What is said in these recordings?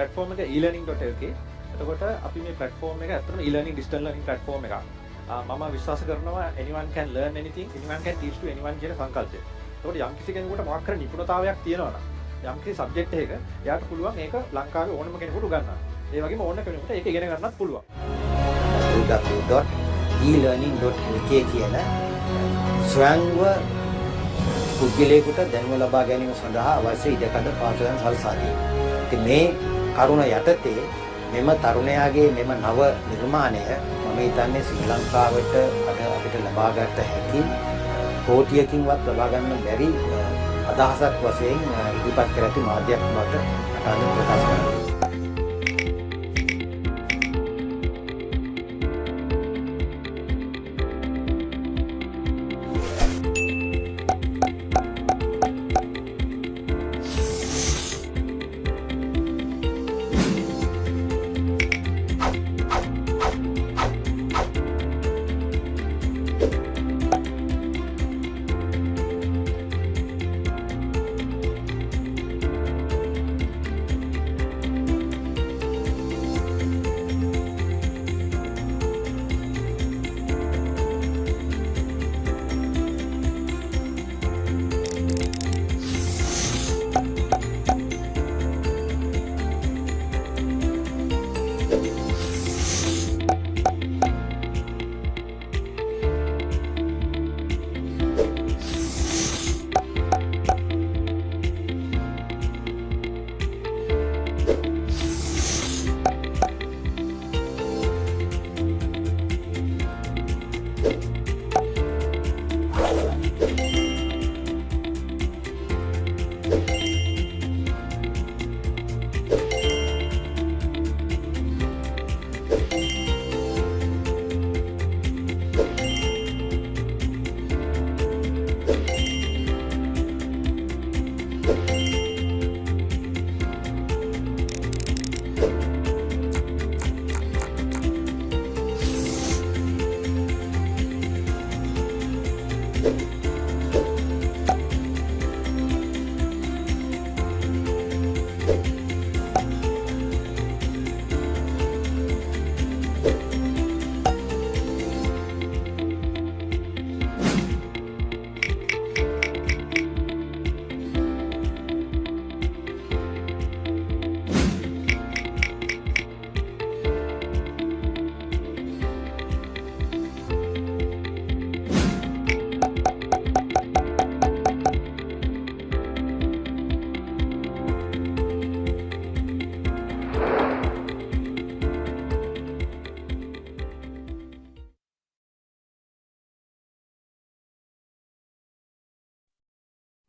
platform එක eLearning.lk. එතකොට අපි මේ platform එක ඇත්තටම e-learning digital learning platform එකක්. මම විශ්වාස කරනවා anyone can learn anything, anyone can teach to anyone කියන සංකල්පය. එතකොට යම් කිසි කෙනෙකුට මොකක් කර නිපුණතාවයක් තියෙනවා නම් යම් කිසි subject එකක එයාට පුළුවන් ඒක ලංකාවේ ඕනම කෙනෙකුට උගන්වන්න. ඒ වගේම ඕන කෙනෙකුට ඒක ඉගෙන ගන්නත් පුළුවන්. www.eLearning.lk කියන ස්වයංව පුද්ගලයෙකුට දැනුම ලබා ගැනීම සඳහා අවශ්‍ය ඉඩකඩ පාසලෙන් සලසා දී. ඉතින් මේ කරුණ යටතේ මෙම තරුණයාගේ මෙම නව නිර්මාණය මම හිතන්නේ ශ්‍රී ලංකාවට අද අපිට ලබා ගන්නට හැකි කෝටියකින්වත් ලබා ගන්න බැරි අදහසක් වශයෙන් ඉදිරිපත් කර ඇති මාධ්‍යයක් බවට අද ප්‍රකාශ කරනවා.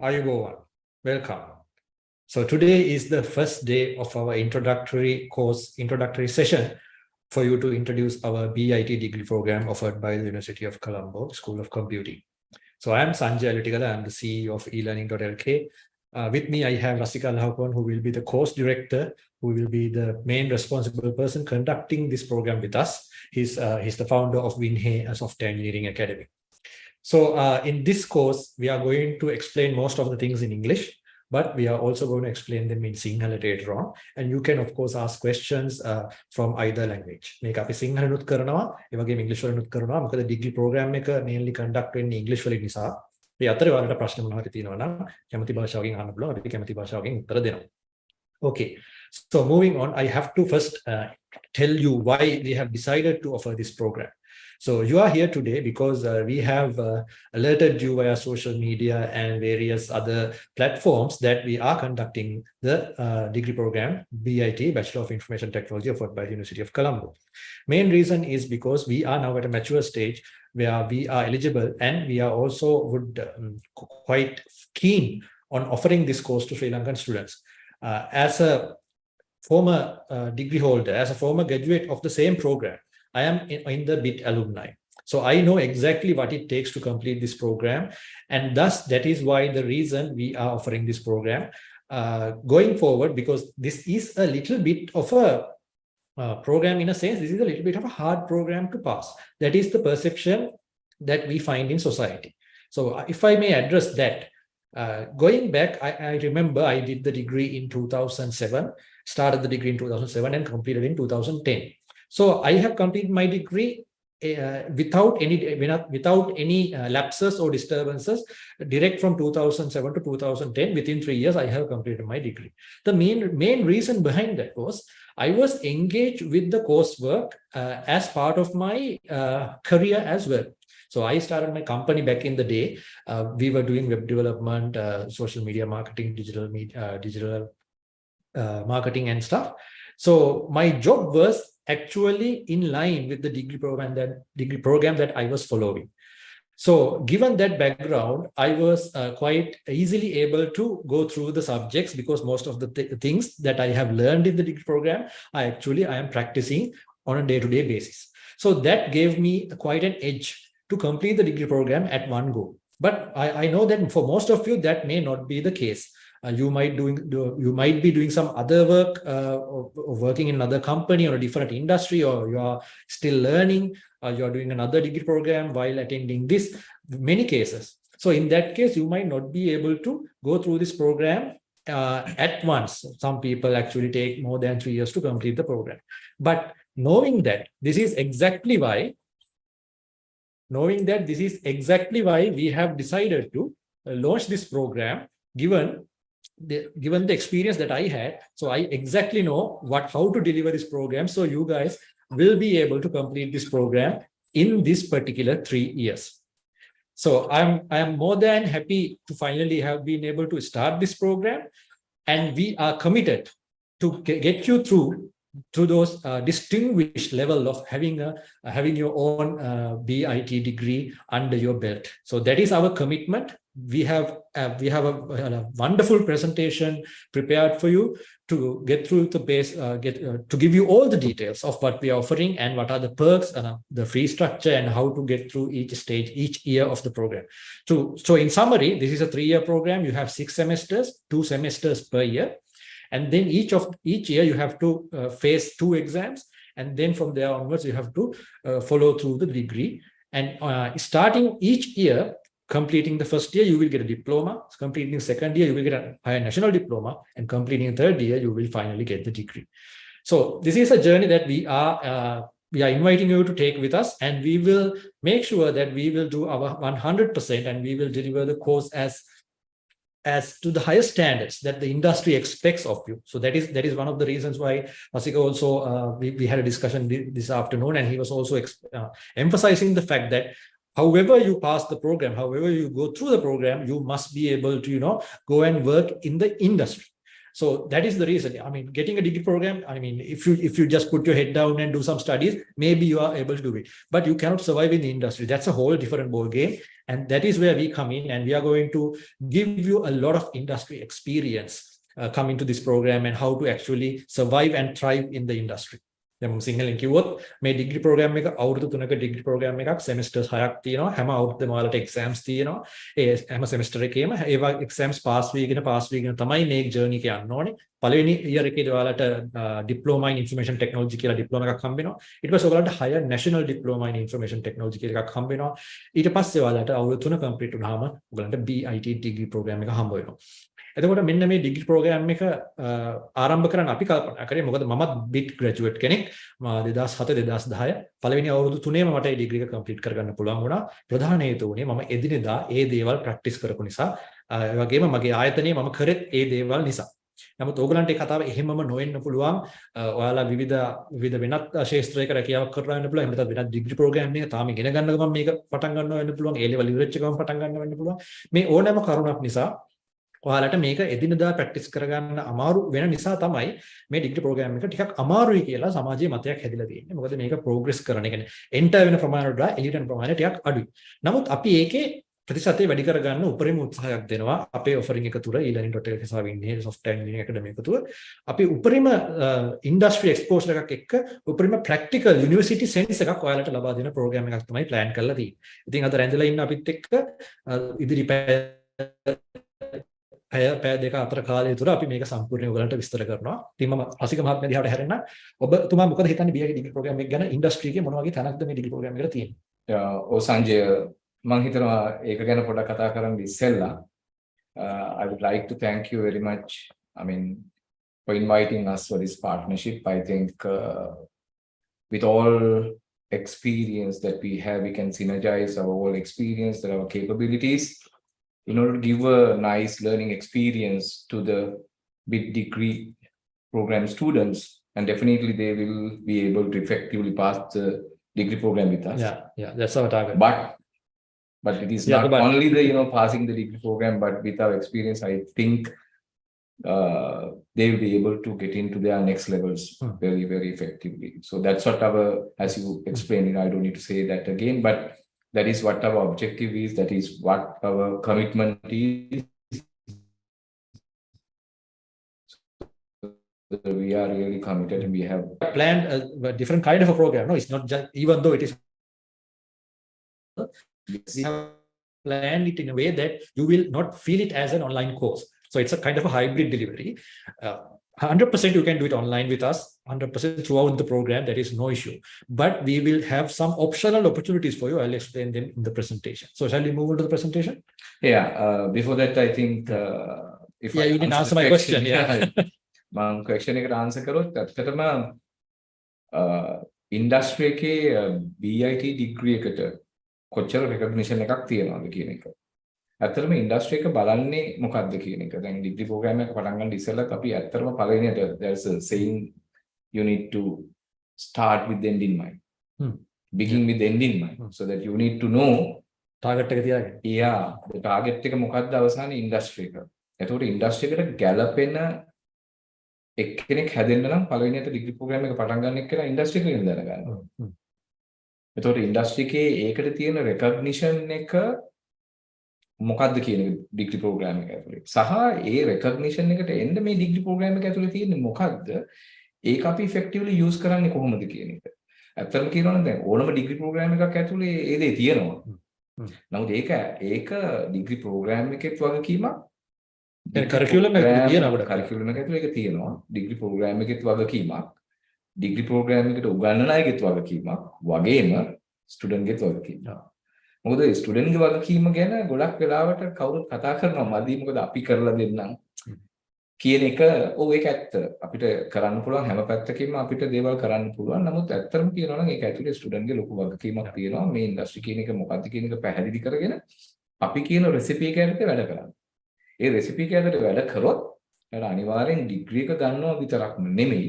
Ayubowan, welcome. So today is the first day of our introductory session for you to introduce our BIT degree program offered by the University of Colombo School of Computing. So I am Sanjaya Elvitigala, I am the CEO of eLearning.lk. With me I have Rasika, who will be the course director, who will be the main responsible person conducting this program with us. He's the founder of Winhe Software Engineering Academy. So in this course, we are going to explain most of the things in English, but we are also going to explain them in sinhala later on. And you can, of course, ask questions from either language. Make up a sinhala nut karanawa, evagem English wala nut karanawa. Because the degree program එක mainly conduct in English වලින් නිසා. මේ අතරේ ඔයාලට ප්‍රශ්න මොනවා හරි තියෙනවා නම් කැමති භාෂාවකින් අහන්න පුළුවන්. අපි කැමති භාෂාවකින් උත්තර දෙනවා. Okay. So moving on, I have to first tell you why we have decided to offer this program. So you are here today because we have alerted you via social media and various other platforms that we are conducting the degree program BIT, Bachelor of Information Technology, offered by the University of Colombo. Main reason is because we are now at a mature stage where we are eligible, and we are also quite keen on offering this course to Sri Lankan students. As a former degree holder, as a former graduate of the same program, I am in the BIT alumni. So I know exactly what it takes to complete this program. And thus, that is why the reason we are offering this program going forward, because this is a little bit of a program in a sense, this is a little bit of a hard program to pass. That is the perception that we find in society. So if I may address that, going back, I remember I did the degree in 2007. started the degree in 2007 and completed in 2010. So I have completed my degree without any lapses or disturbances, direct from 2007 to 2010. Within 3 years, I have completed my degree. The main reason behind that was I was engaged with the coursework as part of my career as well. So I started my company back in the day. We were doing web development, social media marketing, digital marketing and stuff. So my job was actually in line with the degree program that I was following. So given that background, I was quite easily able to go through the subjects, because most of the things that I have learned in the degree program, I am practicing on a day-to-day basis. So that gave me quite an edge to complete the degree program at one go. But I know that for most of you, that may not be the case. You might be doing some other work, or working in another company or a different industry, or you are still learning, or you are doing another degree program while attending this, many cases. So in that case, you might not be able to go through this program at once. Some people actually take more than 3 years to complete the program. But knowing that this is exactly why we have decided to launch this program, given the experience that I had. So I exactly know how to deliver this program. So you guys will be able to complete this program in this particular 3 years. So I am more than happy to finally have been able to start this program, and we are committed to get you through those distinguished level of having your own BIT degree under your belt. So that is our commitment. We have a wonderful presentation prepared for you to get through the base, to give you all the details of what we are offering and what are the perks, the fee structure, and how to get through each stage, each year of the program. So in summary, this is a 3-year program. You have 6 semesters, 2 semesters per year. And then each year you have to face 2 exams. And then from there onwards, you have to follow through the degree. And starting each year, completing the first year, you will get a diploma. Completing the second year, you will get a higher national diploma. And completing the 3rd year, you will finally get the degree. So this is a journey that we are inviting you to take with us. And we will make sure that we will do our 100%, and we will deliver the course as to the highest standards that the industry expects of you. So that is one of the reasons why Rasika also, we had a discussion this afternoon, and he was also emphasizing the fact that however you pass the program, however you go through the program, you must be able to, go and work in the industry. So that is the reason. I mean, getting a degree program, I mean, if you just put your head down and do some studies, maybe you are able to do it, but you cannot survive in the industry. That's a whole different ball game. And that is where we come in, and we are going to give you a lot of industry experience coming to this program, and how to actually survive and thrive in the industry. දැන් සිංහලෙන් කිව්වොත් මේ degree programme එක අවුරුදු 3ක degree programme එකක් සෙමෙස්ටර්ස් 6ක් තියෙනවා හැම අවුරුද්දම ඔයාලට එක්සෑම්ස් තියෙනවා ඒ හැම සෙමෙස්ටර් එකේම ඒවා එක්සෑම්ස් පාස් වීගෙන තමයි මේ ජර්නි එක යන්න ඕනේ පළවෙනි ඉයර් එකේදී ඔයාලට ඩිප්ලෝමා ඉන් ඉන්ෆර්මේෂන් ටෙක්නොලොජි කියලා ඩිප්ලෝමා එකක් හම්බ වෙනවා ඊට පස්සේ ඔයාලට හයර් නැෂනල් ඩිප්ලෝමා ඉන් ඉන්ෆර්මේෂන් ටෙක්නොලොජි කියලා එකක් හම්බ වෙනවා ඊට පස්සේ ඔයාලට අවුරුදු 3 කම්ප්ලීට් වුණාම ඔයාලට BIT ඩිග්‍රී ප්‍රෝග්‍රෑම් එක හම්බ වෙනවා එතකොට මෙන්න මේ ඩිග්‍රී ප්‍රෝග්‍රෑම් එක ආරම්භ කරන්න අපි කල්පනා කරේ මොකද මමත් බිට් ග්‍රැජුවේට් කෙනෙක් 2007 2010 පළවෙනි අවුරුදු 3ේම මට ඒ ඩිග්‍රී එක කම්ප්ලීට් කරගන්න පුළුවන් වුණා ප්‍රධාන හේතුව උනේ මම එදිනෙදා ඒ දේවල් ප්‍රැක්ටිස් කරපු නිසා ඒ වගේම මගේ ආයතනයේ මම කරෙත් ඒ දේවල් නිසා නමුත් ඕගලන්ට ඒ කතාව එහෙමම නොවෙන්න පුළුවන් ඔයාලා විවිධ වෙනත් ශාස්ත්‍රයක රැකියාවක් කරලා වෙන්න පුළුවන් එහෙම නැත්නම් වෙනත් ඩිග්‍රී ප්‍රෝග්‍රෑම් එක තාම ඉගෙන ගන්න ගමන් මේක පටන් ගන්නවා වෙන්න පුළුවන් ඒ ලෙවල් ඉවරෙච්ච ගමන් පටන් ගන්නවා වෙන්න පුළුවන් මේ ඕනෑම කරුණක් නිසා ඔයාලට මේක එදිනදා ප්‍රැක්ටිස් කරගන්න අමාරු වෙන නිසා තමයි මේ ඩිග්‍රී ප්‍රෝග්‍රෑම් එක ටිකක් අමාරුයි කියලා සමාජයේ මතයක් හැදිලා තියෙන්නේ. මොකද මේක ප්‍රෝග්‍රස් කරන එක එන්ටර් වෙන ප්‍රමාණයට වඩා එලිට යන ප්‍රමාණය ටිකක් අඩුයි. නමුත් අපි ඒකේ ප්‍රතිශතය වැඩි කරගන්න උපරිම උත්සාහයක් දෙනවා. අපේ ඔෆරින් එක තුර eLearning.lk සහ වින්නේ software engineering academy එක තුර අපි උපරිම industry exposure එකක් එක්ක උපරිම practical university sense එකක් ඔයාලට ලබා දෙන ප්‍රෝග්‍රෑම් එකක් තමයි plan කරලා තියෙන්නේ. ඉතින් අද රැඳිලා ඉන්න අපිත් එක්ක ඉදිරි පැය දෙක අතර කාලය තුර අපි මේක සම්පූර්ණයෙන් ඔයගලන්ට විස්තර කරනවා. ඉතින් මම රසික මහත්මයා දිහාට හැරෙන්න. ඔබතුමා මොකද හිතන්නේ BIT ඩිග්‍රී ප්‍රෝග්‍රෑම් එක ගැන ඉන්ඩස්ට්‍රි එකේ මොන වගේ තැනක්ද මේ ඩිග්‍රී ප්‍රෝග්‍රෑම් එකට තියෙන්නේ? ඔව් සංජය මම හිතනවා ඒක ගැන පොඩ්ඩක් කතා කරන්න ඉස්සෙල්ලා I would like to thank you very much. I mean for inviting us for this partnership. I think with all experience that we have, we can synergize our whole experience, our capabilities, in order to give a nice learning experience to the big degree program students, and definitely they will be able to effectively pass the degree program with us. Yeah, that's our target. But it is Yeah, not but- only the passing the degree program, but with our experience, I think they will be able to get into their next levels very, very effectively. So that's what our, as you explained, I don't need to say that again, but that is what our objective is. That is what our commitment is. We are really committed, and we have planned a different kind of a program. No, it's not just, even though it is, we have planned it in a way that you will not feel it as an online course. So it's a kind of a hybrid delivery. 100% you can do it online with us, 100% throughout the program. That is no issue. But we will have some optional opportunities for you. I'll explain them in the presentation. So shall we move on to the presentation? Yeah. Before that, I think if you didn't answer my question. Yeah. මම question එකට answer කරොත් ඇත්තටම industry එකේ BIT degree එකට කොච්චර recognition එකක් තියෙනවද කියන එක. ඇත්තටම industry එක බලන්නේ මොකක්ද කියන එක. දැන් degree program එක පටන් ගන්න ඉස්සෙල්ලත් අපි ඇත්තටම පළවෙනියට there's a saying you need to start with the end in mind. Begin with the end in mind. So that you need to know target එක තියාගන්න. Yeah, the target එක මොකක්ද අවසානයේ industry එක. එතකොට industry එකට ගැළපෙන එක්කෙනෙක් හැදෙන්න නම් පළවෙනියට degree program එක පටන් ගන්න එක්කලා industry එක ගැන දැනගන්න. එතකොට industry එකේ ඒකට තියෙන recognition එක මොකක්ද කියන එක degree program එක ඇතුලේ. සහ ඒ recognition එකට එන්න මේ degree program එක ඇතුලේ තියෙන්නේ මොකක්ද? ඒක අපි effectively use කරන්නේ කොහොමද කියන එක. ඇත්තටම කියනවා නම් දැන් ඕනම degree program එකක් ඇතුලේ ඒ දේ තියෙනවා. නමුත් ඒක degree program එකේ වගකීමක්. curriculum එක තියෙනවා. curriculum එක ඇතුලේ ඒක තියෙනවා. degree program එකේත් වගකීමක්. degree program එකට උගන්වන අයගේත් වගකීමක්. වගේම student ගෙත් වගකීමක්. මොකද ස්ටුඩන්ට් ගේ වගකීම ගැන ගොඩක් වෙලාවට කවුරුත් කතා කරනවා මදි මොකද අපි කරලා දෙන්නම් කියන එක. ඔව් ඒක ඇත්ත. අපිට කරන්න පුළුවන් හැම පැත්තකින්ම අපිට දේවල් කරන්න පුළුවන්. නමුත් ඇත්තටම කියනවා නම් ඒක ඇතුලේ ස්ටුඩන්ට් ගේ ලොකු වගකීමක් තියෙනවා. මේ ඉන්ඩස්ට්‍රි කියන එක මොකක්ද කියන එක පැහැදිලි කරගෙන අපි කියන රෙසිපි එක ඇතුලේ වැඩ කරන්න. ඒ රෙසිපි එක ඇතුලේ වැඩ කරොත් එයාලා අනිවාර්යෙන් ඩිග්‍රී එක ගන්නවා විතරක්ම නෙමෙයි.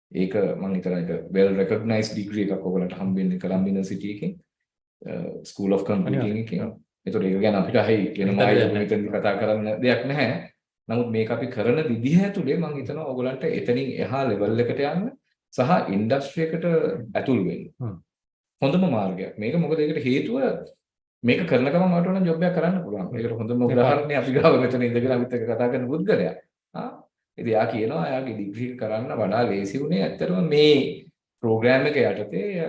ඒක මම හිතනවා ඒක well recognized degree එකක් ඔයගලන්ට හම්බෙන්නේ කොලම්බෝ යුනිවර්සිටි එකෙන්. School of Computing එකේ. ඒතකොට ඒක ගැන අපිට අහයි වෙනම ආයෙත් මෙතන කතා කරන්න දෙයක් නැහැ. නමුත් මේක අපි කරන විදිහ ඇතුලේ මම හිතනවා ඔයගලන්ට එතනින් එහා level එකට යන්න සහ ඉන්ඩස්ට්‍රි එකට ඇතුල් වෙන්න. හොඳම මාර්ගයක්. මේක මොකද ඒකට හේතුව මේක කරන ගමන් මට ඕන ජොබ් එකක් කරන්න පුළුවන්. ඒකට හොඳම උදාහරණය අපි ගාව මෙතන ඉඳගෙන අපිත් එක්ක කතා කරන පුද්ගලයා. ඉතින් එයා කියනවා එයාගේ ඩිග්‍රී කරන්න වඩා ලේසි වුණේ ඇත්තටම මේ ප්‍රෝග්‍රෑම් එක යටතේ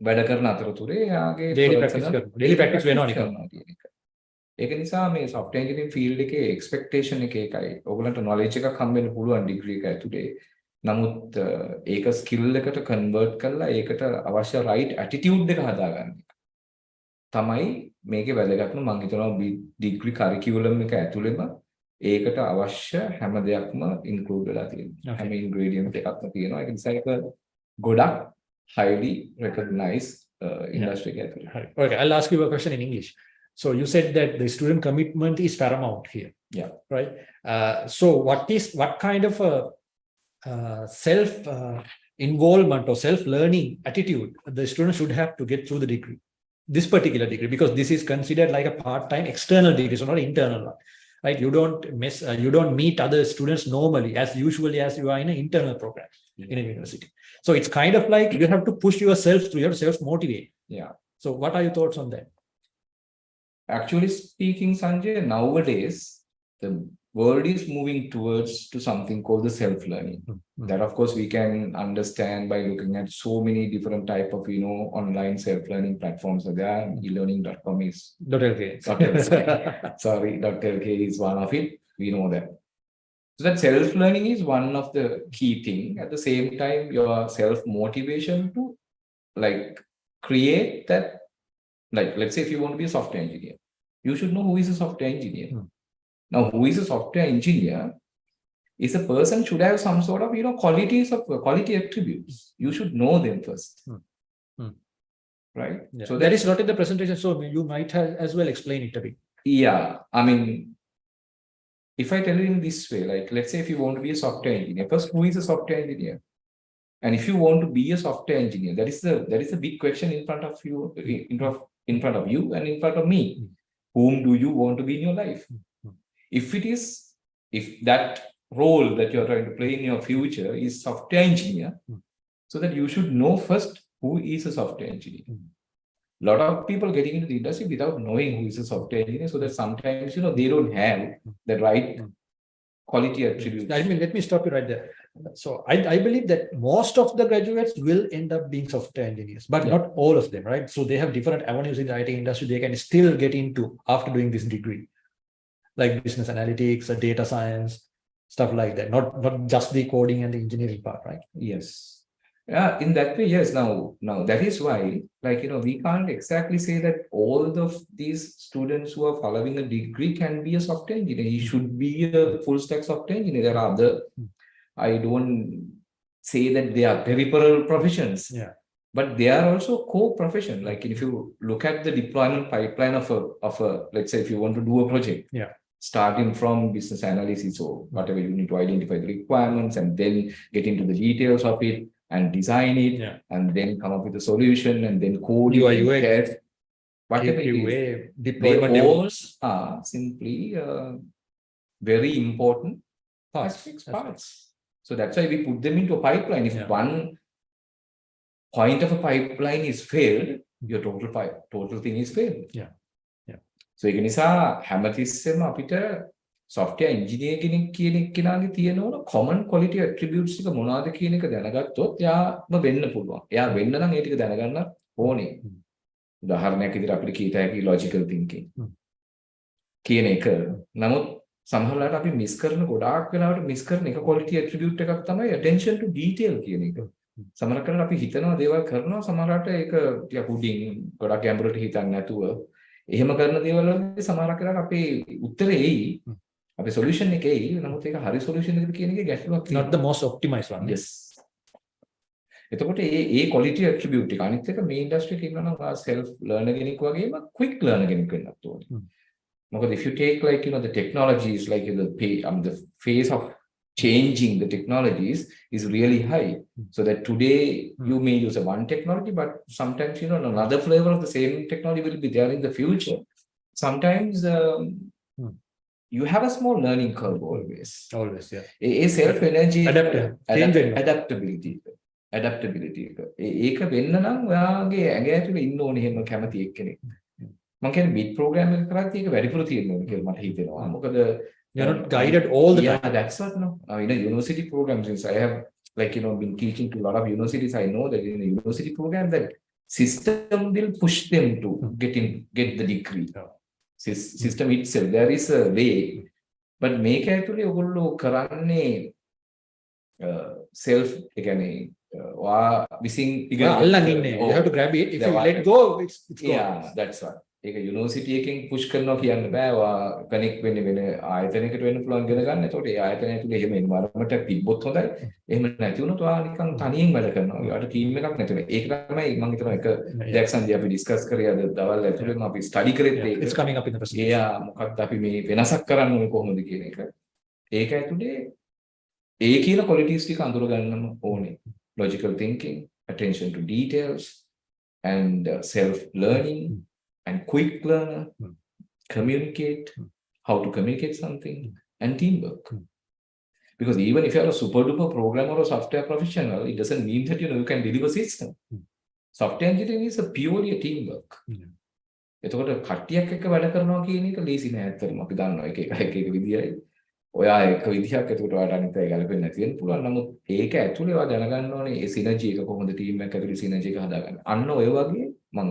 වැඩ කරන අතරතුරේ එයාගේ daily practice වෙනවා නිකන්. ඒක නිසා මේ software engineering field එකේ expectation එක එකයි. ඔයගලන්ට knowledge එකක් හම්බෙන්න පුළුවන් degree එක ඇතුලේ. නමුත් ඒක skill එකට convert කරලා ඒකට අවශ්‍ය right attitude එක හදාගන්න එක තමයි මේකේ වැදගත්ම. මම හිතනවා degree curriculum එක ඇතුලේම ඒකට අවශ්‍ය හැම දෙයක්ම include වෙලා තියෙනවා. හැම ingredient එකක්ම තියෙනවා. ඒක නිසා ඒක ගොඩක් highly recognized industry. Okay, I'll ask you a question in English. So you said that the student commitment is paramount here. Yeah. Right. So what kind of a self involvement or self learning attitude the student should have to get through the degree, this particular degree, because this is considered like a part-time external degree, so not internal one. Right? You don't meet other students normally as usually as you are in an internal program in a university. So it's kind of like you have to push yourself through, you have to self-motivate. Yeah. So what are your thoughts on that? Actually speaking, Sanjay, nowadays the world is moving towards to something called the self-learning. That of course we can understand by looking at so many different type of online self-learning platforms are there. eLearning.com is .lk. Sorry, .lk is one of it. We know that. So that self-learning is one of the key thing. At the same time, your self-motivation to like create that, like let's say if you want to be a software engineer, you should know who is a software engineer. Now, who is a software engineer is a person should have some sort of, quality attributes. You should know them first. Right? Yeah. So that is not in the presentation, so you might have as well explain it a bit. Yeah, I mean, if I tell you in this way, like let's say if you want to be a software engineer, first, who is a software engineer? And if you want to be a software engineer, that is the big question in front of you, in front of you and in front of me. Whom do you want to be in your life? If that role that you're trying to play in your future is software engineer, so that you should know first who is a software engineer. A lot of people getting into the industry without knowing who is a software engineer, so that sometimes they don't have the right quality attributes. I mean, let me stop you right there. So I believe that most of the graduates will end up being software engineers, but not all of them, right? So they have different avenues in the IT industry they can still get into after doing this degree, like business analytics, data science, stuff like that. Not just the coding and the engineering part, right? Yes. Yeah, in that way, yes. Now that is why, like, we can't exactly say that all of these students who are following a degree can be a software engineer. He should be a full stack software engineer. There are other, I don't say that they are peripheral professions, but they are also core profession. Like if you look at the deployment pipeline of a, let's say if you want to do a project, starting from business analysis or whatever, you need to identify the requirements and then get into the details of it and design it and then come up with a solution and then code it, test, whatever it is. Deployment they all are simply very important parts. So that's why we put them into a pipeline. If one point of a pipeline is failed, your total thing is failed. So ඒක නිසා හැමතිස්සෙම අපිට software engineer කෙනෙක්ගේ තියෙන ඕන common quality attributes ටික මොනවද කියන එක දැනගත්තොත් එයාම වෙන්න පුළුවන්. එයා වෙන්න නම් ඒ ටික දැනගන්න ඕනේ. උදාහරණයක් විදිහට අපිට කීත හැකි logical thinking කියන එක. නමුත් සමහරවිට අපි මිස් කරන ගොඩාක් වෙලාවට මිස් කරන එක quality attribute එකක් තමයි attention to detail කියන එක. සමහරවිට අපි හිතනවා දේවල් කරනවා, සමහරවිට ඒක ටිකක් උඩින් ගොඩක් ගැඹුරට හිතන්නේ නැතුව එහෙම කරන දේවල් වලදී සමහරක් වෙලාවට අපේ උත්තරේ එයි, අපේ solution එක එයි, නමුත් ඒක හරි solution එකද කියන එකේ ගැටලුවක් තියෙනවා. Not the most optimized one. Yes. එතකොට ඒ quality attribute එක අනිත් එක මේ industry එකේ ඉන්නවා නම් self learner කෙනෙක් වගේම quick learner කෙනෙක් වෙන්නත් ඕනේ. මොකද if you take like the technologies, like the phase of changing the technologies is really high, so that today you may use one technology, but sometimes another flavor of the same technology will be there in the future. Sometimes you have a small learning curve always. A self energy adaptability ඒක වෙන්න නම් ඔයාගේ ඇඟ ඇතුලේ ඉන්න ඕනේ එහෙම කැමති එක්කෙනෙක්. මම කියන්නේ bit program එක කරත් ඒක වැඩිපුර තියෙන්න ඕනේ කියලා මට හිතෙනවා. මොකද you're not guided all the time. That's what in a university program, since I have been teaching to a lot of universities, I know that in a university program that system will push them to get the degree. System itself, there is a way, but මේක ඇතුලේ ඔයගොල්ලෝ කරන්නේ self වා විසින් අල්ලන් ඉන්නේ. You have to grab it. If you let go, it's gone. Yeah, that's what. ඒක university එකෙන් push කරනවා කියන්න බෑ. වා කනෙක්ට් වෙන්නේ වෙන ආයතනයකට වෙන්න පුළුවන් ඉගෙන ගන්න. ඒතකොට ඒ ආයතනය ඇතුලේ එහෙම environment එකක් තිබ්බොත් හොඳයි. එහෙම නැති වුණොත් ඔයා නිකන් තනියෙන් වැඩ කරනවා. ඔයාට ටීම් එකක් නැති වෙනවා. ඒක තමයි මම හිතනවා එක දෙයක් සංජය අපි ඩිස්කස් කරේ අද දවල් ඇතුලේම අපි ස්ටඩි කරේත් ඒක. It's coming up in the presentation. Yeah, මොකක්ද අපි මේ වෙනසක් කරන්න ඕනේ කොහොමද කියන එක. ඒක ඇතුලේ ඒ කියන qualities ටික අඳුර ගන්නම ඕනේ. Logical thinking, attention to details, and self learning. And quick learner, communicate, how to communicate something, and teamwork. Because even if you are a super duper programmer or software professional, it doesn't mean that you can deliver system. Software engineering is a purely a teamwork. එතකොට කට්ටියක් එක්ක වැඩ කරනවා කියන එක ලේසි නෑ අත්‍තරම. අපි දන්නවා එක විදියයි. ඔයා එක විදියක් එතකොට ඔයාට අනිත් අය ගැලපෙන්නේ නැති වෙන්න පුළුවන්. නමුත් ඒක ඇතුලේ ඔයා දැනගන්න ඕනේ ඒ සිනර්ජි එක කොහොමද ටීම් එකක් ඇතුලේ සිනර්ජි එක හදාගන්න. අන්න ඔය වගේ මම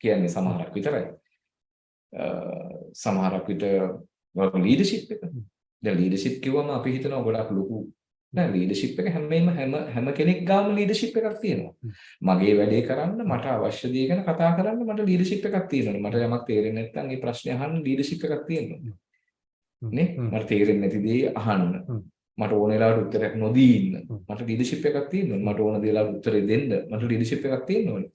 කියන්නේ සමහරක් විතරයි. සමහරක් විතර ලීඩර්ෂිප් එක. දැන් ලීඩර්ෂිප් කිව්වම අපි හිතනවා ගොඩක් ලොකු නෑ. ලීඩර්ෂිප් එක හැම කෙනෙක් ගාම ලීඩර්ෂිප් එකක් තියෙනවා. මගේ වැඩේ කරන්න මට අවශ්‍ය දේ ගැන කතා කරන්න මට ලීඩර්ෂිප් එකක් තියෙනවා. මට යමක් තේරෙන්නේ නැත්නම් ඒ ප්‍රශ්නේ අහන්න ලීඩර්ෂිප් එකක් තියෙනවා. නේ? මට තේරෙන්නේ නැති දේ අහන්න. මට ඕන වෙලාවට උත්තරයක් නොදී ඉන්න. මට ලීඩර්ෂිප් එකක් තියෙන්න ඕනේ. මට ඕන දේ වෙලාවට උත්තරේ දෙන්න. මට ලීඩර්ෂිප් එකක් තියෙන්න ඕනේ.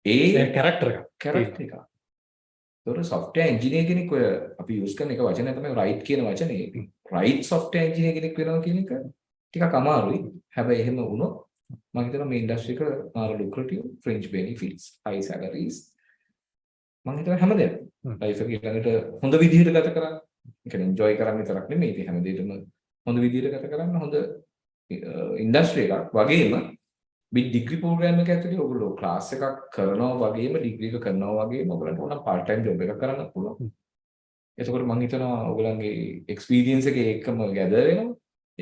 ඒ කැරක්ටර් එක. ඒතකොට software engineer කෙනෙක් ඔය අපි යූස් කරන එක වචනය තමයි right කියන වචනේ. right software engineer කෙනෙක් වෙනවා කියන එක ටිකක් අමාරුයි. හැබැයි එහෙම වුණොත් මම හිතනවා මේ ඉන්ඩස්ට්‍රි එක මාර lucrative, fringe benefits, high salaries. මම හිතනවා හැමදේම ලයිෆ් එක ඊළඟට හොඳ විදිහට ගත කරන්න. ඒ කියන්නේ enjoy කරන්න විතරක් නෙමෙයි. ඉතින් හැමදේටම හොඳ විදිහට ගත කරන්න හොඳ ඉන්ඩස්ට්‍රි එකක් වගේම big degree program එක ඇතුලේ ඔයගොල්ලෝ ක්ලාස් එකක් කරනවා වගේම ඩිග්‍රී එක කරනවා වගේම ඔයගලන්ට ඕන part time job එකක් කරන්න පුළුවන්. එතකොට මම හිතනවා ඔයගලන්ගේ experience එක ඒකම gather වෙනවා.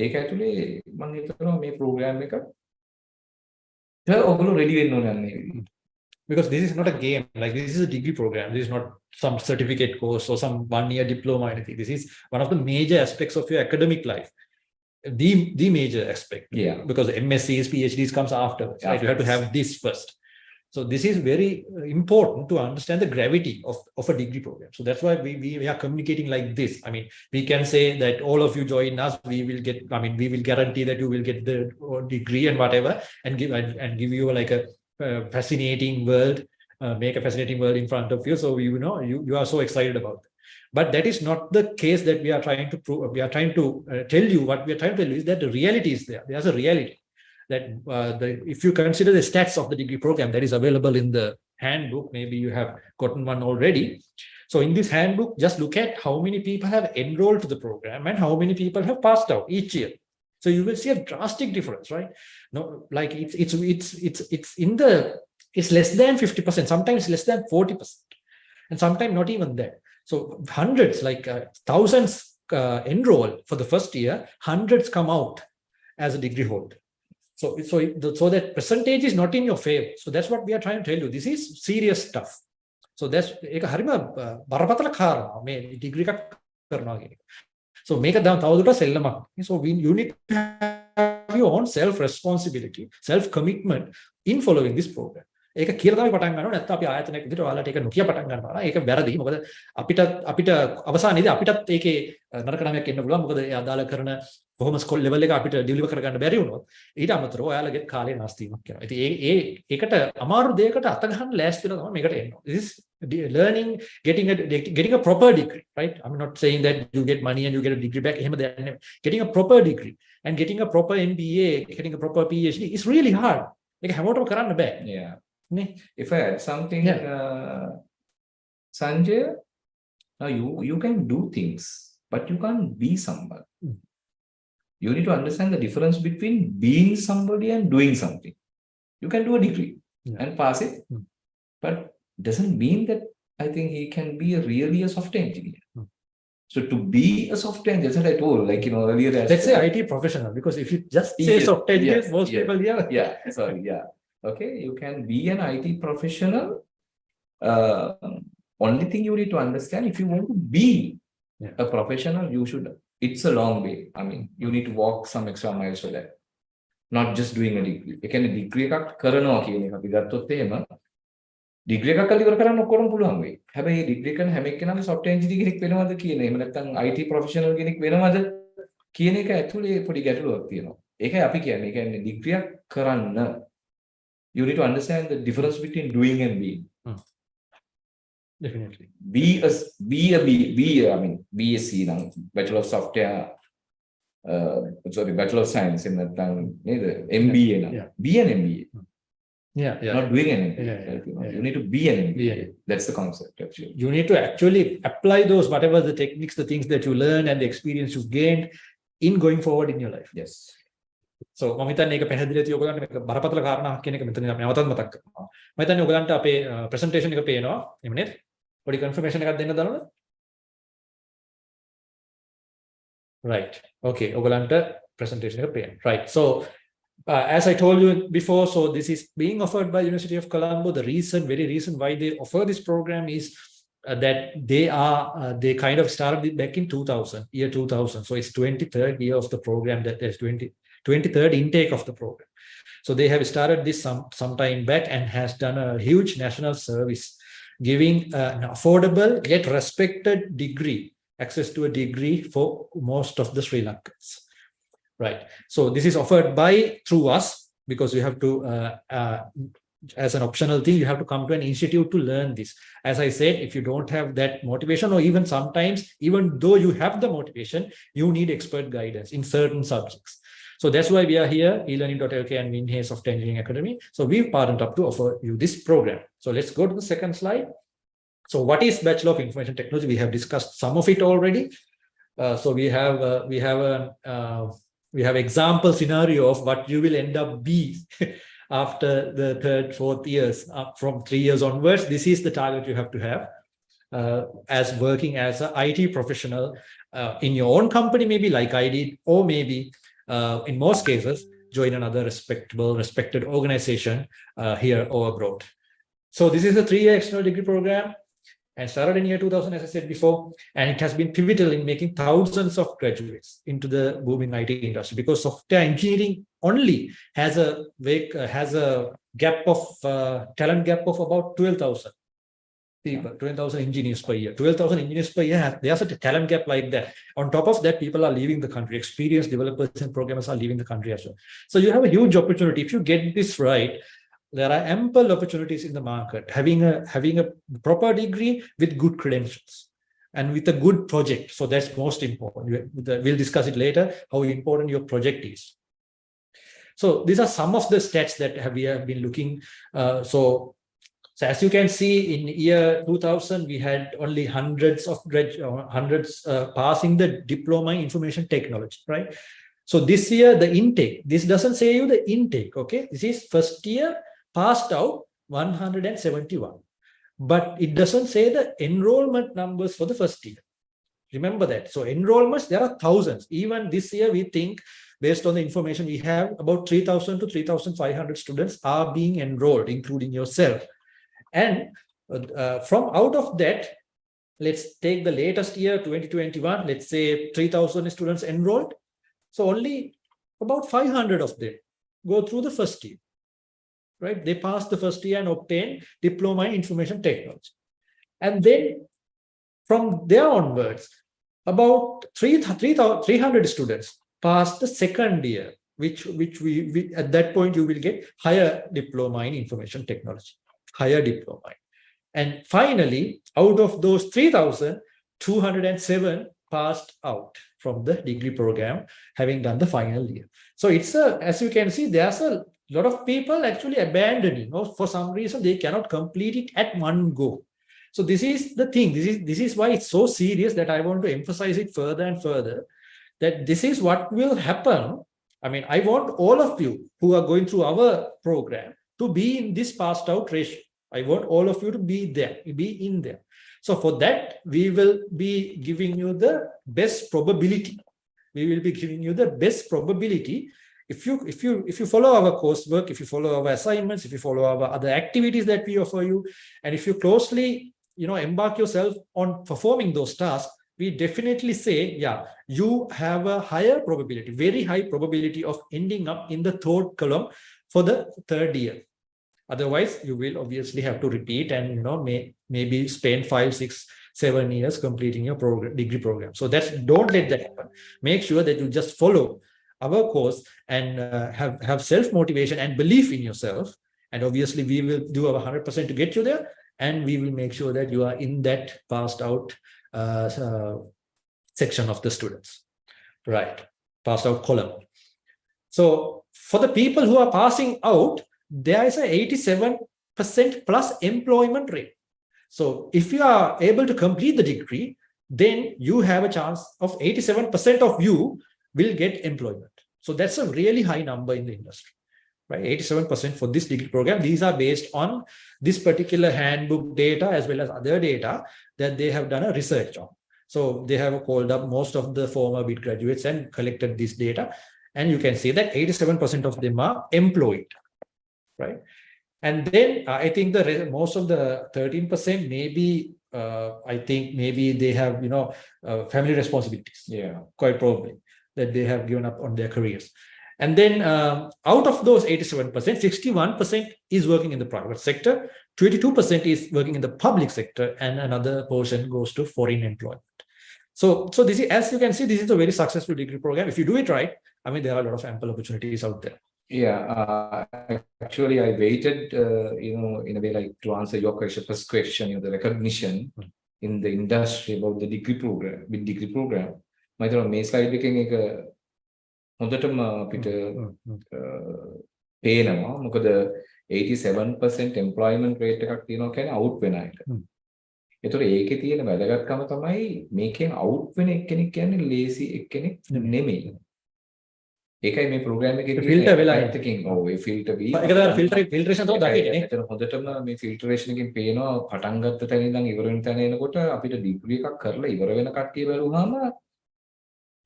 ඒක ඇතුලේ මම හිතනවා මේ program එක ඔයගොල්ලෝ ready වෙන්න ඕනේ අන්නේ. Because this is not a game, like this is a degree program. This is not some certificate course or some 1 year diploma or anything. This is one of the major aspects of your academic life. The major aspect. Yeah. Because MScs, PhDs comes after. Right? You have to have this first. So this is very important to understand the gravity of a degree program. So that's why we are communicating like this. I mean, we can say that all of you join us, we will guarantee that you will get the degree and whatever, and give you like a fascinating world, make a fascinating world in front of you. So you are so excited about it. But that is not the case that we are trying to prove. We are trying to tell you, what we are trying to tell you is that the reality is there. There's a reality that if you consider the stats of the degree program that is available in the handbook, maybe you have gotten one already. So in this handbook, just look at how many people have enrolled to the program and how many people have passed out each year. So you will see a drastic difference, right? No, like it's less than 50%, sometimes less than 40%, and sometimes not even that. So hundreds, like thousands enroll for the first year, hundreds come out as a degree holder. So that percentage is not in your favor. So that's what we are trying to tell you. This is serious stuff. So that's එක හරිම බරපතල කාරණා මේ degree එකක් කරනවා කියන එක. So මේක දැන් තවදුරටත් සෙල්ලමක්. So you need to have your own self responsibility, self commitment in following this program. ඒක කියලා තමයි පටන් ගන්නවා. නැත්නම් අපි ආයතනයක විදිහට ඔයාලට ඒක නොකිය පටන් ගන්නවා. ඒක වැරදි. මොකද අපිට අවසානයේදී අපිටත් ඒකේ නරක නමයක් එන්න පුළුවන්. මොකද ඒ අදාළ කරන කොහොම ස්කෝල් ලෙවල් එක අපිට ඩිලිවර් කරගන්න බැරි වුණොත් ඊට අමතරව ඔයාලගේ කාලේ නාස්ති වීමක් වෙනවා. ඉතින් ඒකට අමාරු දෙයකට අත ගන්න ලෑස්ති වෙනවා තමයි මේකට එන්නේ. This is learning, getting a proper degree, right? I'm not saying that you get money and you get a degree back. එහෙම දෙයක් නෙමෙයි. Getting a proper degree and getting a proper MBA, getting a proper PhD is really hard. ඒක හැමෝටම කරන්න බෑ. Yeah. If I add something, Sanjaya, now you can do things, but you can't be somebody. You need to understand the difference between being somebody and doing something. You can do a degree and pass it, but doesn't mean that I think he can be really a software engineer. So to be a software engineer, that's what I told, like, earlier. Let's say IT professional, because if you just say software engineer, most people here. Okay, you can be an IT professional. Only thing you need to understand, if you want to be a professional, you should. It's a long way. I mean, you need to walk some extra miles for that. Not just doing a degree. You can degree එකක් කරනවා කියන එක අපි ගත්තොත් එහෙම degree එකක් ඉවර කරන්න ඔක්කොම පුළුවන් වෙයි. හැබැයි degree කරන හැම එක්කෙනාම software engineer කෙනෙක් වෙනවද කියන එහෙම නැත්නම් IT professional කෙනෙක් වෙනවද කියන එක ඇතුලේ පොඩි ගැටලුවක් තියෙනවා. ඒකයි අපි කියන්නේ. ඒ කියන්නේ degree එකක් කරන්න you need to understand the difference between doing and being. Definitely. BSc now, Bachelor of Software, Bachelor of Science in that time, MBA now. Be an MBA. Not doing anything. You need to be an MBA. That's the concept actually. You need to actually apply those, whatever the techniques, the things that you learn and the experience you gained in going forward in your life. Yes. So මම හිතන්නේ ඒක පැහැදිලි ඇති ඔයගොල්ලන්ට මේක බරපතල කාරණාවක් කියන එක මෙතන අපි නැවතත් මතක් කරනවා. මම හිතන්නේ ඔයගොල්ලන්ට අපේ ප්‍රසන්ටේෂන් එක පේනවා. එහෙම නේද? පොඩි කන්ෆර්මේෂන් එකක් දෙන්න දන්නවද? Right. Okay. ඔයගොල්ලන්ට ප්‍රසන්ටේෂන් එක පේනවා. Right. So as I told you before, so this is being offered by University of Colombo. The very reason why they offer this program is that they kind of started it back in 2000. So it's 23rd year of the program, that is 23rd intake of the program. So they have started this some time back and has done a huge national service, giving an affordable yet respected degree, access to a degree for most of the Sri Lankans. right? So this is offered through us, because you have to, as an optional thing, you have to come to an institute to learn this. As I said, if you don't have that motivation, or even sometimes, even though you have the motivation, you need expert guidance in certain subjects. So that's why we are here, eLearning.lk and Winhay Software Engineering Academy. So we've partnered up to offer you this program. So let's go to the second slide. So what is Bachelor of Information Technology? We have discussed some of it already. So we have example scenario of what you will end up be after the third, fourth years, from 3 years onwards. This is the target you have to have as working as an IT professional in your own company, maybe like I did, or maybe in most cases, join another respected organization here or abroad. So this is a 3-year external degree program, and started in year 2000, as I said before, and it has been pivotal in making thousands of graduates into the booming IT industry, because software engineering only has a gap of talent gap of about 12,000 people, 12,000 engineers per year. 12,000 engineers per year, there's a talent gap like that. On top of that, people are leaving the country. Experienced developers and programmers are leaving the country as well. So you have a huge opportunity. If you get this right, there are ample opportunities in the market. Having a proper degree with good credentials and with a good project. So that's most important. We'll discuss it later, how important your project is. So these are some of the stats that we have been looking. So as you can see, in year 2000, we had only hundreds passing the diploma in information technology, right? So this year, the intake, this doesn't say you the intake, okay? This is first year, passed out 171. But it doesn't say the enrollment numbers for the first year. Remember that. So enrollments, there are thousands. Even this year, we think, based on the information we have, about 3,000 to 3,500 students are being enrolled, including yourself. And from out of that, let's take the latest year, 2021, let's say 3,000 students enrolled. So only about 500 of them go through the first year, right? They pass the first year and obtain diploma in information technology. And then from there onwards, about 300 students pass the second year, which we at that point, you will get higher diploma in information technology, higher diploma. And finally, out of those 3,000, 207 passed out from the degree program, having done the final year. So it's as you can see, there's a lot of people actually abandoning, or for some reason they cannot complete it at one go. So this is the thing. This is why it's so serious, that I want to emphasize it further and further, that this is what will happen. I mean, I want all of you who are going through our program to be in this passed out ratio. I want all of you to be there, be in there. So for that, we will be giving you the best probability. We will be giving you the best probability. If you follow our coursework, if you follow our assignments, if you follow our other activities that we offer you, and if you closely, embark yourself on performing those tasks, we definitely say, yeah, you have a higher probability, very high probability of ending up in the third column for the third year. Otherwise, you will obviously have to repeat and maybe spend 5, 6, 7 years completing your degree program. So don't let that happen. Make sure that you just follow our course and have self-motivation and belief in yourself. And obviously, we will do our 100% to get you there. And we will make sure that you are in that passed out section of the students, right? Passed out column. So for the people who are passing out, there is a 87% plus employment rate. So if you are able to complete the degree, then you have a chance of 87% of you will get employment. So that's a really high number in the industry, right? 87% for this degree program. These are based on this particular handbook data as well as other data that they have done a research on. So they have called up most of the former BIT graduates and collected this data. And you can see that 87% of them are employed, right? And then I think most of the 13% maybe, I think maybe they have, family responsibilities. Yeah, quite probably that they have given up on their careers. And then out of those 87%, 61% is working in the private sector, 22% is working in the public sector, and another portion goes to foreign employment. So this is, as you can see, this is a very successful degree program. If you do it right, I mean, there are a lot of ample opportunities out there. Yeah, actually, I waited, in a way, like to answer your first question, the recognition in the industry about the degree program, with degree program. My main slide එකෙන් එක හොඳටම අපිට පේනවා. මොකද 87% employment rate එකක් තියෙනවා කියන්නේ out වෙන අයට. ඒතකොට ඒකේ තියෙන වැදගත්කම තමයි මේකෙන් out වෙන එක්කෙනෙක් කියන්නේ lazy එක්කෙනෙක් නෙමෙයි. ඒකයි මේ ප්‍රෝග්‍රෑම් එකේ ෆිල්ටර් වෙලා එකකින් ඒ ෆිල්ටර් වී ඒක තමයි ෆිල්ටරේෂන් තමයි දකින්නේ. එතන හොඳටම මේ ෆිල්ටරේෂන් එකකින් පේනවා පටන් ගත්ත තැන ඉඳන් ඉවර වෙන තැන එනකොට අපිට ඩිග්‍රී එකක් කරලා ඉවර වෙන කට්ටිය බැලුවාම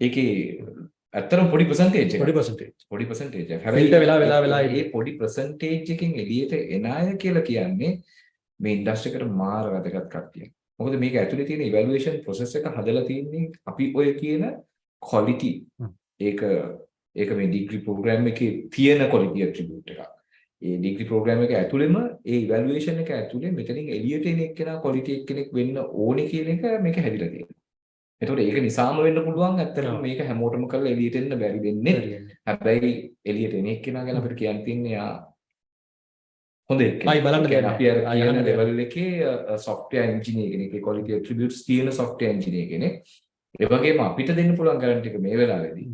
ඒකේ ඇත්තටම පොඩි percentage එකක්. පොඩි percentage එකක්. ෆිල්ටර් වෙලා මේ පොඩි percentage එකකින් එළියට එන අය කියලා කියන්නේ මේ ඉන්ඩස්ට්‍රි එකට මාර වැදගත් කට්ටිය. මොකද මේක ඇතුලේ තියෙන ඉවැලුවේෂන් process එක හදලා තියෙන්නේ අපි ඔය කියන quality ඒක මේ ඩිග්‍රී ප්‍රෝග්‍රෑම් එකේ තියෙන quality attribute එකක්. ඒ ඩිග්‍රී ප්‍රෝග්‍රෑම් එක ඇතුළෙම ඒ ඉවැලුවේෂන් එක ඇතුළේ මෙතනින් එළියට එන එක්කෙනා quality එක්කෙනෙක් වෙන්න ඕනේ කියන එක මේක හැදිලා තියෙනවා. ඒතකොට ඒක නිසාම වෙන්න පුළුවන් ඇත්තටම මේක හැමෝටම කරලා එළියට එන්න බැරි වෙන්නේ. හැබැයි එළියට එන එක්කෙනා ගැන අපිට කියන්න තියෙන්නේ යා හොඳ එක්කෙනා. ආයි බලන්න දෙන්න. අපි අර කියන level එකේ software engineer කෙනෙක්, ඒ quality attributes තියෙන software engineer කෙනෙක්. ඒ වගේම අපිට දෙන්න පුළුවන් guarantee එක මේ වෙලාවේදී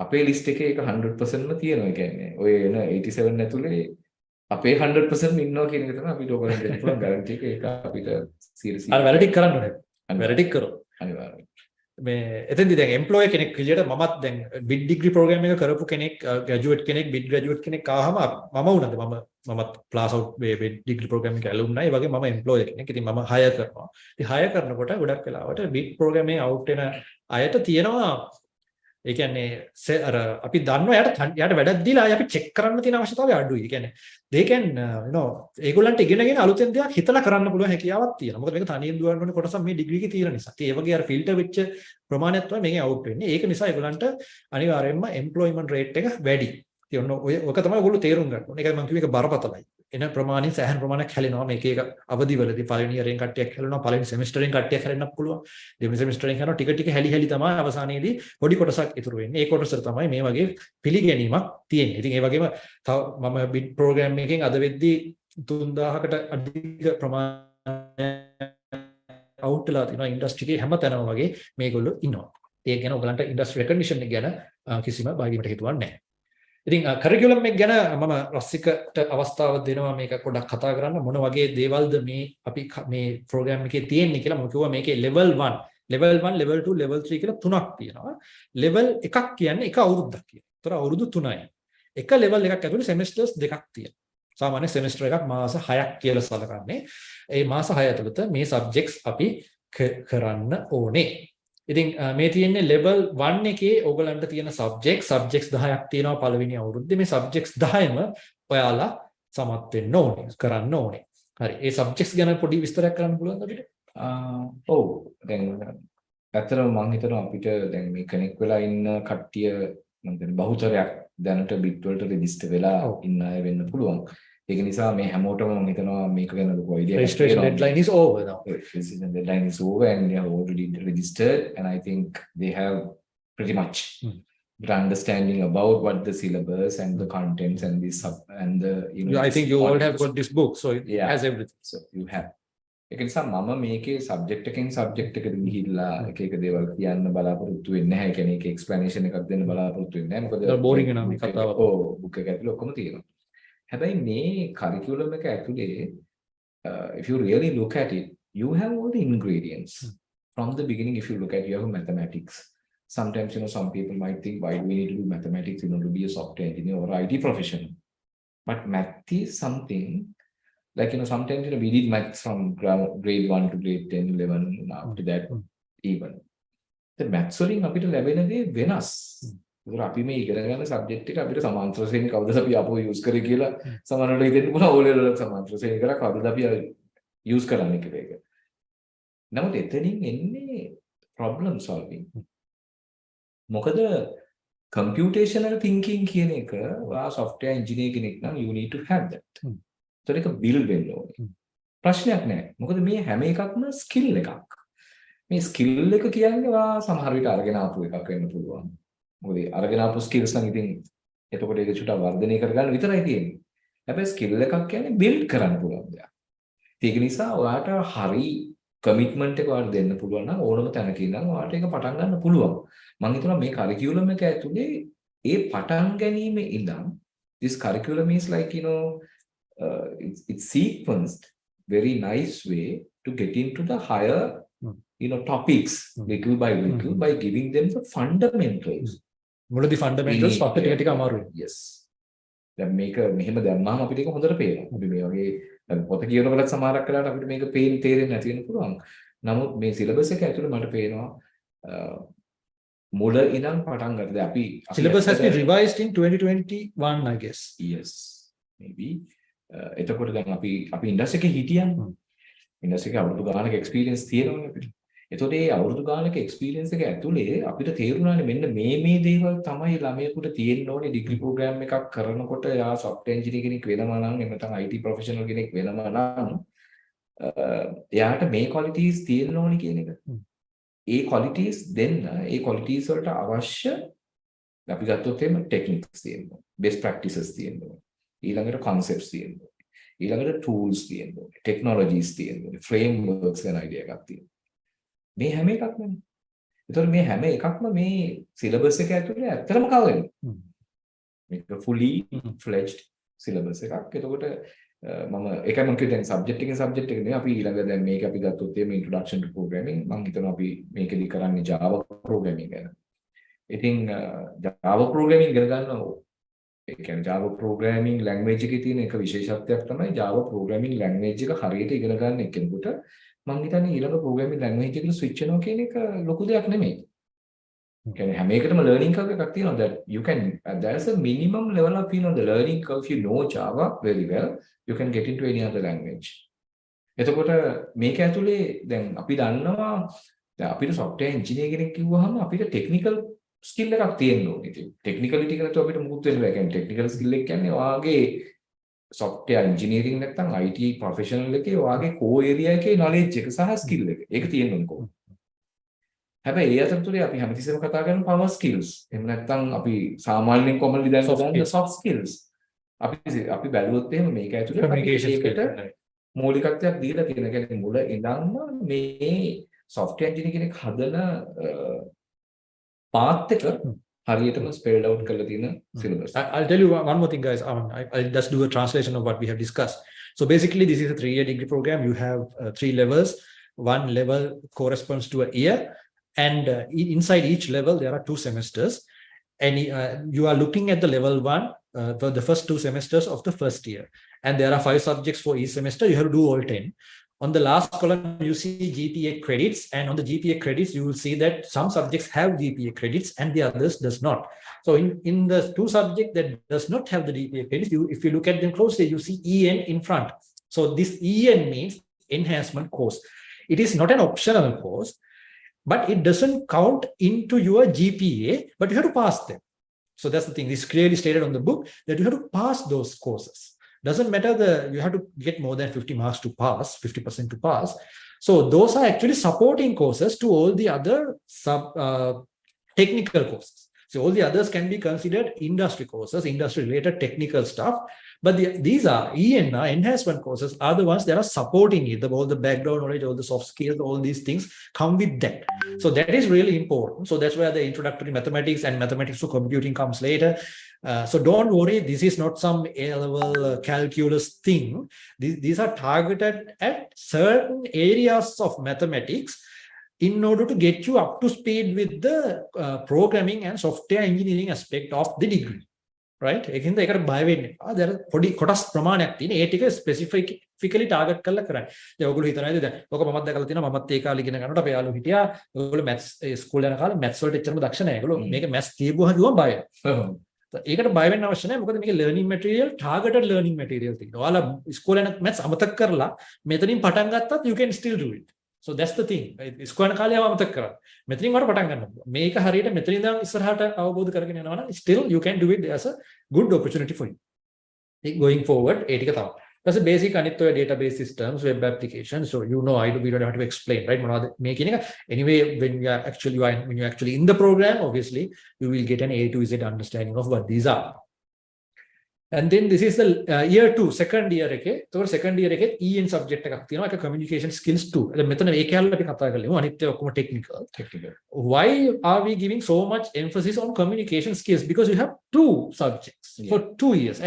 අපේ ලිස්ට් එකේ ඒක 100%ම තියෙනවා. කියන්නේ ඔය එන 87 ඇතුලේ අපේ 100%ම ඉන්නවා කියන එක තමයි අපිට ඔයගොල්ලන් දෙන්න පුළුවන් ගැරන්ටි එක. ඒක අපිට සීරියස්ලි අර වැරදික් කරන්න ඕනේ. වැරදික් කරොත් අනිවාර්යයෙන් මේ එතෙන්දී දැන් එම්ප්ලොයර් කෙනෙක් විදියට මමත් දැන් බිඩ් ඩිග්‍රී ප්‍රෝග්‍රෑම් එක කරපු කෙනෙක්, ග්‍රැජුවේට් කෙනෙක්, බිඩ් ග්‍රැජුවේට් කෙනෙක් ආවම මම වුණාද මමත් ක්ලාස් අවුට් මේ බිඩ් ඩිග්‍රී ප්‍රෝග්‍රෑම් එක ඇලුම්නයි. ඒ වගේ මම එම්ප්ලොයර් කෙනෙක්. ඉතින් මම හයර් කරනවා. ඉතින් හයර් කරනකොට ගොඩක් වෙලාවට බිඩ් ප්‍රෝග්‍රෑම් එකේ අවුට් වෙන අයට තියෙනවා. ඒ කියන්නේ අර අපි දන්නවා යාට වැඩක් දීලා අපි චෙක් කරන්න තියෙන අවශ්‍යතාවය අඩුයි. ඒ කියන්නේ they can ඒගොල්ලන්ට ඉගෙනගෙන අලුතෙන් දෙයක් හිතලා කරන්න පුළුවන් හැකියාවක් තියෙනවා. මොකද මේක තනියෙන් දුවන්න ඕනේ කොටසක් මේ ඩිග්‍රී එකේ තියෙන නිසා. ඒ වගේ අර ෆිල්ටර් වෙච්ච ප්‍රමාණයක් තමයි මේකෙන් අවුට් වෙන්නේ. ඒක නිසා ඒගොල්ලන්ට අනිවාර්යයෙන්ම එම්ප්ලොයිමන්ට් රේට් එක වැඩි. ඉතින් ඔක තමයි ඔයගොල්ලෝ තේරුම් ගන්න ඕනේ. ඒකයි මම කිව්වේ ඒක බරපතලයි. එන ප්‍රමාණය සෑහෙන ප්‍රමාණයක් හැලෙනවා. මේක අවදිවලදී පළවෙනි ඉයරෙන් කට්ටියක් හැලෙනවා, පළවෙනි සෙමිස්ටරෙන් කට්ටියක් හැලෙන්නත් පුළුවන්. දෙවෙනි සෙමිස්ටරෙන් කරනවා ටික හැලි තමයි අවසානයේදී පොඩි කොටසක් ඉතුරු වෙන්නේ. ඒ කොටසට තමයි මේ වගේ පිළිගැනීමක් තියෙන්නේ. ඉතින් ඒ වගේම තව මම බිඩ් ප්‍රෝග්‍රෑම් එකකින් අද වෙද්දී 3000කට අධික ප්‍රමාණයක් අවුට් වෙලා තියෙනවා ඉන්ඩස්ට්‍රි එකේ හැම තැනම වගේ මේගොල්ලෝ ඉන්නවා. ඒක ගැන ඔයගලන්ට ඉන්ඩස්ට්‍රි රෙකග්නිෂන් එක ගැන කිසිම බාගීමට හේතුවක් නැහැ. ඉතින් කරිකියුලම් එක ගැන මම රසිකට අවස්ථාව දෙනවා මේක පොඩ්ඩක් කතා කරන්න. මොන වගේ දේවල්ද මේ අපි මේ ප්‍රෝග්‍රෑම් එකේ තියෙන්නේ කියලා. මම කිව්වා මේකේ level 1, level 1, level 2, level 3 කියලා තුනක් තියෙනවා. level එකක් කියන්නේ එක අවුරුද්දක් කියලා. ඒතර අවුරුදු 3යි. එක level එකක් ඇතුලේ semesters දෙකක් තියෙනවා. සාමාන්‍ය semester එකක් මාස 6ක් කියලා සලකන්නේ. ඒ මාස 6 ඇතුළත මේ subjects අපි කරන්න ඕනේ. ඉතින් මේ තියෙන්නේ level 1 එකේ ඕගලන්ට තියෙන subjects 10ක් තියෙනවා පළවෙනි අවුරුද්දේ. මේ subjects 10ම ඔයාලා සමත් වෙන්න ඕනේ, කරන්න ඕනේ. හරි. ඒ subjects ගැන පොඩි විස්තරයක් කරන්න පුළුවන්ද අපිට? ඔව්. දැන් ඇත්තටම මම හිතනවා අපිට දැන් මේ කනෙක්ට් වෙලා ඉන්න කට්ටිය මම කියන්නේ බහුතරයක් දැනට බිට් වලට රෙජිස්ටර් වෙලා ඉන්න අය වෙන්න පුළුවන්. ඒක නිසා මේ හැමෝටම මම හිතනවා මේක ගැන ලොකු idea එකක් registration deadline is over now. Registration deadline is over and they have already registered and I think they have pretty much good understanding about what the syllabus and the contents and the I think you all have got this book, so it has everything. So you have. ඒක නිසා මම මේකේ subject එකෙන් subject එකට ගිහිල්ලා එක දේවල් කියන්න බලාපොරොත්තු වෙන්නේ නැහැ. කියන්නේ ඒක explanation එකක් දෙන්න බලාපොරොත්තු වෙන්නේ නැහැ. මොකද boring වෙනවා මේ කතාව. ඔව් book එක ඇතුලේ ඔක්කොම තියෙනවා. හැබැයි මේ curriculum එක ඇතුලේ if you really look at it, you have all the ingredients. From the beginning, if you look at, you have mathematics. Sometimes, some people might think, why do we need to do mathematics in order to be a software engineer or IT professional? But math is something, like, sometimes, we did maths from grade 1 to grade 10, 11, and after that, even. The maths වලින් අපිට ලැබෙන දේ වෙනස්. ඒතර අපි මේ ඉගෙන ගන්න සබ්ජෙක්ට් එක අපිට සමාන්තර ශ්‍රේණි කවුද අපි ආපහු යූස් කරේ කියලා සමහරවිට හිතෙන්න පුළුවන් ඕ ලෙවල් වල සමාන්තර ශ්‍රේණි කරා කවුද අපි යූස් කරන්නේ කියලා එක. නමුත් එතනින් එන්නේ problem solving. මොකද computational thinking කියන එක ඔයා software engineer කෙනෙක් නම් you need to have that. ඒතර ඒක build වෙන්න ඕනේ. ප්‍රශ්නයක් නැහැ. මොකද මේ හැම එකක්ම skill එකක්. මේ ස්කිල් එක කියන්නේ වා සමහර විට අරගෙන ආපු එකක් වෙන්න පුළුවන්. මොකද අරගෙන ආපු ස්කිල්ස් නම් ඉතින් එතකොට ඒක චුට්ටක් වර්ධනය කරගන්න විතරයි තියෙන්නේ. හැබැයි ස්කිල් එකක් කියන්නේ බිල්ඩ් කරන්න පුළුවන් දෙයක්. ඒක නිසා ඔයාට හරි කමිට්මන්ට් එක ඔයාලට දෙන්න පුළුවන් නම් ඕනම තැනක ඉඳන් ඔයාලට ඒක පටන් ගන්න පුළුවන්. මම හිතනවා මේ කරිකියුලම් එක ඇතුලේ ඒ පටන් ගැනීම ඉඳන් this curriculum is like it's sequenced very nice way to get into the higher topics little by little by giving them the fundamentals. මුලදී fundamentals පස්සේ ටික ටික අමාරුයි. Yes. දැන් මේක මෙහෙම දැම්මම අපිට ඒක හොඳට පේනවා. අපි මේ වගේ පොත කියනකොටත් සමහරක් වෙලාවට අපිට මේක තේරෙන්නේ නැති වෙන්න පුළුවන්. නමුත් මේ සිලබස් එක ඇතුලේ මට පේනවා මුල ඉඳන් පටන් ගන්නද අපි syllabus has been revised in 2021 I guess. Yes, maybe. එතකොට දැන් අපි ඉන්ඩස්ට්‍රි එකේ හිටියන්නේ. ඉන්ඩස්ට්‍රි එකේ අවුරුදු ගානක එක්ස්පීරියන්ස් තියෙනවනේ අපිට. එතකොට මේ අවුරුදු ගානක එක්ස්පීරියන්ස් එක ඇතුලේ අපිට තේරුණානේ මෙන්න මේ දේවල් තමයි ළමයෙකුට තියෙන්න ඕනේ ඩිග්‍රී ප්‍රෝග්‍රෑම් එකක් කරනකොට. යා සොෆ්ට්වෙයාර් ඉංජිනේර කෙනෙක් වෙනවා නම් එහෙම නැත්නම් IT ප්‍රොෆෙෂනල් කෙනෙක් වෙනවා නම් එයාට මේ ක්වොලිටිස් තියෙන්න ඕනේ කියන එක. ඒ ක්වොලිටිස් දෙන්න ඒ ක්වොලිටිස් වලට අවශ්‍ය අපි ගත්තොත් එහෙම ටෙක්නික්ස් තියෙනවා, බෙස්ට් ප්‍රැක්ටිසස් තියෙනවා, ඊළඟට concepts තියෙනවා, ඊළඟට tools තියෙනවා, technologies තියෙනවා, frameworks ගැන idea එකක් තියෙනවා. මේ හැම එකක්ම නේ. ඒතකොට මේ හැම එකක්ම මේ syllabus එක ඇතුලේ ඇත්තටම කවර් වෙනවා. මේක fully fledged syllabus එකක්. එතකොට මම ඒකයි මම කියන්නේ subject එක නෙවෙයි අපි ඊළඟ දැන් මේක අපි ගත්තොත් එimhe introduction to programming මම හිතනවා අපි මේකෙදි කරන්නේ Java programming ගැන. ඉතින් Java programming ඉගෙන ගන්නවා. ඒ කියන්නේ Java programming language එකේ තියෙන එක විශේෂත්වයක් තමයි Java programming language එක හරියට ඉගෙන ගන්න එක්කෙනෙකුට මම හිතන්නේ ඊළඟ programming language එකට switch වෙනවා කියන එක ලොකු දෙයක් නෙමෙයි. කියන්නේ හැම එකටම learning curve එකක් තියෙනවා that you can there's a minimum level of the learning curve. If you know Java very well you can get into any other language. එතකොට මේක ඇතුලේ දැන් අපි දන්නවා දැන් අපිට software engineer කෙනෙක් කිව්වහම අපිට technical skill එකක් තියෙන්න ඕනේ. ඉතින් technicality එක නැතුව අපිට මුකුත් වෙන්න බෑ. කියන්නේ technical skill එක කියන්නේ ඔයාගේ software engineering නැත්නම් IT professional එකේ ඔයාගේ core area එකේ knowledge එක සහ skill එක. ඒක තියෙන්න ඕනේ කොහොමද? හැබැයි ඒ අතරතුරේ අපි හැමතිස්සෙම කතා කරන power skills. එහෙම නැත්නම් අපි සාමාන්‍යයෙන් commonly දැන් ගන්න soft skills. අපි බැලුවොත් එහෙම මේක ඇතුලේ communication එකට මූලිකත්වයක් දීලා තියෙන. කියන්නේ මුල ඉඳන්ම මේ software engineer කෙනෙක් හදන path එක හරියටම spelled out කරලා තියෙන syllabus. I'll tell you one more thing guys. I'll just do a translation of what we have discussed. So basically this is a 3-year degree program. You have 3 levels. One level corresponds to a year. And inside each level, there are 2 semesters. And you are looking at the level 1 for the first 2 semesters of the first year. And there are 5 subjects for each semester. You have to do all 10. On the last column, you see GPA credits. And on the GPA credits, you will see that some subjects have GPA credits and the others does not. So in the 2 subjects that does not have the GPA credits, if you look at them closely, you see EN in front. So this EN means enhancement course. It is not an optional course. But it doesn't count into your GPA, but you have to pass them. So that's the thing. It's clearly stated on the book that you have to pass those courses. Doesn't matter you have to get more than 50 marks to pass, 50% to pass. So those are actually supporting courses to all the other technical courses. So all the others can be considered industry courses, industry related technical stuff. But these are ENR, enhancement courses, are the ones that are supporting it. All the background knowledge, all the soft skills, all these things come with that. So that is really important. So that's where the introductory mathematics and mathematics for computing comes later. So don't worry, this is not some A-level calculus thing. These are targeted at certain areas of mathematics in order to get you up to speed with the programming and software engineering aspect of the degree. Right? ඒකින්ද ඒකට බය වෙන්න එපා. දැන් පොඩි කොටස් ප්‍රමාණයක් තියෙන. ඒ ටික ස්පෙસિෆිකලි ටාගට් කරලා කරන්නේ. දැන් ඔයගොල්ලෝ හිතනවාද දැන් ඔක මමත් දැකලා තියෙනවා. මමත් ඒ කාලේ ඉගෙන ගන්නකොට අපේ යාළුවෝ හිටියා. ඔයගොල්ලෝ මැත්ස් ස්කූල් යන කාලේ මැත්ස් වලට එච්චරම දක්ෂ නැහැ. ඒගොල්ලෝ මේක මැත්ස් කියපුවා ගියම බය වෙනවා. ඒකට බය වෙන්න අවශ්‍ය නැහැ. මොකද මේකේ ලර්නින් මැටීරියල් ටාගටඩ් ලර්නින් මැටීරියල් තියෙනවා. ඔයාලා ස්කූල් යන මැත්ස් අමතක කරලා මෙතනින් පටන් ගත්තත් you can still do it. So that's the thing. ස්කෝයන කාලේ අමතක කරා. මෙතනින් වල පටන් ගන්න පුළුවන්. මේක හරියට මෙතනින් ඉඳන් ඉස්සරහට අවබෝධ කරගෙන යනවා නම් still you can do it as a good opportunity for you. Going forward, ඒ ටික තමයි. That's a basic anitya database systems, web applications. So we don't have to explain, right? Making anyway, when you're actually in the program, obviously you will get an A to Z understanding of what these are. And then this is the year 2, second year එකේ. So second year එකේ EN subject එකක් තියෙනවා. ඒක communication skills 2. දැන් මෙතන ඒක හැල්ල අපි කතා කරලා ඉමු. අනිත් ඒවා ඔක්කොම technical. Why are we giving so much emphasis on communication skills? Because you have 2 subjects for 2 years.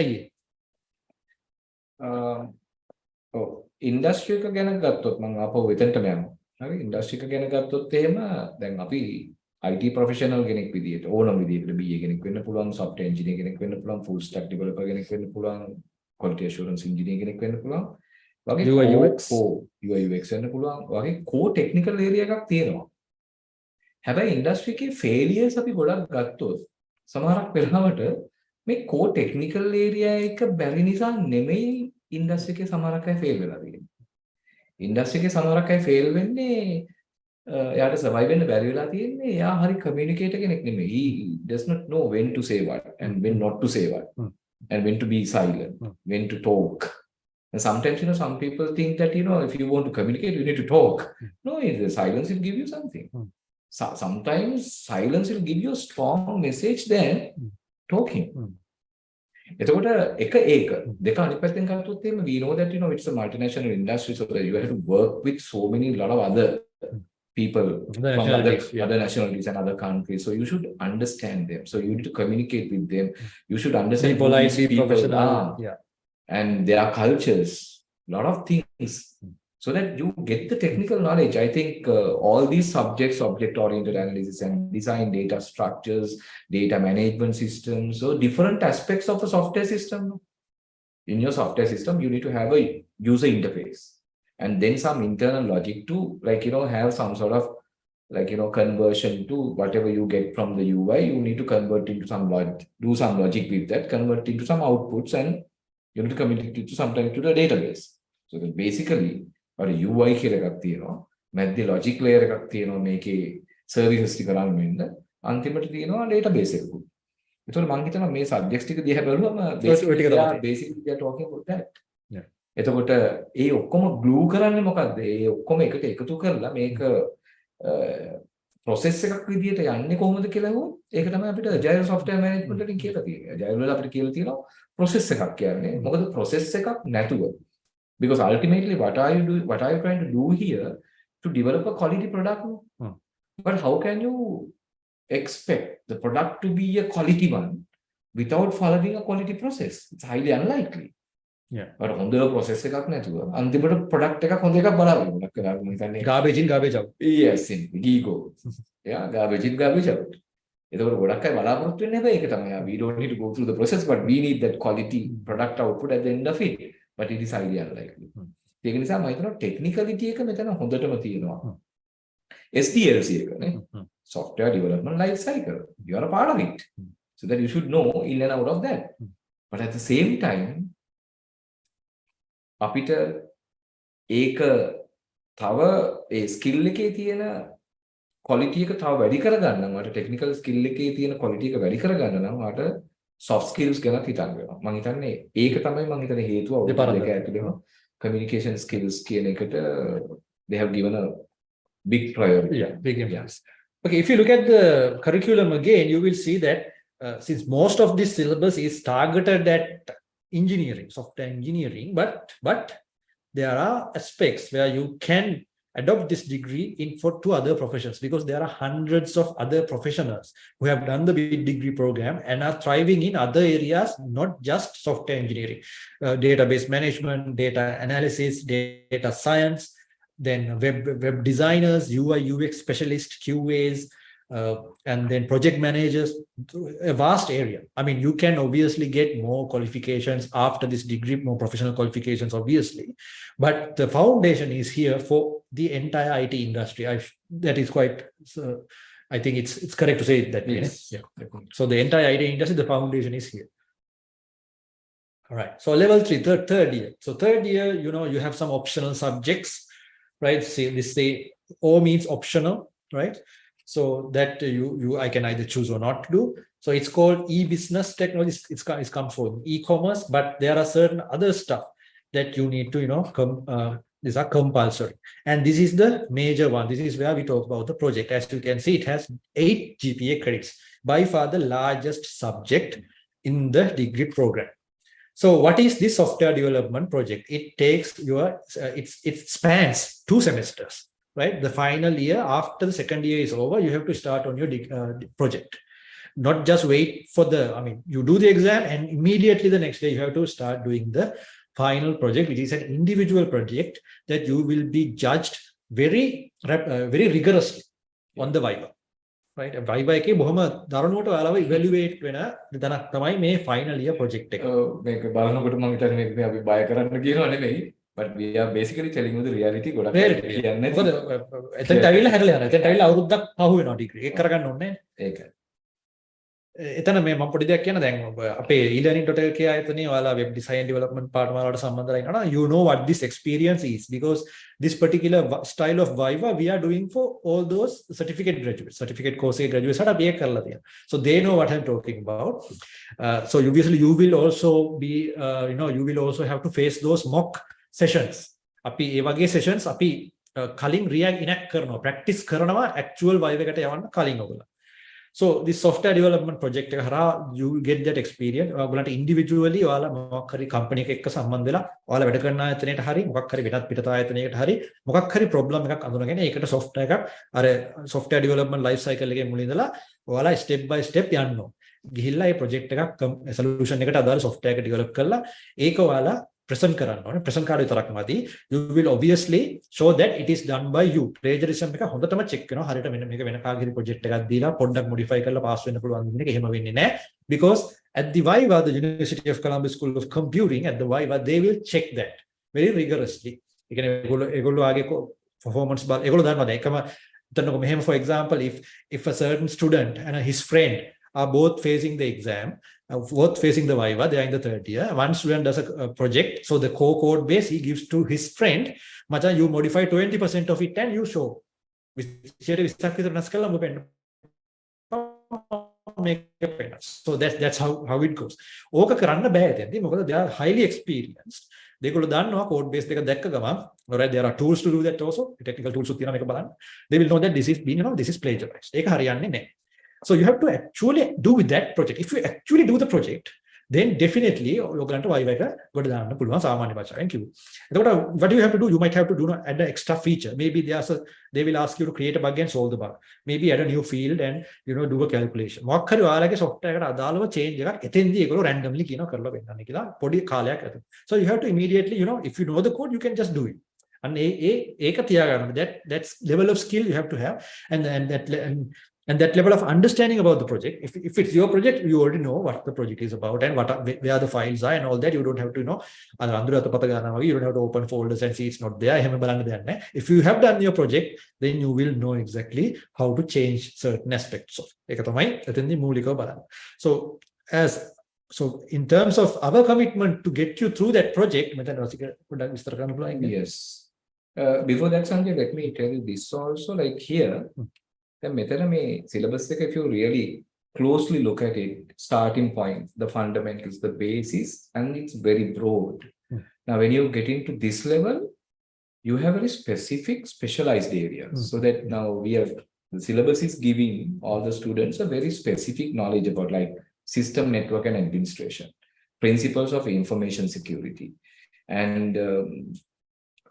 Industry එක ගැන ගත්තොත් මම ආපහු වෙතෙන්ටම යනවා. හරි ඉන්ඩස්ට්‍රි එක ගැන ගත්තොත් එහෙම දැන් අපි IT professional කෙනෙක් විදියට ඕනම විදියකට BA කෙනෙක් වෙන්න පුළුවන්, software engineer කෙනෙක් වෙන්න පුළුවන්, full stack developer කෙනෙක් වෙන්න පුළුවන්, quality assurance engineer කෙනෙක් වෙන්න පුළුවන්. වගේ UI UX වෙන්න පුළුවන්. වගේ core technical area එකක් තියෙනවා. හැබැයි ඉන්ඩස්ට්‍රි එකේ failures අපි ගොඩක් ගත්තොත් සමහරක් වෙලාවට මේ core technical area එක බැරි නිසා නෙමෙයි ඉන්ඩස්ට්‍රි එකේ සමහරක් අය fail වෙලා තියෙන්නේ. ඉන්ඩස්ට්‍රි එකේ සමහරක් අය fail වෙන්නේ එයාට survive වෙන්න බැරි වෙලා තියෙන්නේ එයා හරි communicator කෙනෙක් නෙමෙයි. He does not know when to say what and when not to say what and when to be silent, when to talk. And sometimes some people think that if you want to communicate you need to talk. No, the silence will give you something. Sometimes silence will give you a strong message than talking. එතකොට එක දෙක අනිත් පැත්තෙන් ගත්තොත් එහෙම we know that it's a multinational industry, so that you have to work with so many lot of other people from other nationalities and other countries, so you should understand them, so you need to communicate with them, you should understand be polite, be people professional, and their cultures, lot of things, so that you get the technical knowledge. I think all these subjects, object-oriented analysis and design, data structures, data management systems, so different aspects of the software system. In your software system, you need to have a user interface and then some internal logic to have some sort of conversion to whatever you get from the UI. You need to convert into some logic, do some logic with that, convert into some outputs, and you need to communicate it to sometimes to the database. So that basically UI කියලා එකක් තියෙනවා, මැද්දේ logic layer එකක් තියෙනවා, මේකේ services ටික run වෙන්න, අන්තිමට තියෙනවා database එකකුත්. ඒතකොට මම හිතනවා මේ subjects ටික දිහා බැලුවම basically we are talking about that. එතකොට ඒ ඔක්කොම glue කරන්නේ මොකද්ද? ඒ ඔක්කොම එකට එකතු කරලා මේක process එකක් විදියට යන්නේ කොහොමද කියලා හෝ ඒක තමයි අපිට agile software management වලින් කියලා තියෙන්නේ. agile වල අපිට කියලා තියෙනවා process එකක් කියන්නේ. මොකද process එකක් නැතුව, because ultimately what are you trying to do here to develop a quality product? But how can you expect the product to be a quality one without following a quality process? It's highly unlikely. But හොඳ process එකක් නැතුව අන්තිමට product එකක් හොඳ එකක් බලාගෙන මොකක් කරන්නේ මම හිතන්නේ garbage in garbage out. Yes, ego. Yeah, garbage in garbage out. එතකොට ගොඩක් අය බලාපොරොත්තු වෙන්නේ හැබැයි ඒක තමයි. We don't need to go through the process, but we need that quality product output at the end of it. But it is highly unlikely. ඒක නිසා මම හිතනවා technicality එක මෙතන හොඳටම තියෙනවා. SDLC එක නේ. Software Development Life Cycle. You are a part of it. So that you should know in and out of that. But at the same time අපිට ඒක තව ඒ ස්කිල් එකේ තියෙන quality එක තව වැඩි කරගන්න නම් මට technical skill එකේ තියෙන quality එක වැඩි කරගන්න නම් මට soft skills ගැන හිතන්න වෙනවා. මම හිතන්නේ ඒක තමයි මම හිතන්නේ හේතුව දෙක ඇතුළේම communication skills කියන එකට they have given a big priority. Big emphasis. Okay, if you look at the curriculum again, you will see that since most of this syllabus is targeted at engineering, software engineering, but there are aspects where you can adopt this degree for 2 other professions, because there are hundreds of other professionals who have done the big degree program and are thriving in other areas, not just software engineering, database management, data analysis, data science, then web designers, UI UX specialists, QAs, and then project managers, a vast area. I mean, you can obviously get more qualifications after this degree, more professional qualifications, obviously, but the foundation is here for the entire IT industry. That is quite, I think it's correct to say it that way. Yes. Yeah. So the entire IT industry, the foundation is here. All right. So level 3, third year. So third year, you have some optional subjects, right? Say O means optional, right? So that I can either choose or not do. So it's called e-business technology. It's come from e-commerce, but there are certain other stuff that you need to, these are compulsory. And this is the major one. This is where we talk about the project. As you can see, it has 8 GPA credits, by far the largest subject in the degree program. So what is this software development project? It takes it spans 2 semesters, right? The final year, after the second year is over, you have to start on your project. Not just wait for you do the exam and immediately the next day you have to start doing the final project, which is an individual project that you will be judged very rigorously on the Viva. Right? Viva එකේ බොහොම දරුණුවට ඔයාලව evaluate වෙන විතනක් තමයි මේ final year project එක. මේක බලනකොට මම හිතන්නේ මේක අපි බය කරන්න කියනවා නෙමෙයි. But we are basically telling you the reality. ගොඩක් කියන්නේ. මොකද එතනට ඇවිල්ලා හැරලා යනවා. එතනට ඇවිල්ලා අවුරුද්දක් පහු වෙනවා ඩිග්‍රී. ඒක කරගන්න ඕනේ නැහැ. ඒක. එතන මේ මම පොඩි දෙයක් කියන්න දැන් අපේ eLearning.lk ආයතනයේ ඔයාලා web design development පාඨමාලාවට සම්බන්ධ වෙලා ඉන්නවා. You know what this experience is, because this particular style of Viva we are doing for all those certificate course graduates අපි ඒක කරලා තියෙනවා. So they know what I'm talking about. So obviously you will also be you will also have to face those mock sessions. අපි ඒ වගේ sessions අපි කලින් enact කරනවා, practice කරනවා actual Viva එකට යවන්න කලින් ඔයගොල්ලෝ. So this software development project එක හරහා you will get that experience. ඔයගොල්ලන්ට individually ඔයාලා මොකක් හරි company එකක එක්ක සම්බන්ධ වෙලා ඔයාලා වැඩ කරන ආයතනයට හරි මොකක් හරි වෙනත් පිටත ආයතනයකට හරි මොකක් හරි problem එකක් අඳුනගෙන ඒකට software එකක් අර software development life cycle එකේ මුලින් ඉඳලා ඔයාලා step by step යන්න ඕන. ගිහිල්ලා මේ project එකක් solution එකට අදාළ software එක develop කරලා ඒක ඔයාලා present කරන්න ඕනේ. present කාර්ඩ් විතරක් මදි. You will obviously show that it is done by you. plagiarism එක හොඳටම check කරනවා. හරියට මෙන්න මේක වෙන කාගෙරි project එකක් දීලා පොඩ්ඩක් modify කරලා pass වෙන්න පුළුවන් කියන එක එහෙම වෙන්නේ නැහැ. Because at the Viva, the University of Colombo School of Computing, at the Viva, they will check that very rigorously. ඒ කියන්නේ ඒගොල්ලෝ ආගේ performance බල ඒගොල්ලෝ දන්නවා ඒකම හිතන්නකො මෙහෙම for example if a certain student and his friend are both facing the exam, both facing the Viva, they are in the third year. One student does a project, so the core code base he gives to his friend. Macha, you modify 20% of it and you show. So that's how it goes. ඕක කරන්න බෑ එතෙන්දී මොකද they are highly experienced. ඒගොල්ලෝ දන්නවා code base එක දැක්ක ගමන්, alright, there are tools to do that also. Technical tools තියෙනවා මේක බලන්න. They will know that this is being, this is plagiarized. ඒක හරියන්නේ නැහැ. So you have to actually do with that project. If you actually do the project, then definitely you're going to Viva එක ගොඩ දාන්න පුළුවන් සාමාන්‍ය භාෂාවෙන් කිව්වොත්. එතකොට what do you have to do? You might have to add an extra feature. Maybe they will ask you to create a bug and solve the bug. Maybe add a new field and do a calculation. මොකක් හරි ඔයාලගේ software එකට අදාළව change එකක් එතෙන්දී ඒගොල්ලෝ randomly කියනවා කරලා වෙන්නන්න කියලා පොඩි කාලයක් ඇතුළත. So you have to immediately, if you know the code, you can just do it. And ඒක තියාගන්න. That's level of skill you have to have, and that level of understanding about the project. If it's your project, you already know what the project is about and where the files are and all that. You don't have to you don't have to open folders and see it's not there. If you have done your project, then you will know exactly how to change certain aspects of it. So in terms of our commitment to get you through that project, yes. Before that, Sanjay, let me tell you this also. Like here, then මෙතන මේ syllabus එක, if you really closely look at it, starting point, the fundamentals, the basis, and it's very broad. Now when you get into this level, you have very specific specialized areas. So that now the syllabus is giving all the students a very specific knowledge about like system, network and administration, principles of information security, and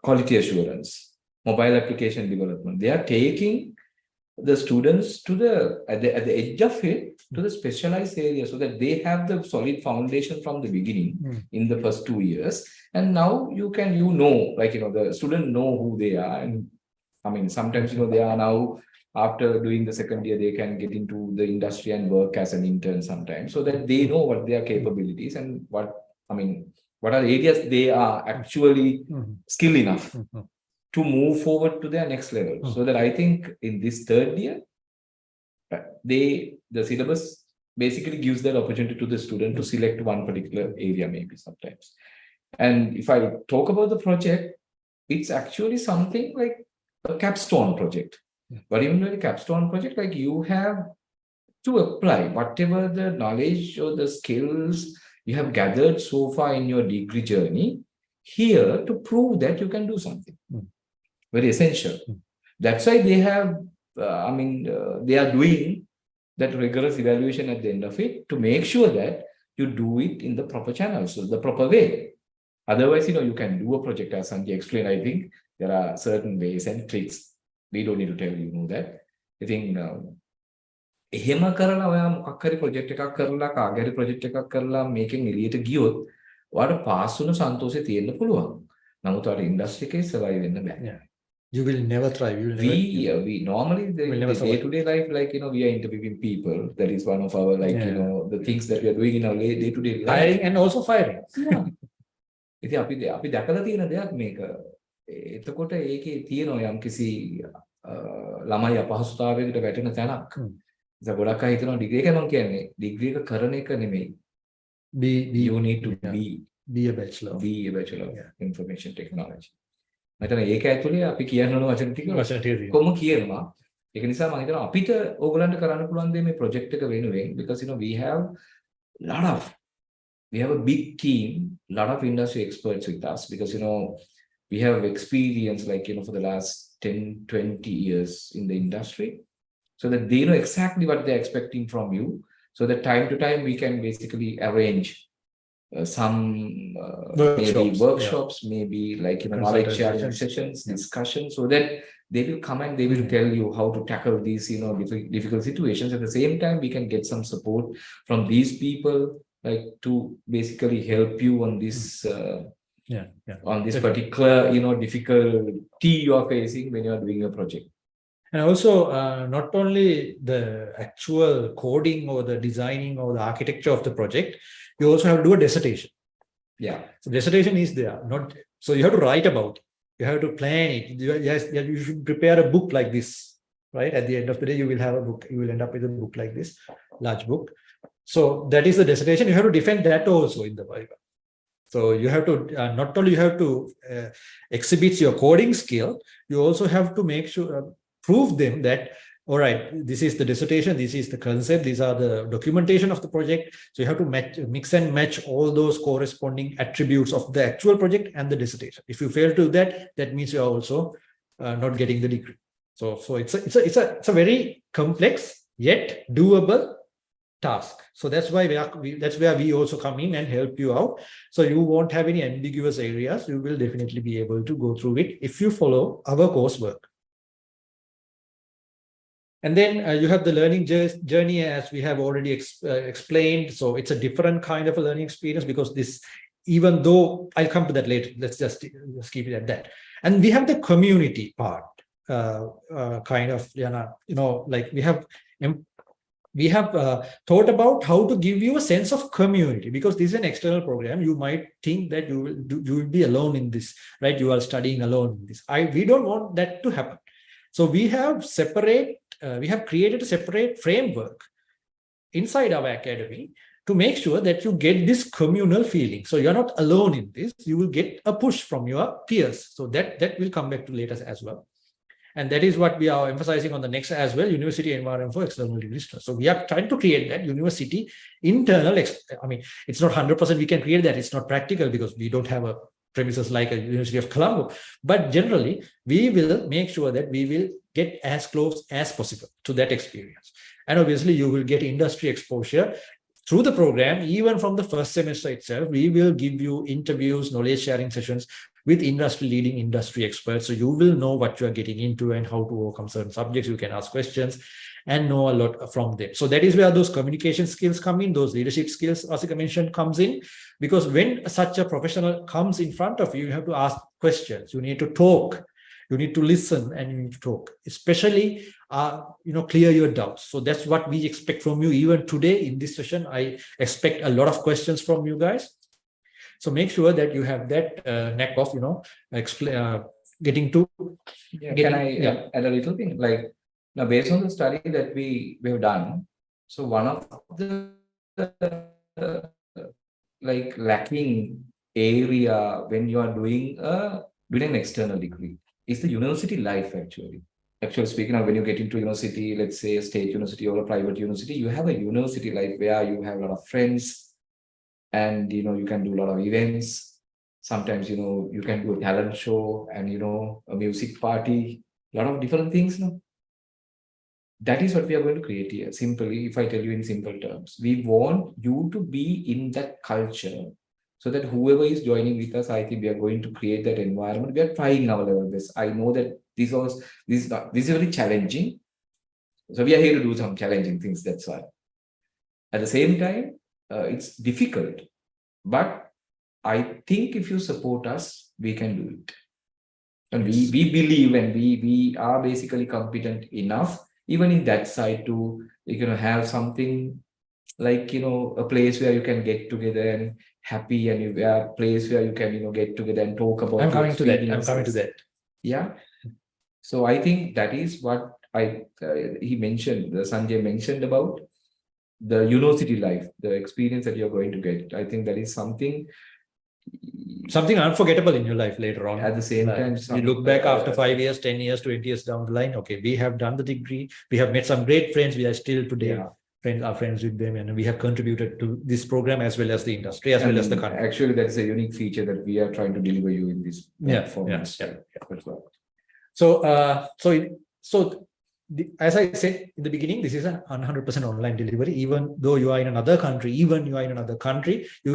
quality assurance, mobile application development. They are taking the students to at the edge of it to the specialized area, so that they have the solid foundation from the beginning in the first 2 years. And now the student know who they are. And I mean, sometimes they are now, after doing the second year, they can get into the industry and work as an intern sometimes, so that they know what their capabilities and what are the areas they are actually skilled enough to move forward to their next level. So that I think in this third year, the syllabus basically gives that opportunity to the student to select one particular area maybe sometimes. And if I talk about the project, it's actually something like a capstone project. But even with a capstone project, like you have to apply whatever the knowledge or the skills you have gathered so far in your degree journey here to prove that you can do something. Very essential. That's why they have, they are doing that rigorous evaluation at the end of it to make sure that you do it in the proper channels, so the proper way. Otherwise, you can do a project, as Sanjay explained. I think there are certain ways and tricks. We don't need to tell you that. I think එහෙම කරලා ඔයා මොකක් හරි project එකක් කරලා කාගේ හරි project එකක් කරලා මේකෙන් එළියට ගියොත් ඔයාට පාස් වුණ සන්තෝෂය තියෙන්න පුළුවන්. නමුත් ඔයාට ඉන්ඩස්ට්‍රි එකේ සර්වයිව් වෙන්න බෑ. You will never thrive. You will never, we normally the day-to-day life, like we are interviewing people. That is one of our the things that we are doing in our day-to-day life. Hiring and also firing. Yeah. ඉතින් අපි දැකලා තියෙන දෙයක් මේක. එතකොට ඒකේ තියෙනවා යම්කිසි ළමයි අපහසුතාවයකට වැටෙන තැනක්. ඉතින් ගොඩක් අය හිතනවා ඩිග්‍රී එක මම කියන්නේ ඩිග්‍රී එක කරන එක නෙමෙයි. You need to be a bachelor. Be a bachelor of information technology. මම ඒක ඇතුලේ අපි කියන්න ඕන වචන ටික කොහොම කියනවා. ඒක නිසා මම හිතනවා අපිට ඕගලන්ට කරන්න පුළුවන් දේ මේ ප්‍රොජෙක්ට් එක වෙනුවෙන්, because we have a big team, lot of industry experts with us, because we have experience for the last 10-20 years in the industry, so that they know exactly what they're expecting from you, so that time to time we can basically arrange some maybe workshops, maybe knowledge sharing sessions, discussions, so that they will come and they will tell you how to tackle these difficult situations. At the same time, we can get some support from these people to basically help you on this on this particular difficulty you are facing when you are doing a project. And also not only the actual coding or the designing or the architecture of the project, you also have to do a dissertation. So dissertation is there, so you have to write about it. You have to plan it. You should prepare a book like this, right? At the end of the day, you will have a book. You will end up with a book like this, large book. So that is the dissertation. You have to defend that also in the Viva. So you have to not only you have to exhibit your coding skill, you also have to make sure prove them that, all right, this is the dissertation, this is the concept, these are the documentation of the project. So you have to mix and match all those corresponding attributes of the actual project and the dissertation. If you fail to do that, that means you are also not getting the degree. So it's a very complex yet doable task. So that's why that's where we also come in and help you out. So you won't have any ambiguous areas. You will definitely be able to go through it if you follow our coursework. And then you have the learning journey, as we have already explained. So it's a different kind of a learning experience, because this, even though I'll come to that later, let's just keep it at that. And we have the community part, we have thought about how to give you a sense of community, because this is an external program. You might think that you will be alone in this, right? You are studying alone in this. We don't want that to happen. So we have created a separate framework inside our academy to make sure that you get this communal feeling. So you're not alone in this. You will get a push from your peers. So that will come back to later as well. And that is what we are emphasizing on the next as well, university environment for external degree students. So we are trying to create that university internal, it's not 100% we can create that. It's not practical because we don't have a premises like a University of Colombo. But generally, we will make sure that we will get as close as possible to that experience. And obviously, you will get industry exposure through the program. Even from the first semester itself, we will give you interviews, knowledge sharing sessions with leading industry experts. So you will know what you are getting into and how to overcome certain subjects. You can ask questions and know a lot from them. So that is where those communication skills come in, those leadership skills, Rasika mentioned, comes in. Because when such a professional comes in front of you, you have to ask questions. You need to talk. You need to listen and you need to talk. Especially, clear your doubts. So that's what we expect from you. Even today in this session, I expect a lot of questions from you guys. So make sure that you have that knack of, getting to. Can I add a little thing? Now, based on the study that we have done, so one of the lacking area when you are doing an external degree is the university life. Actually speaking of, when you get into university, let's say a state university or a private university, you have a university life where you have a lot of friends, and you can do a lot of events, Sometimes, you can do a talent show and, a music party, a lot of different things. No? That is what we are going to create here. Simply, if I tell you in simple terms, we want you to be in that culture so that whoever is joining with us, I think we are going to create that environment. We are trying our level best. I know that this is very challenging. So we are here to do some challenging things. That's why. At the same time, it's difficult, but I think if you support us, we can do it. And we believe, and we are basically competent enough, even in that side, to have something like a place where you can get together and happy, and a place where you can get together and talk about. I'm coming to that. Yeah. So I think that is what Sanjay mentioned about the university life, the experience that you're going to get. I think that is something unforgettable in your life later on. At the same time, you look back after 5 years, 10 years, 20 years down the line. Okay, we have done the degree. We have met some great friends. We are still today friends with them, and we have contributed to this program as well as the industry, as well as the country. Actually, that's a unique feature that we are trying to deliver you in this format. As I said in the beginning, this is a 100% online delivery. Even though you are in another country, you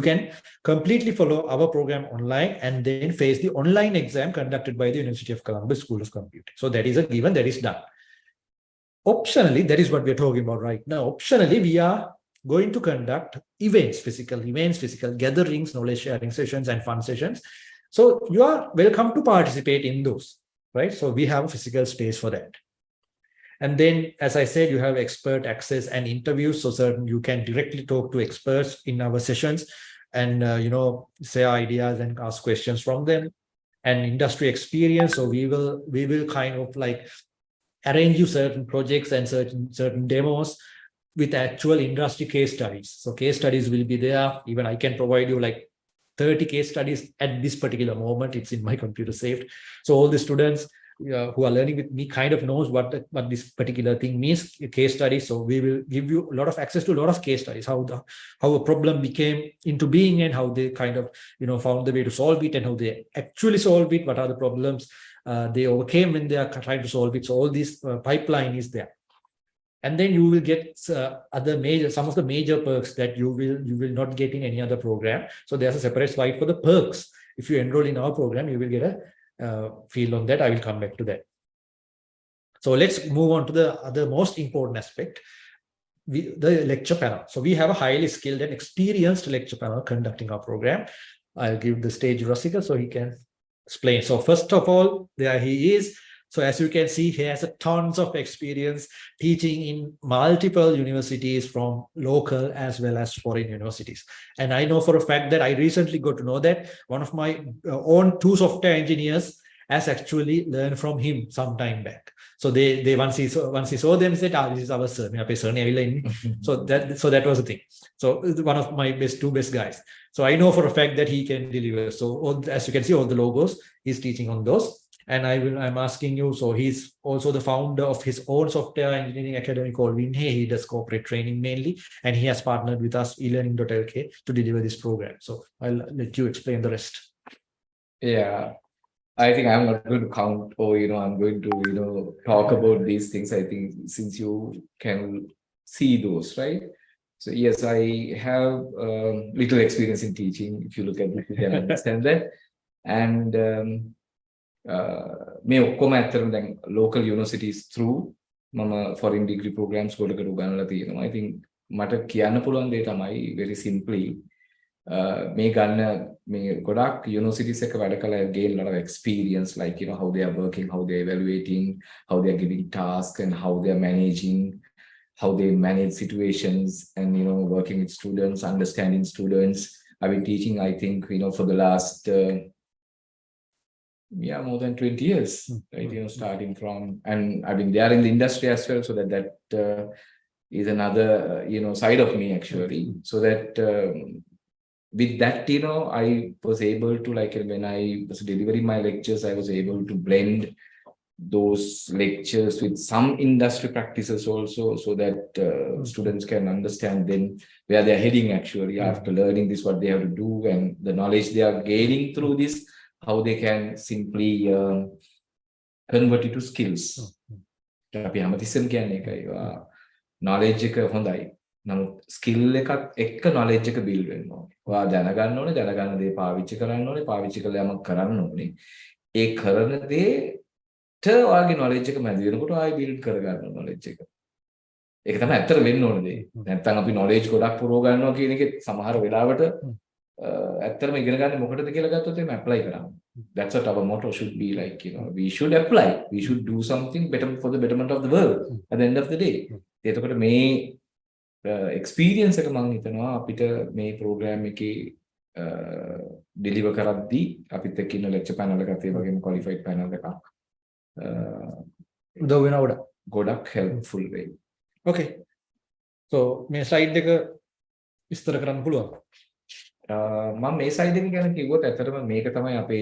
can completely follow our program online and then face the online exam conducted by the University of Colombo School of Computing. So that is a given, that is done. Optionally, that is what we are talking about right now. Optionally, we are going to conduct physical gatherings, knowledge sharing sessions, and fun sessions. So you are welcome to participate in those, right? So we have a physical space for that. And then, as I said, you have expert access and interviews. So you can directly talk to experts in our sessions and, share ideas and ask questions from them. And industry experience. So we will kind of like arrange you certain projects and certain demos with actual industry case studies. So case studies will be there. Even I can provide you like 30 case studies at this particular moment. It's in my computer saved. So all the students who are learning with me kind of knows what this particular thing means, a case study. So we will give you a lot of access to a lot of case studies, how a problem became into being and how they kind of found the way to solve it and how they actually solve it, what are the problems they overcame when they are trying to solve it. So all this pipeline is there. And then you will get some of the major perks that you will not get in any other program. So there's a separate slide for the perks. If you enroll in our program, you will get a feel on that. I will come back to that. So let's move on to the other most important aspect, the lecture panel. So we have a highly skilled and experienced lecture panel conducting our program. I'll give the stage to Rasika so he can explain. So first of all, there he is. So as you can see, he has a tons of experience teaching in multiple universities from local as well as foreign universities. And I know for a fact that I recently got to know that one of my own 2 software engineers has actually learned from him some time back. So they once he saw them, said, this is our sir. So that was the thing. So one of my two best guys. So I know for a fact that he can deliver. So as you can see, all the logos, he's teaching on those. And I'm asking you, so he's also the founder of his own software engineering academy called Winhe. He does corporate training mainly, and he has partnered with us, eLearning.lk, to deliver this program. So I'll let you explain the rest. Yeah, I think I'm not going to count or, I'm going to, talk about these things. I think since you can see those, right? So yes, I have little experience in teaching. If you look at it, you can understand that. And මේ ඔක්කොම ඇත්තටම දැන් local universities through මම foreign degree programs ගොඩකට උගන්වලා තියෙනවා. I think මට කියන්න පුළුවන් දේ තමයි very simply මේ ගොඩක් universities එක වැඩ කළා gain a lot of experience, like how they are working, how they are evaluating, how they are giving tasks, and how they are managing, how they manage situations, and working with students, understanding students. I've been teaching, I think, for the last more than 20 years, right? Starting from, and I've been there in the industry as well, so that is another side of me actually. So that with that, I was able to, like, when I was delivering my lectures, I was able to blend those lectures with some industry practices also, so that students can understand then where they're heading actually after learning this, what they have to do, and the knowledge they are gaining through this, how they can simply convert it to skills. අපි හැමතිස්සෙම කියන්නේ ඒකයි. knowledge එක හොඳයි. නමුත් skill එකත් එක්ක knowledge එක build වෙන්න ඕනේ. ඔයා දැනගන්න ඕනේ, දැනගන්න දේ පාවිච්චි කරන්න ඕනේ, පාවිච්චි කළා යමක් කරන්න ඕනේ. ඒ කරන දේට ඔයාගේ knowledge එක මැද වෙනකොට ආයෙ build කරගන්න knowledge එක. ඒක තමයි ඇත්තට වෙන්න ඕන දේ. නැත්තම් අපි knowledge ගොඩක් පුරව ගන්නවා කියන එක සමහර වෙලාවට ඇත්තටම ඉගෙන ගන්න මොකටද කියලා ගත්තොත් එimhe apply කරන්න. That's what our motto should be like, you know. We should apply. We should do something better for the betterment of the world at the end of the day. එතකොට මේ experience එක මම හිතනවා අපිට මේ program එකේ deliver කරද්දී අපිත් එක්ක ඉන්න lecture panel එකත් ඒ වගේම qualified panel එකක් උදව් වෙනවා ගොඩක් helpful වෙයි. Okay. So මේ slide එක විස්තර කරන්න පුළුවන්. මම මේ slide එක ගැන කිව්වොත් ඇත්තටම මේක තමයි අපේ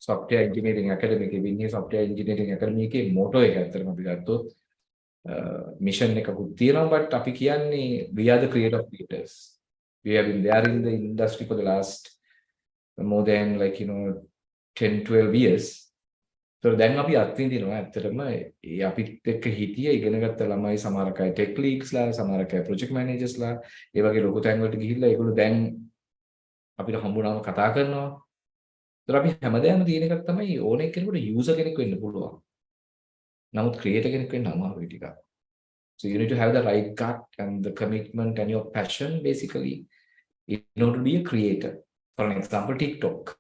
software engineering academy එකේ වින්නේ software engineering academy එකේ motto එක ඇත්තටම අපි ගත්තොත් mission එකකුත් තියෙනවා, but අපි කියන්නේ we are the creator of creators. We have been there in the industry for the last more than 10-12 years. So දැන් අපි අත්විඳිනවා ඇත්තටම අපිත් එක්ක හිටිය ඉගෙනගත්ත ළමයි සමහරක් අය tech leads ලා, සමහරක් අය project managers ලා, ඒ වගේ ලොකු තැන් වලට ගිහිල්ලා ඒගොල්ලෝ දැන් අපිට හම්බුනාම කතා කරනවා. ඒතර අපි හැමදාම තියෙන එකක් තමයි ඕනෙක් කෙනෙකුට user කෙනෙක් වෙන්න පුළුවන්. නමුත් creator කෙනෙක් වෙන්න අමාරුයි ටිකක්. So you need to have the right gut and the commitment and your passion basically in order to be a creator. For an example, TikTok.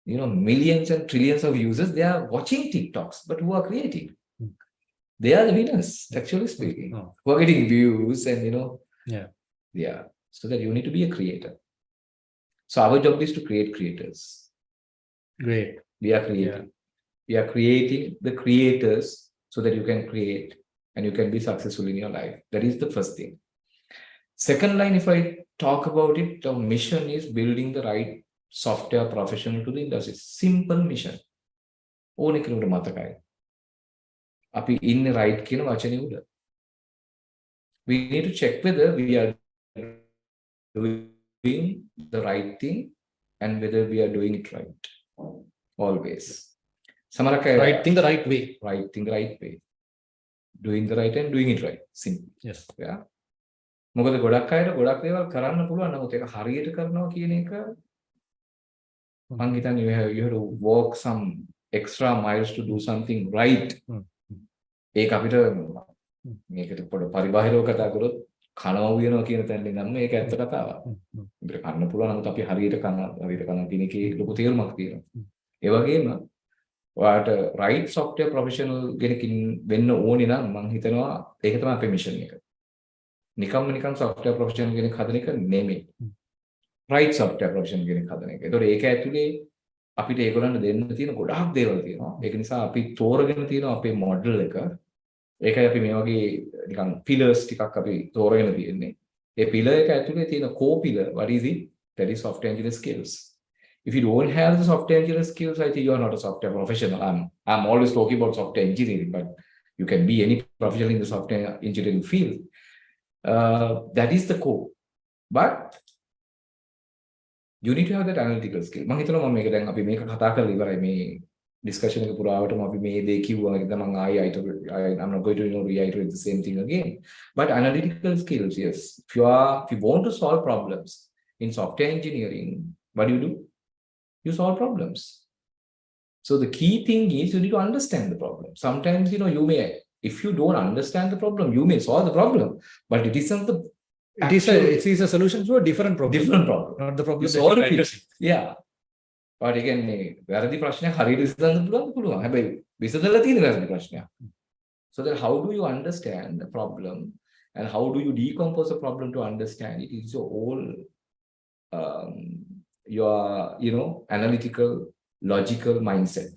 Millions and trillions of users, they are watching TikToks, but who are creating? They are the winners, actually speaking. Who are getting views and, yeah. So that you need to be a creator. So our job is to create creators. Great. We are creating. We are creating the creators so that you can create and you can be successful in your life. That is the first thing. Second line, if I talk about it, our mission is building the right software professional to the industry. Simple mission. ඕනෙ කෙනෙකුට මතකයි. අපි ඉන්නේ right කියන වචනේ උඩ. We need to check whether we are doing the right thing and whether we are doing it right. Always. සමහරක් අය Right thing the right way. Right thing the right way. Doing the right and doing it right. Simple. Yes. Yeah. මොකද ගොඩක් අයට ගොඩක් දේවල් කරන්න පුළුවන්, නමුත් ඒක හරියට කරනවා කියන එක Mangitan, you have to walk some extra miles to do something right. ඒක අපිට මේකට පොඩ පරිබාහිරව කතා කරොත් කනවා වෙනවා කියන තැනින් නම් මේක ඇත්ත කතාවක්. අපිට කන්න පුළුවන්, නමුත් අපි හරියට කන කියන එකේ ලොකු තේරුමක් තියෙනවා. ඒ වගේම ඔයාලට right software professional කෙනෙක්ින් වෙන්න ඕනේ නම් මම හිතනවා ඒක තමයි අපේ mission එක. නිකම් software professional කෙනෙක් හදන එක නෙමෙයි. right software professional කෙනෙක් හදන එක. ඒතකොට ඒක ඇතුලේ අපිට ඒගොල්ලන්ට දෙන්න තියෙන ගොඩාක් දේවල් තියෙනවා. ඒක නිසා අපි තෝරගෙන තියෙනවා අපේ මොඩල් එක. ඒකයි අපි මේ වගේ නිකන් pillars ටිකක් අපි තෝරගෙන තියෙන්නේ. ඒ pillar එක ඇතුලේ තියෙන core pillar, what is it? That is software engineer skills. If you don't have the software engineer skills, I think you are not a software professional. I'm always talking about software engineering, but you can be any professional in the software engineering field. That is the core. But you need to have that analytical skill. මම හිතනවා මම මේක දැන් අපි මේක කතා කරලා ඉවරයි මේ discussion එක පුරාවටම අපි මේ දේ කිව්වා. ඒක තමයි I'm not going to reiterate the same thing again. But analytical skills, yes. If you want to solve problems in software engineering, what do? You solve problems. So the key thing is you need to understand the problem. Sometimes you may, if you don't understand the problem, you may solve the problem, but it isn't the It is a solution to a different problem. Different problem. Not the problem that you're addressing. Yeah. But again, වැරදි ප්‍රශ්නයක් හරියට විසඳන්න පුළුවන්. හැබැයි විසඳලා තියෙන වැරදි ප්‍රශ්නයක්. So that how do you understand the problem and how do you decompose the problem to understand it is your whole your analytical, logical mindset.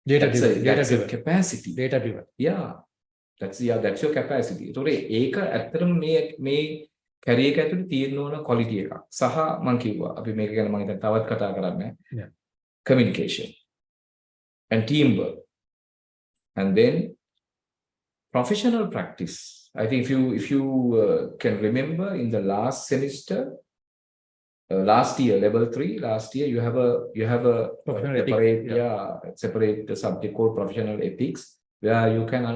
That's your capacity. Data driven. Yeah. That's your capacity. ඒතකොට ඒක ඇත්තටම මේ career එක ඇතුලේ තියෙන ඕන quality එකක්. සහ මම කිව්වා අපි මේක ගැන මම හිතන තවත් කතා කරන්නේ. Communication. and teamwork. And then professional practice. I think if you can remember in the last semester, last year, level 3, last year, you have a separate subject called professional ethics, where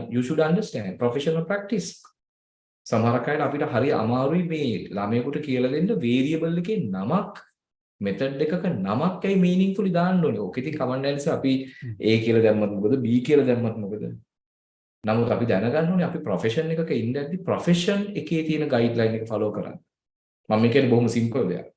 you should understand professional practice. සමහර අයට අපිට හරි අමාරුයි මේ ළමයෙකුට කියලා දෙන්න variable එකේ නමක් method එකක නමක් ඇයි meaningfully දාන්න ඕනේ. ඕක ඉතින් කමන්න නැහැ නිසා අපි A කියලා දැම්මත් මොකද B කියලා දැම්මත් මොකද. නමුත් අපි දැනගන්න ඕනේ අපි profession එකක ඉඳද්දි profession එකේ තියෙන guideline එක follow කරන්න. මම කියන්නේ බොහොම simple දෙයක්.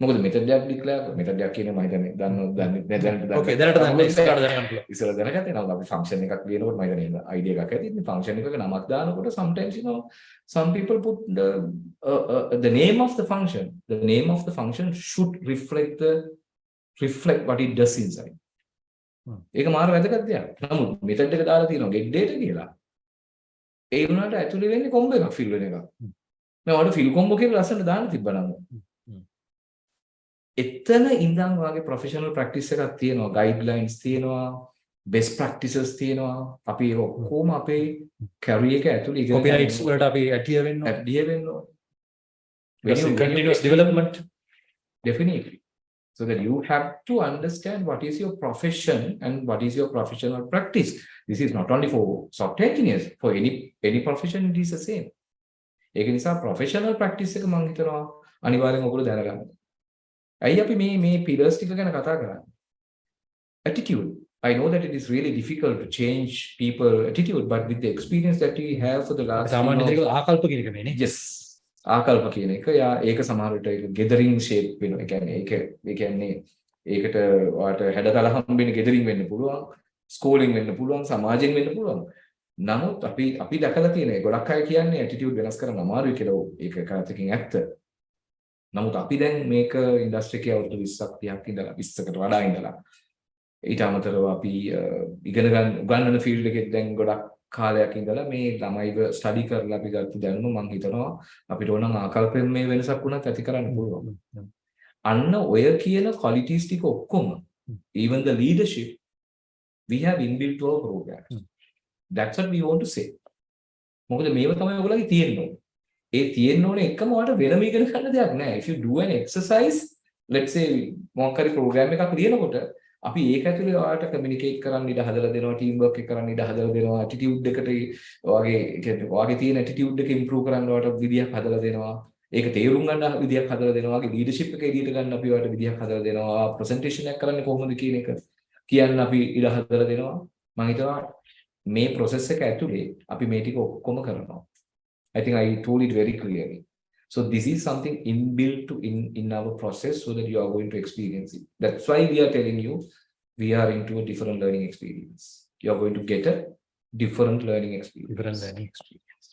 මොකද method එකක් declare method එකක් කියන්නේ මම හිතන්නේ දන්නවද okay දැනට දන්න ඉස්සරහට දැනගන්න පුළුවන්. ඉස්සර දැනගත්තේ නේද අපි function එකක් ලියනකොට මම හිතන්නේ idea එකක් ඇති. ඉතින් function එකක නමක් දානකොට sometimes some people put the name of the function. The name of the function should reflect what it does inside. ඒක මාර වැදගත් දෙයක්. නමුත් method එක දාලා තියෙනවා get data කියලා. ඒ වුණාට ඇතුලේ වෙන්නේ combo එකක් fill වෙන එකක්. මම වල fill combo කියලා ලස්සනට දාන්න තිබ්බනම්. එතන ඉඳන් වාගේ professional practice එකක් තියෙනවා, guidelines තියෙනවා, best practices තියෙනවා. අපි ඒක ඔක්කොම අපේ career එක ඇතුලේ ඉගෙන ගන්න. copyrights වලට අපි adhere වෙන්න ඕනේ. Continuous development. Definitely. So that you have to understand what is your profession and what is your professional practice. This is not only for software engineers, for any profession it is the same. ඒක නිසා professional practice එක මම හිතනවා අනිවාර්යෙන් ඔයගොල්ලෝ දැනගන්න. ඇයි අපි මේ pillars ටික ගැන කතා කරන්නේ? Attitude. I know that it is really difficult to change people attitude, but with the experience that we have for the last සාමාන්‍ය දෙයක ආකල්ප කියන එක මේනේ. Yes. ආකල්ප කියන එක ඒක සමහර විට ඒක ගෙදරින් ෂේප් වෙනවා. ඒ කියන්නේ ඒකට ඔයාලට හැඩතල හම්බෙන්නේ ගෙදරින් වෙන්න පුළුවන්, ස්කූලින් වෙන්න පුළුවන්, සමාජයෙන් වෙන්න පුළුවන්. නමුත් අපි දැකලා තියෙන ගොඩක් අය කියන්නේ ඇටිටියුඩ් වෙනස් කරන්න අමාරුයි කියලා. ඒක කාටකින් ඇත්ත. නමුත් අපි දැන් මේක ඉන්ඩස්ට්‍රි එකේ අවුරුදු 20ක් 30ක් ඉඳලා 20කට වඩා ඉඳලා ඊට අමතරව අපි උගන්වන ෆීල්ඩ් එකේ දැන් ගොඩක් කාලයක් ඉඳලා මේ ළමයිව ස්ටඩි කරලා අපි ගත්ත දැනුම මම හිතනවා අපිට ඕන නම් ආකල්පයෙන් මේ වෙනසක් වුණත් ඇති කරන්න පුළුවන්. අන්න ඔය කියන qualities ටික ඔක්කොම even the leadership we have inbuilt to our program. That's what we want to say. මොකද මේව තමයි ඔයගොල්ලෝගේ තියෙන්නේ. ඒ තියෙන්න ඕනේ එකම ඔයාලට වෙනම ඉගෙන ගන්න දෙයක් නෑ. If you do an exercise, let's say මොකක් හරි program එකක් ලියනකොට අපි ඒක ඇතුලේ ඔයාලට communicate කරන්න ඉඩ හදලා දෙනවා, team work එක කරන්න ඉඩ හදලා දෙනවා, attitude එකට ඔයාගේ තියෙන attitude එක improve කරන්න ඔයාලට විදියක් හදලා දෙනවා. ඒක තේරුම් ගන්න විදියක් හදලා දෙනවා. ඔයාගේ leadership එක එළියට ගන්න අපි ඔයාලට විදියක් හදලා දෙනවා. presentation එකක් කරන්නේ කොහොමද කියන එක කියන්න අපි ඉඩ හදලා දෙනවා. මම හිතනවා මේ process එක ඇතුලේ අපි මේ ටික ඔක්කොම කරනවා. I think I told it very clearly. So this is something inbuilt in our process so that you are going to experience it. That's why we are telling you we are into a different learning experience. You are going to get a different learning experience. Different learning experience.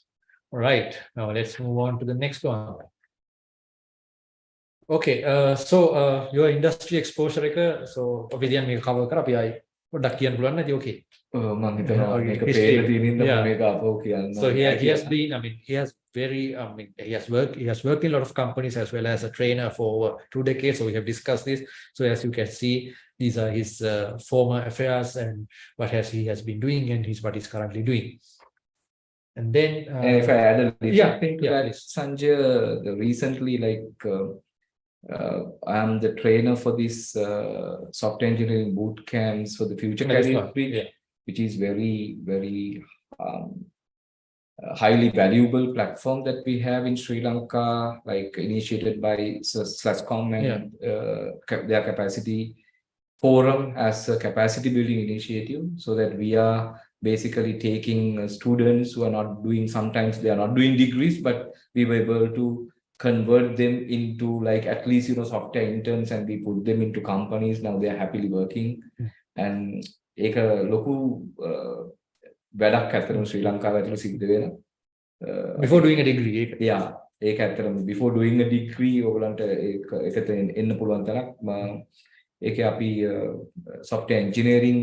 All right. Now let's move on to the next one. Okay. So your industry exposure එක so අපි දැන් මේක cover කරා අපි ආයි පොඩ්ඩක් කියන්න පුළුවන් නැති okay. මම හිතනවා මේක පේන තියෙනින්ද මේක අපෝ කියන්න. So he has been, I mean, he has worked in a lot of companies as well as a trainer for over 2 decades. So we have discussed this. So as you can see, these are his former affairs and what he has been doing and what he's currently doing. And then and if I add a little thing to that, please. Sanjaya, recently I am the trainer for this software engineering boot camps for the future career bridge, which is very, very highly valuable platform that we have in Sri Lanka, like initiated by Slascom and their capacity forum as a capacity building initiative, so that we are basically taking students who are not doing, sometimes they are not doing degrees, but we were able to convert them into like at least software interns, and we put them into companies. Now they are happily working. And ඒක ලොකු වැඩක් ඇත්තටම ශ්‍රී ලංකාව ඇතුළේ සිද්ධ වෙන before doing a degree ඒක ඇත්තටම before doing a degree ඔයගලන්ට ඒකට එන්න පුළුවන් තරක් ඒකේ අපි software engineering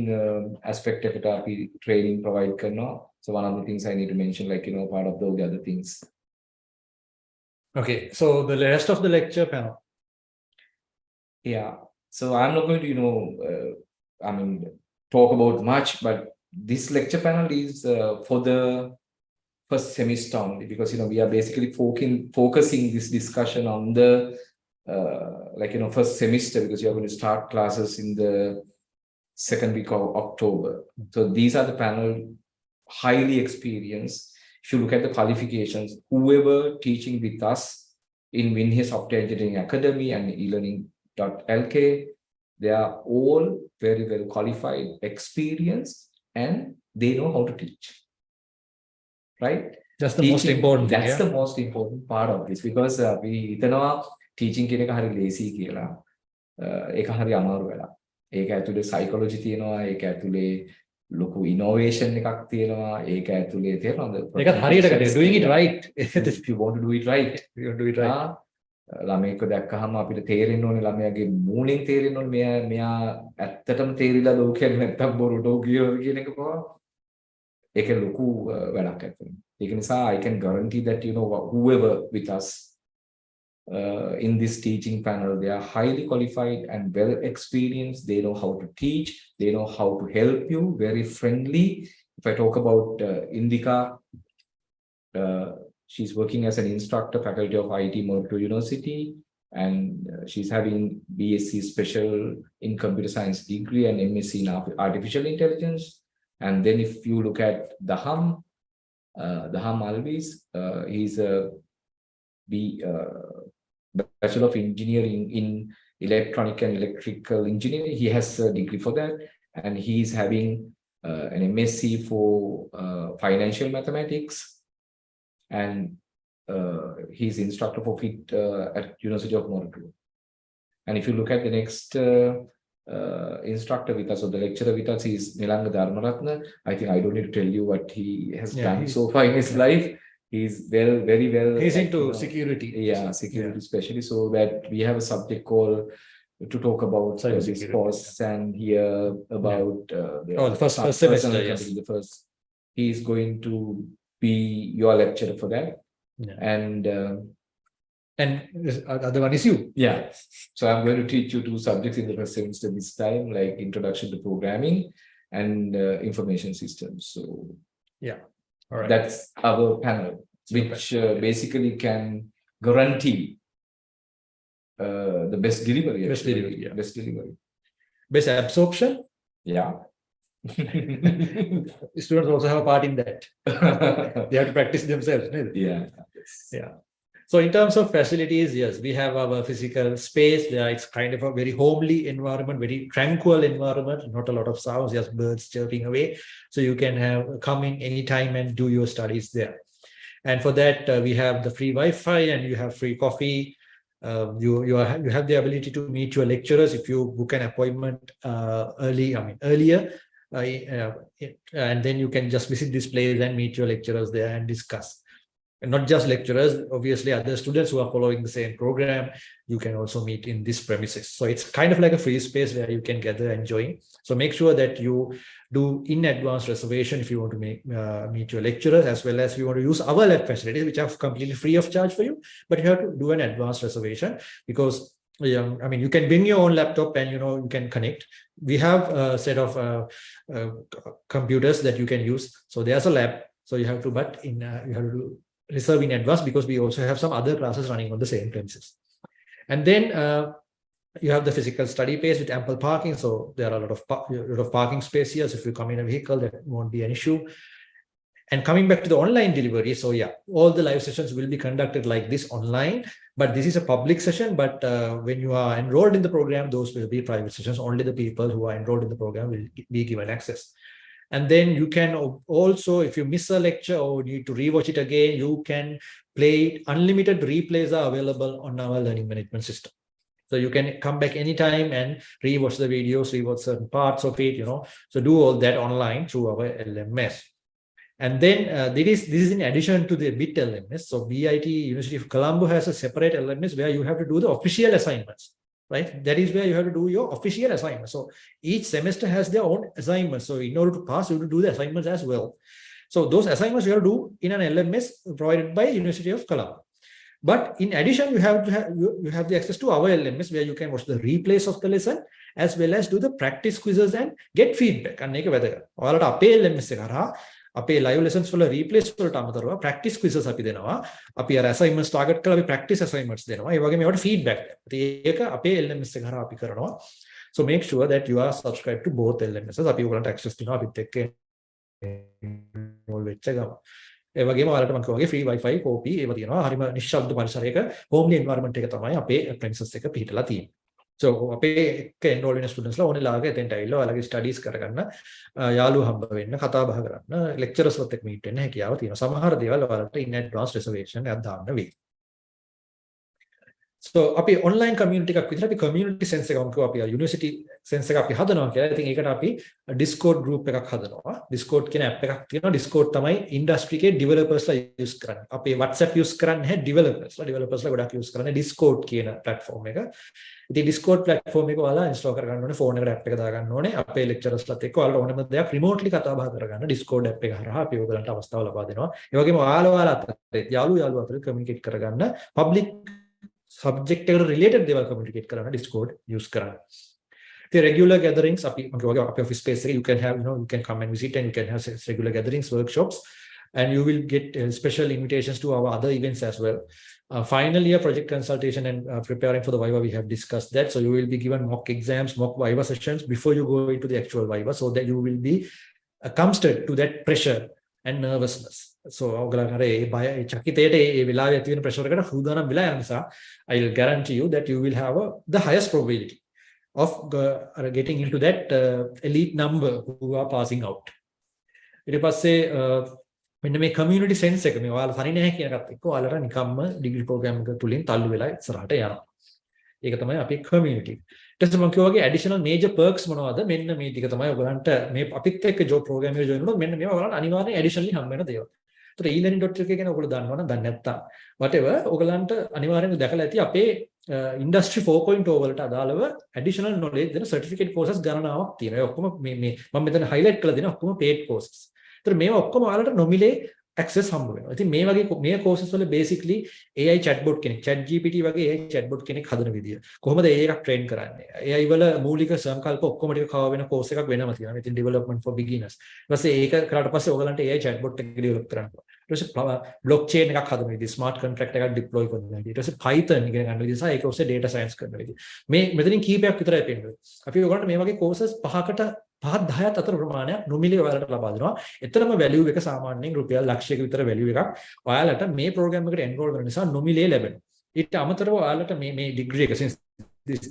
aspect එකට අපි training provide කරනවා. So one of the things I need to mention, like part of those other things. Okay, so the rest of the lecture panel. So I'm not going to talk about much, but this lecture panel is for the first semester only, because we are basically focusing this discussion on the first semester, because you are going to start classes in the second week of October. So these are the panel highly experienced. If you look at the qualifications, whoever teaching with us in Winhe Software Engineering Academy and eLearning.lk, they are all very well qualified, experienced, and they know how to teach. Right? That's the most important thing. That's the most important part of this, because we teaching කියන එක හරි lazy කියලා. ඒක හරි අමාරු වෙලා. ඒක ඇතුලේ psychology තියෙනවා, ඒක ඇතුලේ ලොකු innovation එකක් තියෙනවා, ඒක ඇතුලේ තියෙනවද? ඒකත් හරියට doing it right. If you want to do it right, you do it right. ළමයෙක්ව දැක්කහම අපිට තේරෙන්න ඕනේ, ළමයාගේ මූණෙන් තේරෙන්න ඕනේ මෙයා ඇත්තටම තේරිලාද ඔව් කියන්නේ නැත්තම් බොරුට ඔව් කියනවද කියන එක පවා. ඒක ලොකු වැඩක් ඇතුලේ. ඒක නිසා I can guarantee that whoever with us in this teaching panel, they are highly qualified and well experienced. They know how to teach, they know how to help you, very friendly. If I talk about Indika, she's working as an instructor, faculty of IT, Monaco University, and she's having BSc Special in Computer Science degree and MSc in Artificial Intelligence. And then if you look at Daham Alvis, he's a Bachelor of Engineering in Electronic and Electrical Engineering. He has a degree for that, and he's having an MSc for Financial Mathematics, and he's instructor for FIT at University of Monaco. And if you look at the next instructor with us, or the lecturer with us, is Nilanga Dharmaratna. I think I don't need to tell you what he has done so far in his life. He's very well. He's into security. Yeah, security especially. So that we have a subject called to talk about this course and hear about the first semester. Yes. The first. He is going to be your lecturer for that. Yeah. And the other one is you. Yeah. So I'm going to teach you 2 subjects in the first semester this time, like Introduction to Programming and Information Systems. So yeah. All right. That's our panel, which basically can guarantee the best delivery. Best delivery, yeah. Best delivery. Best absorption. Yeah. Students also have a part in that. They have to practice themselves. Yeah. Yeah. So in terms of facilities, yes, we have our physical space. There it's kind of a very homely environment, very tranquil environment, not a lot of sounds, just birds chirping away. So you can come in anytime and do your studies there. And for that, we have the free Wi-Fi and you have free coffee. You have the ability to meet your lecturers if you book an appointment earlier. And then you can just visit this place and meet your lecturers there and discuss. And not just lecturers, obviously other students who are following the same program, you can also meet in this premises. So it's kind of like a free space where you can gather and join. So make sure that you do in advance reservation if you want to meet your lecturers, as well as if you want to use our lab facilities, which are completely free of charge for you, but you have to do an advance reservation because you can bring your own laptop and you can connect. We have a set of computers that you can use. So there's a lab. So you have to, you have to reserve in advance because we also have some other classes running on the same premises. And then you have the physical study place with ample parking. So there are a lot of parking space here. So if you come in a vehicle, that won't be an issue. And coming back to the online delivery, so yeah, all the live sessions will be conducted like this online, but this is a public session. But when you are enrolled in the program, those will be private sessions. Only the people who are enrolled in the program will be given access. And then you can also, if you miss a lecture or need to rewatch it again, you can play it. Unlimited replays are available on our learning management system. So you can come back anytime and rewatch the videos, rewatch certain parts of it, So do all that online through our LMS. And then this is in addition to the BIT LMS. So BIT University of Colombo has a separate LMS where you have to do the official assignments, right? That is where you have to do your official assignments. So each semester has their own assignments. So in order to pass, you have to do the assignments as well. So those assignments you have to do in an LMS provided by University of Colombo. But in addition, you have the access to our LMS where you can watch the replays of the lesson as well as do the practice quizzes and get feedback. අන්න ඒක වැදගත්. ඔයාලට අපේ LMS එක කරා අපේ live lessons වල replays වලට අමතරව practice quizzes අපි දෙනවා. අපි අර assignments target කරලා අපි practice assignments දෙනවා. ඒ වගේම ඒවට feedback දෙනවා. ඉතින් ඒක අපේ LMS එක කරා අපි කරනවා. So make sure that you are subscribed to both LMSs. අපි ඔයගලන්ට access දෙනවා අපිත් එක්ක enroll වෙච්ච ගමන්. ඒ වගේම ඔයාලට මම කියවගේ free wifi copy ඒව තියෙනවා. හරිම නිශ්ශබ්ද පරිසරයක homely environment එක තමයි අපේ premises එක පිහිටලා තියෙන්නේ. So අපේ එක්ක enroll වෙන students ලා ඕනේ ලාගේ එතෙන්ට ඇවිල්ලා ඔයාලගේ studies කරගන්න, යාළුවෝ හම්බ වෙන්න, කතා බහ කරන්න, lecturers ලත් එක්ක meet වෙන්න හැකියාව තියෙනවා. සමහර දේවල් ඔයාලට in advance reservation එකක් දාන්න වෙයි. So අපි online community එකක් විදිහට අපි community sense එකක් වගේ අපි university sense එකක් අපි හදනවා කියලා. ඉතින් ඒකට අපි Discord group එකක් හදනවා. Discord කියන app එකක් තියෙනවා. Discord තමයි industry එකේ developers ලා use කරන්නේ. අපි WhatsApp use කරන්නේ නැහැ developers ලා. developers ලා ගොඩක් use කරන්නේ Discord කියන platform එක. ඉතින් Discord platform එක ඔයාලා install කරගන්න ඕනේ, phone එකට app එක දාගන්න ඕනේ. අපේ lecturers ලාත් එක්ක ඔයාලා ඕනම දෙයක් remotely කතා බහ කරගන්න Discord app එක හරහා අපි ඔයගලන්ට අවස්ථාව ලබා දෙනවා. ඒ වගේම ඔයාලා අතරේ යාළුවෝ අතර communicate කරගන්න public subject එකට related දේවල් communicate කරන්න Discord use කරන්න. The regular gatherings අපි office space එකේ you can have you can come and visit and you can have regular gatherings, workshops, and you will get special invitations to our other events as well. Final year project consultation and preparing for the Viva, we have discussed that. So you will be given mock exams, mock Viva sessions before you go into the actual Viva, so that you will be accustomed to that pressure and nervousness. So ඔයගලන්ට ඒ බය ඒ චකිතයට ඒ වෙලාවේ ඇති වෙන pressure එකට හුදානම් වෙලා යන නිසා I will guarantee you that you will have the highest probability of getting into that elite number who are passing out. ඊට පස්සේ මෙන්න මේ community sense එක මේ ඔයාලා හරි නැහැ කියන එකත් එක්ක ඔයාලට නිකම්ම degree program එක තුලින් තල්ලු වෙලා ඉස්සරහට යනවා. ඒක තමයි අපේ community. ඊට පස්සේ මම කියවගේ additional major perks මොනවද? මෙන්න මේ ටික තමයි ඔයගලන්ට මේ අපිත් එක්ක job program එකට join වුණොත් මෙන්න මේවා ඔයගලන්ට අනිවාර්යෙන් additionally හම් වෙන දේවල්. ඒතර eLearning.lk ගැන ඔයගොල්ලෝ දන්නවනම් දන්නේ නැත්තම් whatever ඔයගලන්ට අනිවාර්යෙන්ම දැකලා ඇති අපේ industry 4.0 වලට අදාළව additional knowledge දෙන certificate courses ගණනාවක් තියෙනවා. ඒ ඔක්කොම මේ මම මෙතන highlight කරලා දෙන ඔක්කොම paid courses. ඒතර මේවා ඔක්කොම ඔයාලට නොමිලේ access හම්බ වෙනවා. ඉතින් මේ වගේ මේ courses වල basically AI chatbot කෙනෙක් ChatGPT වගේ AI chatbot කෙනෙක් හදන විදිය. කොහොමද AI එකක් train කරන්නේ? AI වල මූලික සංකල්ප ඔක්කොම ටික කව වෙන course එකක් වෙනම තියෙනවා. ඉතින් development for beginners. ඊට පස්සේ ඒක කරාට පස්සේ ඔයගලන්ට AI chatbot එක develop කරන්න පුළුවන්. ඊට පස්සේ blockchain එකක් හදන විදිය, smart contract එකක් deploy කරන විදිය. ඊට පස්සේ Python ඉගෙන ගන්න විදිය සහ ඒක ඔස්සේ data science කරන විදිය. මේ මෙතනින් කීපයක් විතරයි පෙන්නන්නේ. අපි ඔයගලන්ට මේ වගේ courses 5-10ක් අතර ප්‍රමාණයක් නොමිලේ ඔයාලට ලබා දෙනවා. එතරම් value එක සාමාන්‍යයෙන් රුපියල් ලක්ෂයක විතර value එකක් ඔයාලට මේ program එකට enroll වෙන නිසා නොමිලේ ලැබෙනවා. ඊට අමතරව ඔයාලට මේ degree එක since this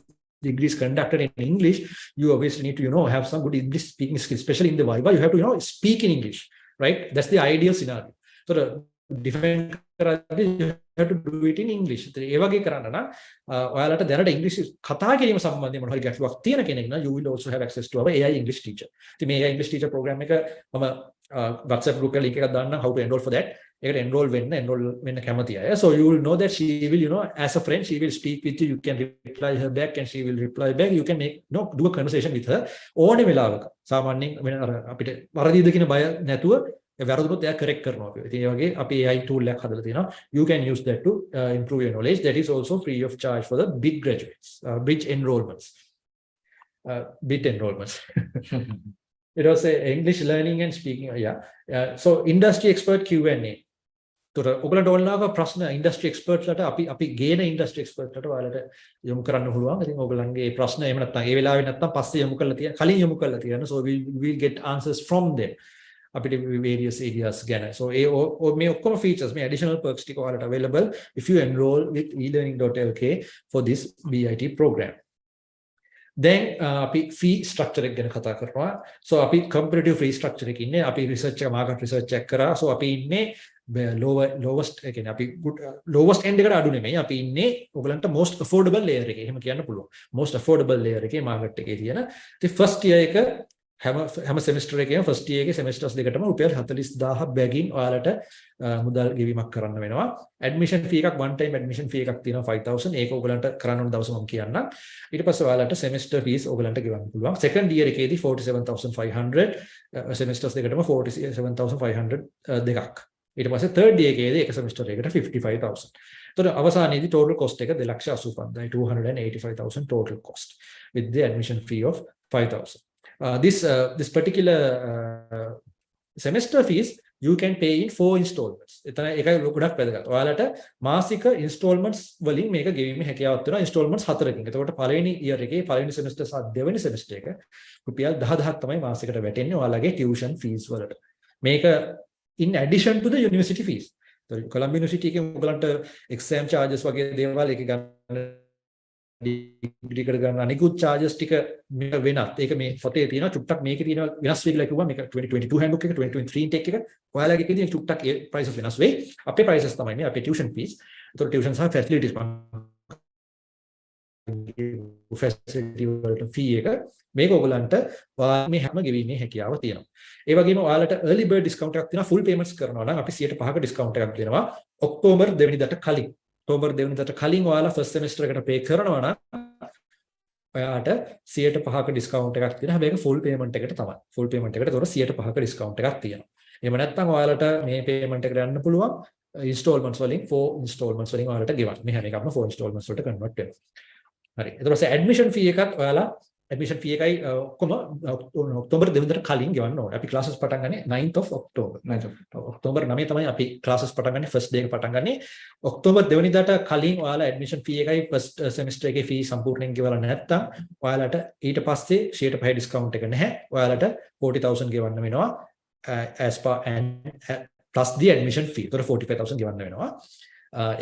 degree is conducted in English, you obviously need to have some good English speaking skills, especially in the Viva. You have to speak in English, right? That's the ideal scenario. So defend කරද්දී you have to do it in English. ඒ වගේ කරන්න නම් ඔයාලට දැනට ඉංග්‍රීසි කතා කිරීම සම්බන්ධයෙන් මොන හරි ගැටලුවක් තියෙන කෙනෙක් නම් you will also have access to our AI English teacher. ඉතින් මේ AI English teacher program එක මම WhatsApp group එකේ link එකක් දාන්නම් how to enroll for that. ඒකට enroll වෙන්න කැමති අය. So you will know that she will as a friend she will speak with you. You can reply her back and she will reply back. You can do a conversation with her ඕනෙ වෙලාවක. සාමාන්‍යයෙන් අපිට වරදීද කියන බය නැතුව වැරදුනොත් එයා correct කරනවා අපි. ඉතින් ඒ වගේ අපි AI tool එකක් හදලා තියෙනවා. You can use that to improve your knowledge. That is also free of charge for the big graduates, bridge enrollments. It was English learning and speaking. So industry expert Q&A. තොර ඔයගලන්ට ඕනලාව ප්‍රශ්න industry experts ලට අපි ගේන industry experts ලට ඔයාලට යොමු කරන්න පුළුවන්. ඉතින් ඔයගලන්ගේ ප්‍රශ්න එහෙම නැත්නම් ඒ වෙලාවේ නැත්නම් පස්සේ කලින් යොමු කරලා තියෙන. So we will get answers from them. අපිට various areas ගැන. So මේ ඔක්කොම features මේ additional perks ටික ඔයාලට available if you enroll with eLearning.lk for this BIT program. Then අපි fee structure එක ගැන කතා කරනවා. So අපි competitive fee structure එකේ ඉන්නේ. අපි research එක market research එක කරා. So අපි ඉන්නේ lowest කියන්නේ අපි lowest end එකට අඩු නෙමෙයි. අපි ඉන්නේ ඔයගලන්ට most affordable layer එකේ. එහෙම කියන්න පුළුවන්. most affordable layer එකේ market එකේ තියෙන. ඉතින් first year එක හැම semester එකේම first year එකේ semesters දෙකටම රුපියල් 40000 බැගින් ඔයාලට මුදල් ගෙවීමක් කරන්න වෙනවා. admission fee එකක් one time admission fee එකක් තියෙනවා 5000. ඒක ඔයගලන්ට කරන්න ඕන දවස මම කියන්නම්. ඊට පස්සේ ඔයාලට semester fees ඔයගලන්ට ගෙවන්න පුළුවන්. second year එකේදී 47500 semesters දෙකටම 47500 දෙකක්. ඊට පස්සේ third year එකේදී එක semester එකකට 55000. So අවසානයේදී total cost එක 2,85,000 285,000 total cost with the admission fee of 5,000. This particular semester fees you can pay in 4 installments. එතන ඒකයි ගොඩක් වැදගත්. ඔයාලට මාසික installments වලින් මේක ගෙවීමේ හැකියාවක් තියෙනවා installments 4කින්. එතකොට පළවෙනි year එකේ පළවෙනි semester සහ දෙවෙනි semester එක රුපියල් 10,000ක් තමයි මාසිකට වැටෙන්නේ ඔයාලගේ tuition fees වලට. මේක in addition to the university fees. Colombo University එකේ ඔයගලන්ට exam charges වගේ දේවල් ඒක ගන්න degree එකට ගන්න අනිකුත් charges ටික මේක වෙනත්. ඒක මේ පොතේ තියෙනවා චුට්ටක් මේකේ තියෙනවා වෙනස් වෙයි කියලා කිව්වා. මේක 2022 handbook එක 2023 intake එක ඔයාලගේ එකේදී චුට්ටක් ඒ prices වෙනස් වෙයි. අපේ prices තමයි මේ අපේ tuition fees. ඒතකොට tuition සහ facilities facility වලට fee එක මේක ඔයගලන්ට මේ හැම ගෙවීමේ හැකියාව තියෙනවා. ඒ වගේම ඔයාලට early bird discount එකක් තියෙනවා full payments කරනවා නම් අපි 105ක discount එකක් දෙනවා ඔක්තෝබර් 2 වෙනිදාට කලින්. ඔක්තෝබර් 2 වෙනිදාට කලින් ඔයාලා first semester එකට pay කරනවා නම් ඔයාලට 105ක discount එකක් තියෙනවා. හැබැයි ඒක full payment එකට තමයි. full payment එකට ඒතකොට 105ක discount එකක් තියෙනවා. එහෙම නැත්නම් ඔයාලට මේ payment එකට යන්න පුළුවන් installments වලින් 4 installments වලින් ඔයාලට ගෙවන්න. මේ හැම එකක්ම 4 installments වලට convert වෙනවා. හරි. ඊට පස්සේ admission fee එකත් ඔයාලා admission fee එකයි ඔක්කොම ඔක්තෝබර් 2 වෙනිදාට කලින් ගෙවන්න ඕනේ. අපි classes පටන් ගන්නේ 9th of October. 9th of October 9 තමයි අපි classes පටන් ගන්නේ first day එක පටන් ගන්නේ. ඔක්තෝබර් 2 වෙනිදාට කලින් ඔයාලා admission fee එකයි first semester එකේ fee සම්පූර්ණයෙන් ගෙවලා නැත්නම් ඔයාලට ඊට පස්සේ 105 discount එක නැහැ. ඔයාලට 40,000 ගෙවන්න වෙනවා as per and plus the admission fee. ඒතර 45,000 ගෙවන්න වෙනවා.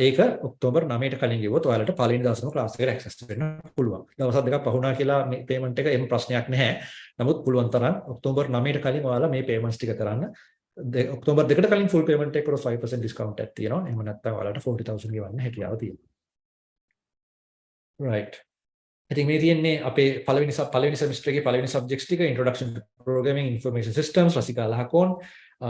ඒක ඔක්තෝබර් 9ට කලින් ගෙවුවොත් ඔයාලට පළවෙනි දවසේම ක්ලාස් එකට ඇක්සස් වෙන්න පුළුවන්. දවස් දෙකක් පහුණා කියලා මේ පේමන්ට් එක එහෙම ප්‍රශ්නයක් නැහැ. නමුත් පුළුවන් තරම් ඔක්තෝබර් 9ට කලින් ඔයාලා මේ පේමන්ට්ස් ටික කරන්න. ඔක්තෝබර් 2ට කලින් ෆුල් පේමන්ට් එකකට 5% ඩිස්කවුන්ට් එකක් තියෙනවා. එහෙම නැත්නම් ඔයාලට 40,000 ගෙවන්න හැකියාව තියෙනවා. right. ඉතින් මේ තියෙන්නේ අපේ පළවෙනි semester එකේ පළවෙනි subjects ටික introduction to programming information systems Rasika Alahakoon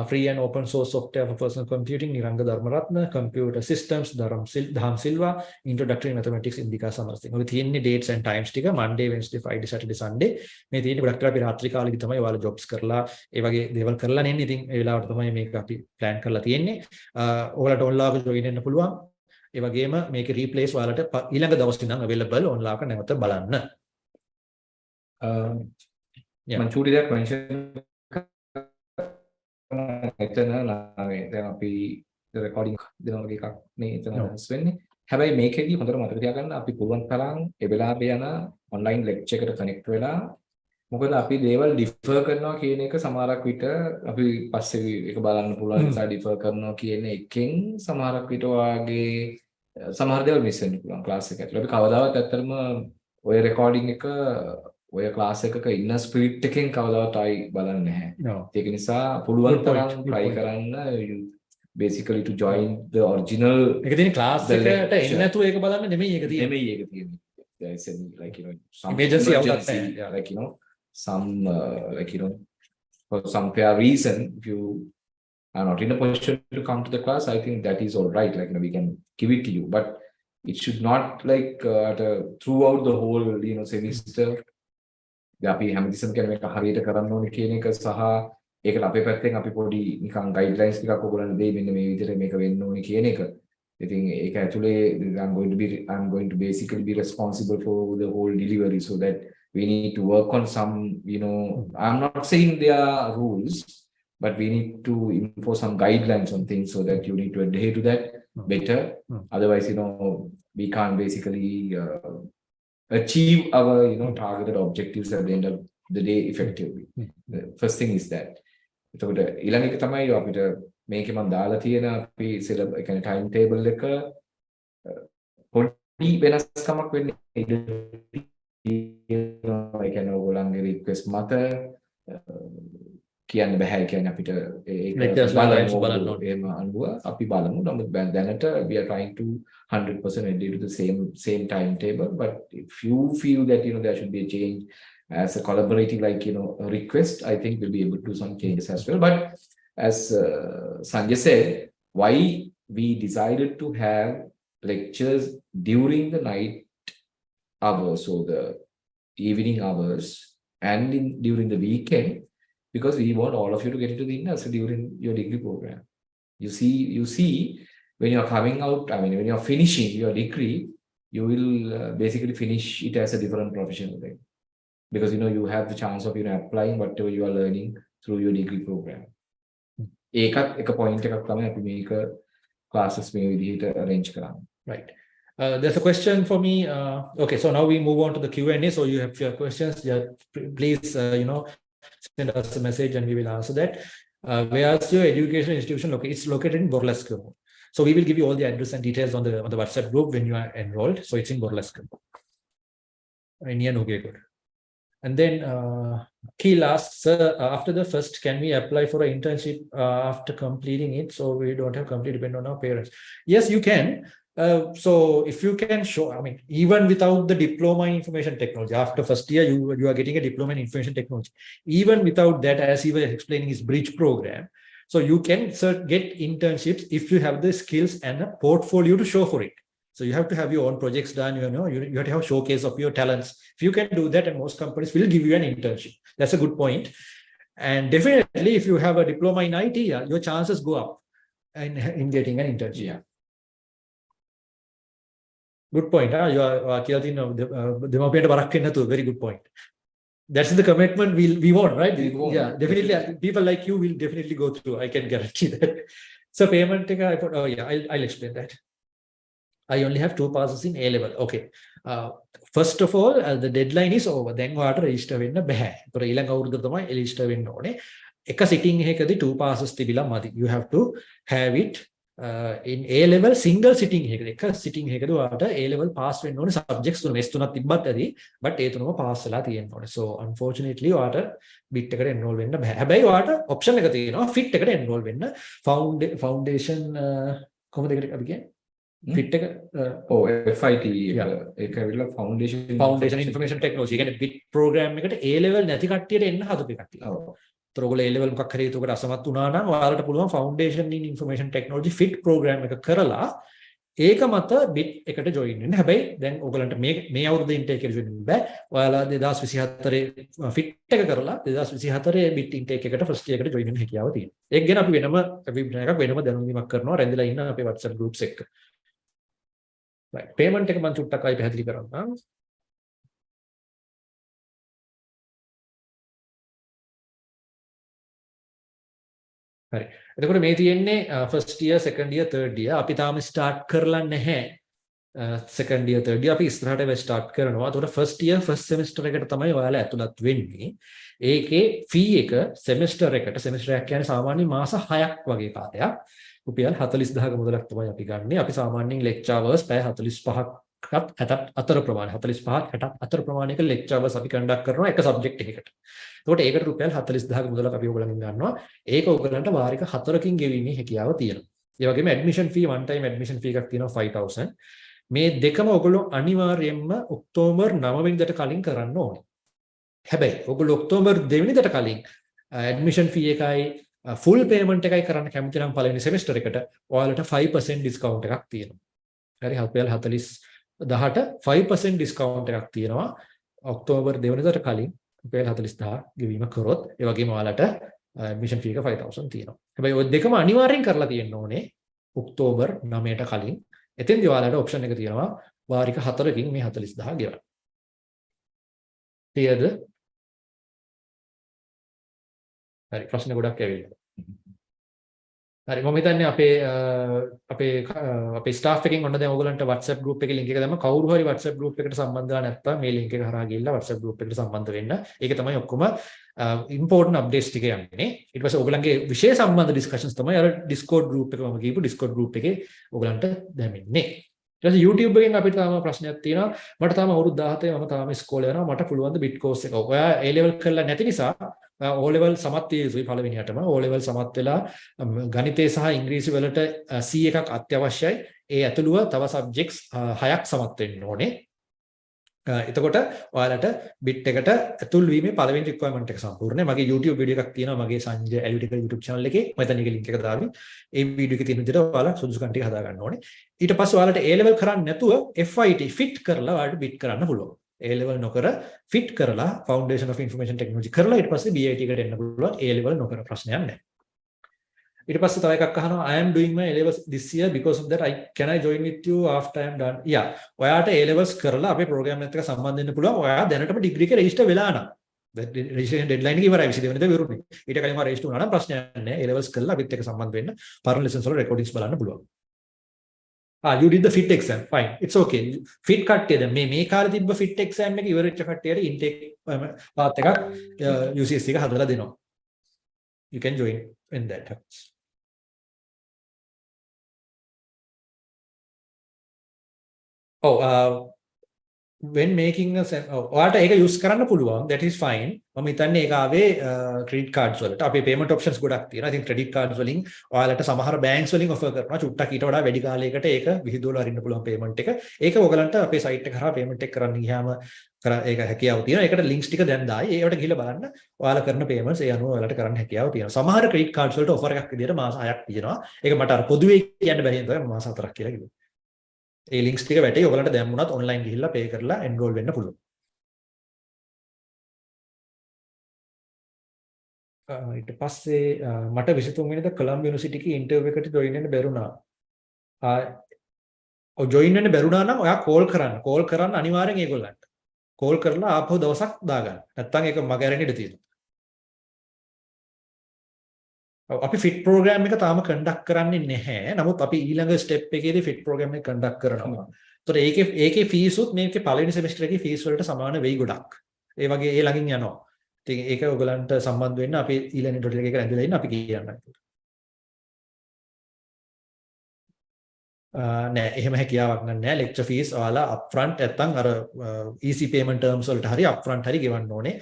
free and open source software for personal computing Niranga Dharmaratna computer systems Dham Silva introductory mathematics Indika Samarasinghe ඔය තියෙන්නේ dates and times ටික Monday Wednesday Friday Saturday Sunday මේ තියෙන්නේ ගොඩක් වෙලා අපි රාත්‍රී කාලෙදි තමයි ඔයාලා jobs කරලා ඒ වගේ දේවල් කරලා නෙන්නේ ඉතින් ඒ වෙලාවට තමයි මේක අපි plan කරලා තියෙන්නේ ඔයාලට online join වෙන්න පුළුවන් ඒ වගේම මේකේ replace ඔයාලට ඊළඟ දවස් ඉඳන් available online නැවත බලන්න මම චූටි දෙයක් mention එතන දැන් අපි රෙකෝඩින් දෙනවා වගේ එකක් නේ එතන හස් වෙන්නේ. හැබැයි මේකෙදී හොඳට මතක තියාගන්න අපි පුළුවන් තරම් ඒ වෙලාවේ යන ඔන්ලයින් ලෙක්චර් එකට කනෙක්ට් වෙලා මොකද අපි දේවල් ඩිෆර් කරනවා කියන එක සමහරක් විට අපි පස්සේ ඒක බලන්න පුළුවන් නිසා ඩිෆර් කරනවා කියන එකෙන් සමහරක් විට වාගේ සමහර දේවල් මිස් වෙන්න පුළුවන් ක්ලාස් එක ඇතුළේ. අපි කවදාවත් ඇත්තටම ඔය රෙකෝඩින් එක ඔය ක්ලාස් එකක ඉන්න ස්පිරිට් එකෙන් කවදාවත් ආයි බලන්නේ නැහැ. ඒක නිසා පුළුවන් තරම් try කරන්න basically to join the original ඒක තියෙන ක්ලාස් එකට එන්නේ නැතුව ඒක බලන්න නෙමෙයි ඒක තියෙන්නේ. නෙමෙයි ඒක තියෙන්නේ. There is like some emergency like some like for some fair reason if you are not in a position to come to the class I think that is all right like we can give it to you but it should not like throughout the whole semester අපි හැමතිස්සෙම කියන්නේ මේක හරියට කරන්න ඕනේ කියන එක සහ ඒකට අපේ පැත්තෙන් අපි පොඩි නිකන් ගයිඩ්ලයින්ස් ටිකක් ඔයගොල්ලන්ට දෙයි මෙන්න මේ විදිහට මේක වෙන්න ඕනේ කියන එක. ඉතින් ඒක ඇතුලේ I'm going to basically be responsible for the whole delivery so that we need to work on some I'm not saying there are rules but we need to impose some guidelines on things so that you need to adhere to that better. Otherwise we can't basically achieve our targeted objectives at the end of the day effectively. The first thing is that. එතකොට ඊළඟ එක තමයි අපිට මේකේ මම දාලා තියෙන අපි සිලබස් ඒ කියන්නේ ටයිම් ටේබල් එක පොඩි වෙනස්කමක් වෙන්නේ ඒ කියන්නේ ඔයගොල්ලන්ගේ රික්වෙස්ට් මත කියන්න බෑ කියන්නේ අපිට ඒක බලන්න එහෙම අනුව අපි බලමු. නමුත් දැනට we are trying to 100% adhere to the same timetable but if you feel that there should be a change as a collaborative like a request I think we'll be able to do some changes as well. But as Sanjay said why we decided to have lectures during the night hours or the evening hours and during the weekend because we want all of you to get into the industry during your degree program. You see when you're coming out, I mean, when you're finishing your degree, you will basically finish it as a different professional thing. Because, you have the chance of, applying whatever you are learning through your degree program. ඒකත් එක point එකක් තමයි අපි මේක classes මේ විදිහට arrange කරන්නේ. Right. There's a question for me. Okay, so now we move on to the Q&A. So you have your questions. Yeah, please, send us a message and we will answer that. Where's your education institution located? It's located in Borlasco. So we will give you all the address and details on the WhatsApp group when you are enrolled. So it's in Borlasco. Okay, good. And then Keel asks, sir, after the first, can we apply for an internship after completing it? So we don't have complete depend on our parents. Yes, you can. So if you can show, I mean, even without the diploma in information technology, after first year, you are getting a diploma in information technology. Even without that, as he was explaining his bridge program, so you can get internships if you have the skills and a portfolio to show for it. So you have to have your own projects done, you have to have a showcase of your talents. If you can do that, and most companies will give you an internship. That's a good point. And definitely, if you have a diploma in IT, your chances go up in getting an internship. Yeah. Good point. You are very good point. That's the commitment we want, right? Yeah, definitely. People like you will definitely go through. I can guarantee that. So payment, I'll explain that. I only have 2 passes in A-level. Okay. First of all, the deadline is over. Then you have to register වෙන්න බෑ. ඒතර ඊළඟ අවුරුද්ද තමයි register වෙන්න ඕනේ. එක sitting එකකදී 2 passes තිබිලා මදි. You have to have it in A-level single sitting එකකදී. එක sitting එකකදී ඔයාලට A-level pass වෙන්න ඕනේ subjects තුන. S තුනක් තිබ්බත් ඇති. but ඒ තුනම pass වෙලා තියෙන්න ඕනේ. So unfortunately ඔයාලට bit එකට enroll වෙන්න බෑ. හැබැයි ඔයාලට option එක තියෙනවා fit එකට enroll වෙන්න. Foundation කොහොමද ඒකට අපි කියන්නේ? fit එක FIT ඒක ඇවිල්ලා foundation information technology කියන්නේ bit program එකට A level නැති කට්ටියට එන්න හදපු එකක් තියෙනවා. ඒතර ඔයගොල්ලෝ A level මොකක් හරි ඒකට අසමත් වුණා නම් ඔයාලට පුළුවන් foundation in information technology fit program එක කරලා ඒක මත bit එකට join වෙන්න. හැබැයි දැන් ඔයගලන්ට මේ අවුරුද්දේ intake එක join වෙන්න බෑ. ඔයාලා 2024 fit එක කරලා 2024 bit intake එකට first year එකට join වෙන්න හැකියාව තියෙනවා. ඒක ගැන අපි වෙනම webinar එකක් වෙනම දැනුම් දීමක් කරනවා. රැඳිලා ඉන්න අපේ WhatsApp groups එක. Right. Payment එක මම චුට්ටක් ආයි පැහැදිලි කරන්නම්. හරි. එතකොට මේ තියෙන්නේ first year, second year, third year. අපි තාම start කරලා නැහැ. Second year, third year අපි ඉස්සරහට වෙ start කරනවා. එතකොට first year, first semester එකට තමයි ඔයාලා ඇතුළත් වෙන්නේ. ඒකේ fee එක semester එකට semester එකක් කියන්නේ සාමාන්‍යයෙන් මාස 6ක් වගේ කාලයක්. රුපියල් 40000ක මුදලක් තමයි අපි ගන්නෙ. අපි සාමාන්‍යයෙන් lecture hours පැය 45ක්වත් 60ක් අතර ප්‍රමාණය 45ක් 60ක් අතර ප්‍රමාණයක lecture hours අපි conduct කරනවා එක subject එකකට. එතකොට ඒකට රුපියල් 40000ක මුදලක් අපි ඔයගොල්ලන්ගෙන් ගන්නවා. ඒක ඔයගොල්ලන්ට වාරික 4කින් ගෙවීමේ හැකියාව තියෙනවා. ඒ වගේම admission fee one time admission fee එකක් තියෙනවා 5000. මේ දෙකම ඔයගොල්ලෝ අනිවාර්යයෙන්ම ඔක්තෝබර් 9 වෙනිදාට කලින් කරන්න ඕනේ. හැබැයි ඔයගොල්ලෝ ඔක්තෝබර් 2 වෙනිදාට කලින් admission fee එකයි full payment එකයි කරන්න කැමති නම් පළවෙනි semester එකට ඔයාලට 5% discount එකක් තියෙනවා. හරි රුපියල් 40000ට 5% discount එකක් තියෙනවා. ඔක්තෝබර් 2 වෙනිදාට කලින් රුපියල් 40000 ගෙවීම කරොත් ඒ වගේම ඔයාලට admission fee එක 5000 තියෙනවා. හැබැයි ඔය දෙකම අනිවාර්යෙන් කරලා තියෙන්න ඕනේ ඔක්තෝබර් 9ට කලින්. එතෙන්දී ඔයාලට option එක තියෙනවා වාරික 4කින් මේ 40000 ගෙවන්න. තේරෙද? හරි ප්‍රශ්න ගොඩක් ඇවිල්ලා. හරි මම හිතන්නේ අපේ staff එකෙන් ඔන්න දැන් ඔයගලන්ට WhatsApp group එකේ link එක දැම්ම කවුරු හරි WhatsApp group එකට සම්බන්ධ වෙලා නැත්නම් මේ link එක හරහා ගිහිල්ලා WhatsApp group එකට සම්බන්ධ වෙන්න. ඒක තමයි ඔක්කොම important updates ටික යන්නේ. ඊට පස්සේ ඔයගලන්ගේ විෂය සම්බන්ධ discussions තමයි අර Discord group එක මම කියපු Discord group එකේ ඔයගලන්ට දැනෙන්නේ. ඊට පස්සේ YouTube එකෙන් අපිට තාම ප්‍රශ්නයක් තියෙනවා. මට තාම අවුරුදු 17 මම තාම ඉස්කෝලේ යනවා. මට පුළුවන් ද bit course එක. ඔයා A level කරලා නැති නිසා O level සමත් විය යුතුයි පළවෙනියටම. O level සමත් වෙලා ගණිතය සහ ඉංග්‍රීසි වලට C එකක් අත්‍යවශ්‍යයි. ඒ ඇතුළුව තව subjects 6ක් සමත් වෙන්න ඕනේ. එතකොට ඔයාලට bit එකට ඇතුල් වීමේ පළවෙනි requirement එක සම්පූර්ණයි. මගේ YouTube වීඩියෝ එකක් තියෙනවා මගේ Sanjaya Elvitigala YouTube channel එකේ. මම එතන එක link එක දාවි. ඒ වීඩියෝ එකේ තියෙන විදිහට ඔයාලා සුදුසුකම් ටික හදා ගන්න ඕනේ. ඊට පස්සේ ඔයාලට A level කරන්නේ නැතුව FIT fit කරලා ඔයාලට bit කරන්න පුළුවන්. A level නොකර fit කරලා foundation of information technology කරලා ඊට පස්සේ BIT එකට එන්න පුළුවන්. A level නොකර ප්‍රශ්නයක් නැහැ. ඊට පස්සේ තව එකක් අහනවා I am doing my A levels this year because of that can I join with you after I am done. yeah. ඔයාට A levels කරලා අපේ ප්‍රෝග්‍රෑම් එකත් එක්ක සම්බන්ධ වෙන්න පුළුවන්. ඔයා දැනටම ඩිග්‍රී එක රෙජිස්ටර් වෙලා නම්. රෙජිස්ට්‍රේෂන් ඩෙඩ්ලයින් එක ඉවරයි 22 වෙනිදා විරුනේ. ඊට කලින් ඔයා රෙජිස්ටර් වුණා නම් ප්‍රශ්නයක් නැහැ. A levels කරලා අපිත් එක්ක සම්බන්ධ වෙන්න පරණ ලෙසන්ස් වල රෙකෝඩින්ග්ස් බලන්න පුළුවන්. You did the fit exam. Fine. It's okay. Fit කට්ටියද මේ කාලේ තිබ්බ fit exam එක ඉවරෙච්ච කට්ටියට intake path එකක් UCS එක හදලා දෙනවා. You can join when that happens. When making a ඔයාට ඒක use කරන්න පුළුවන්. That is fine. මම හිතන්නේ ඒක ආවේ credit cards වලට. අපේ payment options ගොඩක් තියෙනවා. I think credit cards වලින් ඔයාලට සමහර banks වලින් offer කරනවා. චුට්ටක් ඊට වඩා වැඩි කාලයකට ඒක විහිදුවලා අරින්න පුළුවන් payment එක. ඒක ඔයගලන්ට අපේ site එක කරා payment එක කරන්න ගියාම ඒක හැකියාව තියෙනවා. ඒකට links ටික දැන් දායි. ඒවට ගිහලා බලන්න ඔයාලා කරන payments ඒ අනුව ඔයාලට කරන්න හැකියාව තියෙනවා. සමහර credit cards වලට offer එකක් විදියට මාස 6ක් තියෙනවා. ඒක මට අර පොදුවේ කියන්න බැරි හින්දා මාස 4ක් කියලා කිව්වා. ඒ links ටික වැටේ ඔයගලන්ට දැම්මුණත් online ගිහිල්ලා pay කරලා enroll වෙන්න පුළුවන්. ඊට පස්සේ මට 23 වෙනිදා කොළඹ යුනිවර්සිටි එකේ ඉන්ටර්විව් එකට join වෙන්න බැරුණා. join වෙන්න බැරුණා නම් ඔයා call කරන්න අනිවාර්යෙන් ඒගොල්ලන්ට. call කරලා ආපහු දවසක් දාගන්න. නැත්තම් ඒක මග ඇරෙන්න ඉඩ තියෙනවා. අපි fit program එක තාම conduct කරන්නේ නැහැ. නමුත් අපි ඊළඟ step එකේදී fit program එක conduct කරනවා. ඒතකොට ඒකේ fees උත් මේකේ පළවෙනි semester එකේ fees වලට සමාන වෙයි ගොඩක්. ඒ වගේ ඒ ළඟින් යනවා. ඉතින් ඒක ඔයගලන්ට සම්බන්ධ වෙන්න අපි eLearning.lk එක ඇඳලා ඉන්න අපි කියන්නම්. නෑ එහෙම හැකියාවක් නෑ. lecture fees ඔයාලා upfront නැත්තම් අර easy payment terms වලට හරි upfront හරි ගෙවන්න ඕනේ.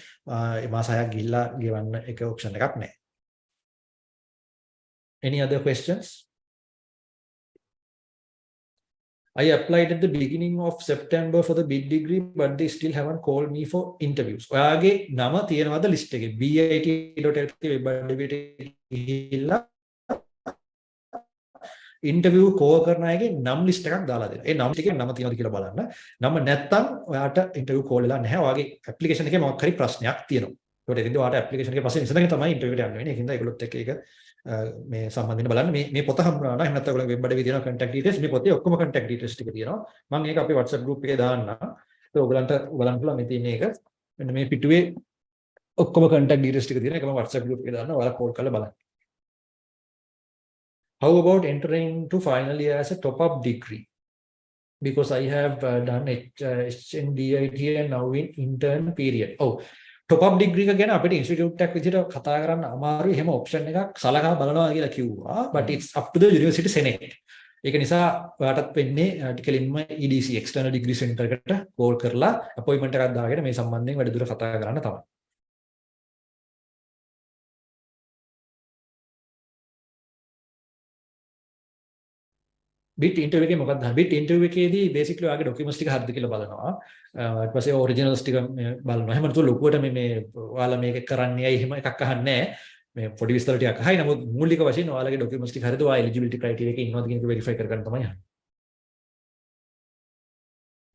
මාස 6ක් ගිහිල්ලා ගෙවන්න එක option එකක් නෑ. Any other questions? I applied at the beginning of September for the bid degree, but they still haven't called me for interviews. ඔයාගේ නම තියෙනවද list එකේ? bit.lk web address ගිහිල්ලා interview call කරන අයගේ නම් list එකක් දාලා දෙනවා. ඒ නම් ටිකේ නම තියෙනවද කියලා බලන්න. නම නැත්තම් ඔයාට interview call වෙලා නැහැ. ඔයාගේ application එකේ මොකක් හරි ප්‍රශ්නයක් තියෙනවා. ඒකට එදින්ද ඔයාට application එකේ පස්සේ විසඳගෙන තමයි interview එකට යන්න වෙන්නේ. ඒකින්ද ඒගොල්ලොත් එක්ක ඒක මේ සම්බන්ධ වෙන්න බලන්න. මේ පොත හම්බුනා නම් එහෙම නැත්නම් ඔයගොල්ලෝ වෙබ් අඩවියේ තියෙන contact details මේ පොතේ ඔක්කොම contact details ටික තියෙනවා. මම ඒක අපේ WhatsApp group එකේ දාන්නම්. ඒක ඔයගලන්ට බලන්න පුළුවන් මේ තියෙන එක. මෙන්න මේ පිටුවේ ඔක්කොම contact details ටික තියෙනවා. ඒක මම WhatsApp group එකේ දාන්නම්. ඔයාලා call කරලා බලන්න. How about entering to final year as a top up degree? Because I have done HNDIT and now in intern period. top up degree එක ගැන අපිට ඉන්ස්ටිටියුට් එකක් විදිහට කතා කරන්න අමාරුයි. එහෙම ඔප්ෂන් එකක් සලකා බලනවා කියලා කිව්වා. but it's up to the university senate. ඒක නිසා ඔයාටත් වෙන්නේ ටිකලින්ම EDC external degree center එකට කෝල් කරලා අපොයින්ට්මන්ට් එකක් දාගෙන මේ සම්බන්ධයෙන් වැඩිදුර කතා කරන්න තමයි. bit interview එකේ මොකක්ද? bit interview එකේදී basically ඔයාගේ documents ටික හරිද කියලා බලනවා. ඊට පස්සේ originals ටික බලනවා. එහෙම නැතුව ලොකුවට මේ ඔයාලා මේක කරන්නේ ඇයි එහෙම එකක් අහන්නේ නැහැ. මේ පොඩි විස්තර ටිකක් අහයි. නමුත් මූලික වශයෙන් ඔයාලගේ documents ටික හරිද? ඔයා eligibility criteria එකේ ඉන්නවද කියන එක verify කරගන්න තමයි යන්නේ.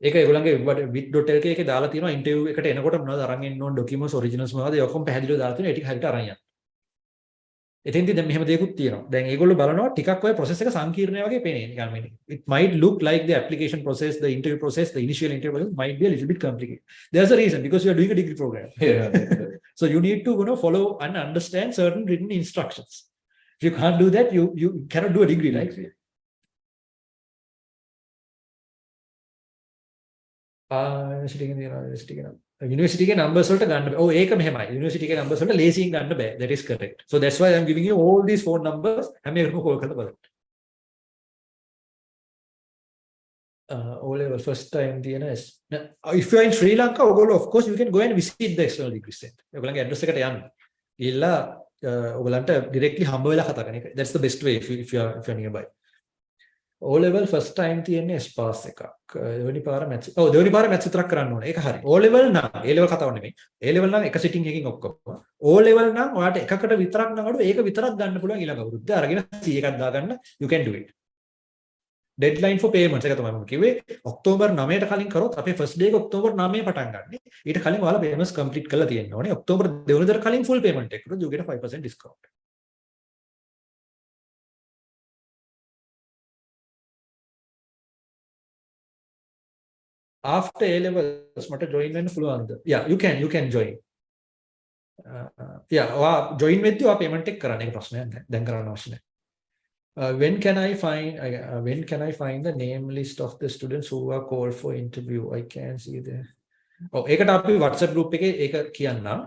ඒක ඒගොල්ලන්ගේ bit.lk එකේ දාලා තියෙනවා interview එකට එනකොට මොනවද අරන් එන්න ඕන documents originals මොනවද ඒ ඔක්කොම පැහැදිලිව දාලා තියෙනවා. ඒ ටික හරියට අරන් යන්න. එතෙන්දී දැන් මෙහෙම දෙයක්ත් තියෙනවා. දැන් ඒගොල්ලෝ බලනවා ටිකක් ඔය process එක සංකීර්ණයි වගේ පේන්නේ. නිකන් මේ it might look like the application process, the interview process, the initial interview might be a little bit complicated. There's a reason because you are doing a degree program. So you need to follow and understand certain written instructions. If you can't do that, you cannot do a degree, right? University ke numbers වලට ගන්න බෑ. ඒක මෙහෙමයි. University ke numbers වලට ලේසියෙන් ගන්න බෑ. That is correct. So that's why I'm giving you all these phone numbers. හැම එකම call කරලා බලන්න. O level first time තියෙන if you are in Sri Lanka, of course you can go and visit the external degree center. ඔයගොල්ලන්ගේ address එකට යන්න. ගිහලා ඔයගොල්ලන්ට directly හම්බ වෙලා කතා කරන එක. That's the best way if you are nearby. O level first time තියෙන්නේ ස්පාස් එකක්. දෙවෙනි පාර මැත්ස්. දෙවෙනි පාර මැත්ස් විතරක් කරන්න ඕනේ. ඒක හරි. O level නම් A level කතාව නෙමෙයි. A level නම් එක සිටින් එකකින් ඔක්කොම. O level නම් ඔයාලට එකකට විතරක් නම් අඩු ඒක විතරක් ගන්න පුළුවන් ඊළඟ අවුරුද්දේ. අරගෙන C එකක් දාගන්න you can do it. Deadline for payments එක තමයි මම කිව්වේ. ඔක්තෝබර් 9ට කලින් කරොත් අපේ first day එක ඔක්තෝබර් 9 පටන් ගන්න. ඊට කලින් ඔයාලා payments complete කරලා තියෙන්න ඕනේ. ඔක්තෝබර් 2 වෙනිදාට කලින් full payment එක කරොත් you get a 5% discount. after A levels මට join වෙන්න පුළුවන්ද? Yeah, you can join. Yeah, ඔයා join වෙද්දී ඔයා payment එක කරන්න. ඒක ප්‍රශ්නයක් නැහැ. දැන් කරන්න අවශ්‍ය නැහැ. When can I find the name list of the students who are called for interview? I can see there. ඒකට අපි WhatsApp group එකේ ඒක කියන්නම්.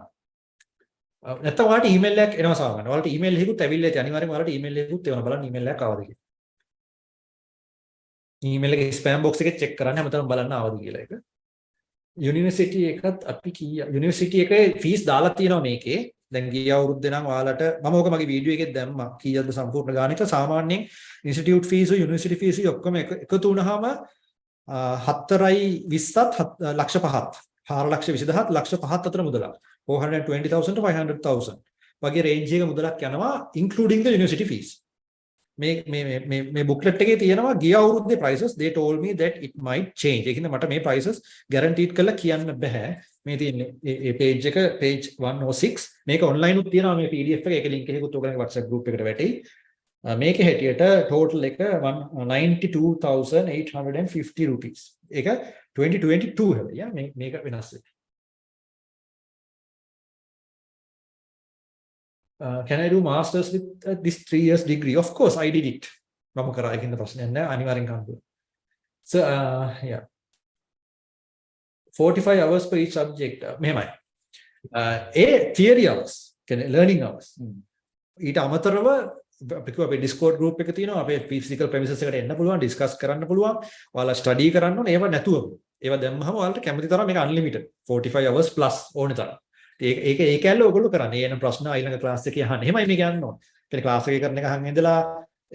නැත්නම් ඔයාලට email එකක් එනවා සාමාන්‍යයෙන්. ඔයාලට email එකකුත් ඇවිල්ලා ඇති. අනිවාර්යෙන්ම ඔයාලට email එකකුත් එවනවා. බලන්න email එකක් ආවද කියලා. email එකේ spam box එකේ check කරන්න හැමදාම බලන්න ආවද කියලා ඒක. University එකත් අපි University එකේ fees දාලා තියෙනවා මේකේ. දැන් ගිය අවුරුද්දේ නම් ඔයාලට මම ඕක මගේ වීඩියෝ එකේ දැම්මා. කීයක්ද සම්පූර්ණ ගාණික සාමාන්‍යයෙන් institute fees university fees ඔක්කොම එකතු වුණාම 4.20ත් ලක්ෂ 5ක් 4,20,000 ලක්ෂ 5ක් අතර මුදලක් 420,000 to 500,000 වගේ රේන්ජ් එක මුදලක් යනවා including the university fees. මේ booklet එකේ තියෙනවා ගිය අවුරුද්දේ prices. They told me that it might change. ඒකින්ද මට මේ prices guaranteed කරලා කියන්න බෑ. මේ තියෙන්නේ මේ page එක page 106 මේක online උත් තියෙනවා මේ PDF එක. ඒකේ link එකකුත් ඔයගලගේ WhatsApp group එකට වැටෙයි. මේකේ හැටියට total එක 92,850 rupees. ඒක 2022 හැබැයි මේක වෙනස් වෙයි. Can I do masters with this 3 years degree? Of course I did it. මම කරා ඒකින්ද ප්‍රශ්නයක් නැහැ. අනිවාර්යෙන් කරන්න. So yeah. 45 hours per each subject. මෙහෙමයි. theory hours, කියන්නේ learning hours. ඊට අමතරව අපේ Discord group එක තියෙනවා. අපේ physical premises එකට එන්න පුළුවන්, discuss කරන්න පුළුවන්. ඔයාලා study කරන්න ඕනේ. ඒව නැතුවම. ඒව දැම්මම ඔයාලට කැමති තරම් මේක unlimited. 45 hours plus ඕනේ තරම්. ඒක ඇල්ල ඔයගොල්ලෝ කරන්නේ. එන ප්‍රශ්න ඊළඟ class එකේ අහන්න. එහෙමයි මේක යන්න ඕනේ. කියන්නේ class එකේ කරන එක අහන් ඉඳලා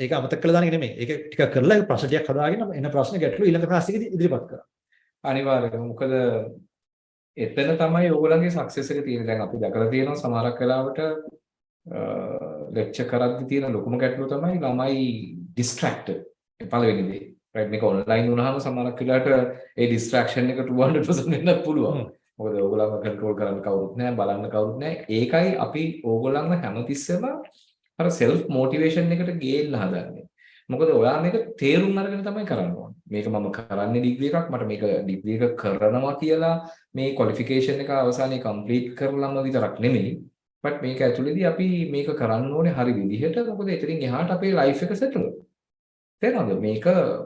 ඒක අමතක කරලා දාන එක නෙමෙයි. ඒක ටිකක් කරලා ප්‍රශ්න ටිකක් හදාගෙන එන ප්‍රශ්න ගැටළු ඊළඟ class එකේදී ඉදිරිපත් කරා. අනිවාර්යයෙන්ම මොකද එතන තමයි ඕගොල්ලන්ගේ සක්සස් එක තියෙන්නේ. දැන් අපි දැකලා තියෙනවා සමහරක් වෙලාවට ලෙක්චර් කරද්දී තියෙන ලොකුම ගැටලුව තමයි ළමයි distracted. පළවෙනි දේ. right මේක online වුණාම සමහරක් වෙලාවට ඒ distraction එක 200% වෙන්නත් පුළුවන්. මොකද ඕගොල්ලන්ව control කරන්න කවුරුත් නැහැ, බලන්න කවුරුත් නැහැ. ඒකයි අපි ඕගොල්ලන්ව හැමතිස්සෙම අර self motivation එකට ගේන්න හදන්නේ. මොකද ඔයා මේක තේරුම් අරගෙන තමයි කරන්න ඕනේ. මේක මම කරන්නේ ඩිග්‍රී එකක්, මට මේක ඩිග්‍රී එක කරනවා කියලා මේ qualification එක අවසානයේ complete කරලම විතරක් නෙමෙයි. but මේක ඇතුළේදී අපි මේක කරන්න ඕනේ හරි විදිහට. මොකද එතනින් එහාට අපේ life එක settle. තේරෙනවද? මේක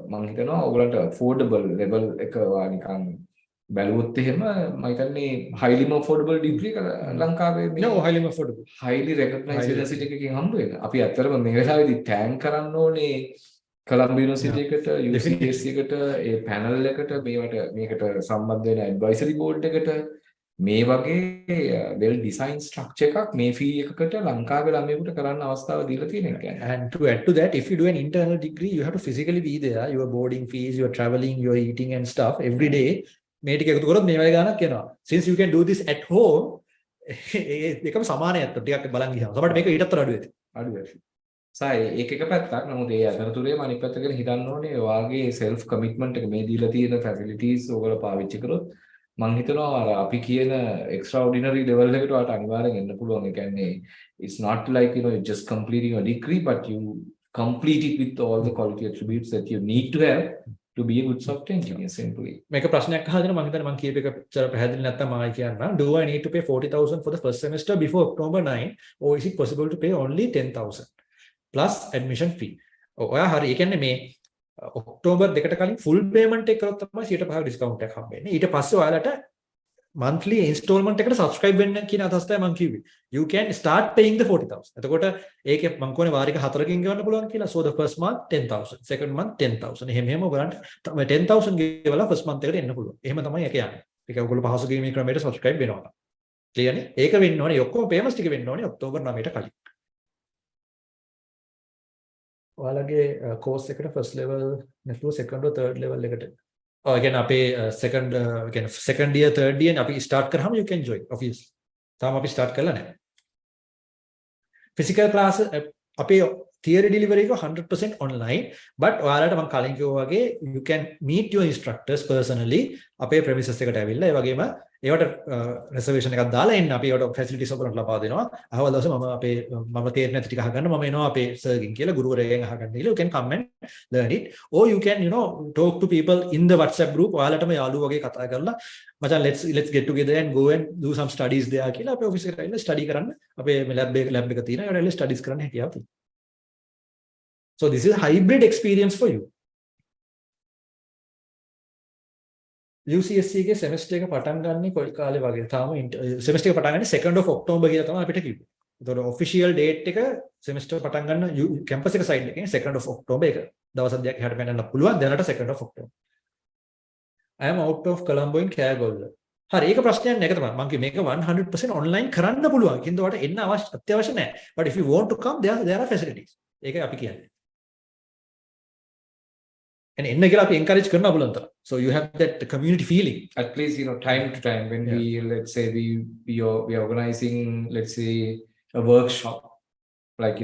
මම හිතනවා ඔයගලන්ට affordable level එක නිකන් බැලුවොත් එහෙම මම හිතන්නේ highly affordable degree එක ලංකාවේ no highly affordable highly recognized university එකකින් හම්බ වෙන. අපි ඇත්තටම මේ වෙලාවේදී thank කරන්න ඕනේ Colombo University එකට, UCS එකට, ඒ panel එකට, මේකට සම්බන්ධ වෙන advisory board එකට මේ වගේ well designed structure එකක් මේ fee එකකට ලංකාවේ ළමයෙකුට කරන්න අවස්ථාව දීලා තියෙන එක. And to add to that, if you do an internal degree, you have to physically be there. Your boarding fees, your traveling, your eating and stuff every day. මේ ටික එකතු කරොත් මේ වගේ ගාණක් එනවා. Since you can do this at home, ඒකම සමානයි අතට ටිකක් බලන් ගියාම. සමහරට මේක ඊටත් අඩු වෙයි. අඩු වෙයි. සායි ඒක එක පැත්තක්. නමුත් ඒ අතරතුරේම අනිත් පැත්ත ගැන හිතන්න ඕනේ. ඔයාගේ self commitment එක මේ දීලා තියෙන facilities ඔයගොල්ලෝ පාවිච්චි කරොත් මම හිතනවා අර අපි කියන extraordinary level එකට ඔයාලට අනිවාර්යෙන් එන්න පුළුවන්. ඒ කියන්නේ it's not like you're just completing a degree but you complete it with all the quality attributes that you need to have to be a good software engineer simply. මේක ප්‍රශ්නයක් අහලා දෙනවා. මම හිතන්නේ මම කියපේක චර පැහැදිලි නැත්තම් ආයි කියන්න. Do I need to pay 40,000 for the first semester before October 9 or is it possible to pay only 10,000 plus admission fee? ඔයා හරි. ඒ කියන්නේ මේ ඔක්තෝබර් 2ට කලින් full payment එක කරොත් තමයි 105 discount එකක් හම්බෙන්නේ. ඊට පස්සේ ඔයාලට monthly installment එකට subscribe වෙන්න කියන අදහස තමයි මම කිව්වේ. You can start paying the 40,000. එතකොට ඒකේ මම කියන්නේ වාරික 4කින් ගෙවන්න පුළුවන් කියලා. So the first month 10,000, second month 10,000. එහෙම ඔයගලන්ට 10,000 ගෙවලා first month එකට එන්න පුළුවන්. එහෙම තමයි ඒක යන්නේ. ඒක ඔයගොල්ලෝ පහසු ගේමේ ක්‍රමයට subscribe වෙනවා. clear නේ? ඒක වෙන්න ඕනේ. ඔක්කොම payments ටික වෙන්න ඕනේ ඔක්තෝබර් 9ට කලින්. ඔයාලගේ course එකට first level නැතුව second or third level එකට again අපේ second year third year අපි start කරාම you can join obviously. තාම අපි start කරලා නැහැ. physical class අපේ theory delivery එක 100% online, but ඔයාලට මම කලින් කිව්වා වගේ you can meet your instructors personally අපේ premises එකට ඇවිල්ලා ඒ වගේම ඒවට reservation එකක් දාලා එන්න අපි ඒවට facilities ඔයගොල්ලන්ට ලබා දෙනවා. අහවල් දවසේ මම තේරෙන්නේ නැති ටික අහගන්න මම එනවා අපේ sir ගෙන් කියලා ගුරුවරයෙක්ගෙන් අහගන්න කියලා you can come and learn it, or you can talk to people in the WhatsApp group. ඔයාලටම යාළුවෝ වගේ කතා කරලා මචං let's get together and go and do some studies there කියලා අපේ office එකට ඇවිල්ලා study කරන්න අපේ lab එක තියෙනවා. ඒකට ඇවිල්ලා studies කරන්න හැකියාව තියෙනවා. So this is a hybrid experience for you. UCSC එකේ semester එක පටන් ගන්න කොයි කාලේ වගේ තාම semester එක පටන් ගන්නේ 2nd of October කියලා තමයි අපිට කිව්වේ. ඒතකොට official date එක semester පටන් ගන්න campus එක side එකෙන් 2nd of October එක. දවස් දෙකක් එහාට පැනන්න පුළුවන්. දැනට 2nd of October. I am out of Colombo in Kerala. හරි ඒක ප්‍රශ්නයක් නෑ. ඒක තමයි මම කිව්වේ මේක 100% online කරන්න පුළුවන්. කින්ද ඔයාලට එන්න අත්‍යවශ්‍ය නෑ. But if you want to come there are facilities. ඒක අපි කියන්නේ. And enna kiyala api encourage karna bulanta, so you have that community feeling. At least time to time when we let's say we are organizing, let's say, a workshop, like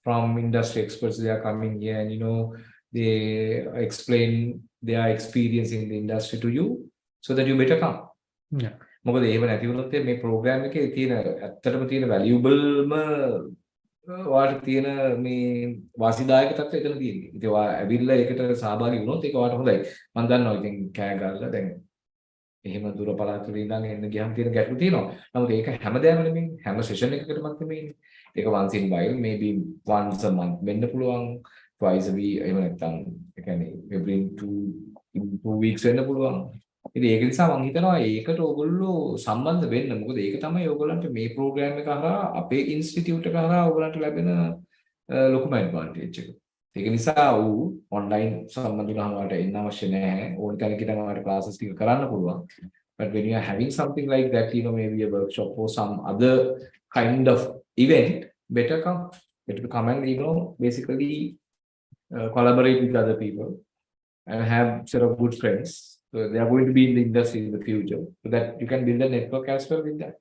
from industry experts, they are coming here and they explain their experience in the industry to you, so that you better come. Yeah. මොකද එහෙම නැති වුණොත් මේ programme එකේ තියෙන ඇත්තටම තියෙන වැලියබල්ම ඔයාලට තියෙන මේ වාසිදායක තත්ත්වය එතන තියෙන්නේ. ඉතින් ඔයා ඇවිල්ලා ඒකට සහභාගී වුණොත් ඒක ඔයාලට හොඳයි. මම දන්නවා ඉතින් කෑ ගහලා දැන් එහෙම දුර පළාත් වල ඉඳන් එන්න ගියම තියෙන ගැටලු තියෙනවා. නමුත් ඒක හැමදාම නෙමෙයි. හැම සෙෂන් එකකටමත් නෙමෙයි. ඒක once in while maybe once a month වෙන්න පුළුවන්. twice a week එහෙම නැත්නම් ඒ කියන්නේ every 2 weeks වෙන්න පුළුවන්. ඉතින් ඒක නිසා මම හිතනවා ඒකට ඕගොල්ලෝ සම්බන්ධ වෙන්න. මොකද ඒක තමයි ඕගොල්ලන්ට මේ ප්‍රෝග්‍රෑම් එක හරහා අපේ ඉන්ස්ටිටියුට් එක හරහා ඕගොල්ලන්ට ලැබෙන ලොකුම ඇඩ්වාන්ටේජ් එක. ඒක නිසා ඔන්ලයින් සම්බන්ධ වුණාම ඔයාලට එන්න අවශ්‍ය නැහැ. ඕන තැනක ඉඳන් ඔයාලට ක්ලාසස් ටික කරන්න පුළුවන්. But when you are having something like that, maybe a workshop or some other kind of event, better come and basically collaborate with other people and have set of good friends. So they are going to be in the industry in the future, so that you can build a network as well with that.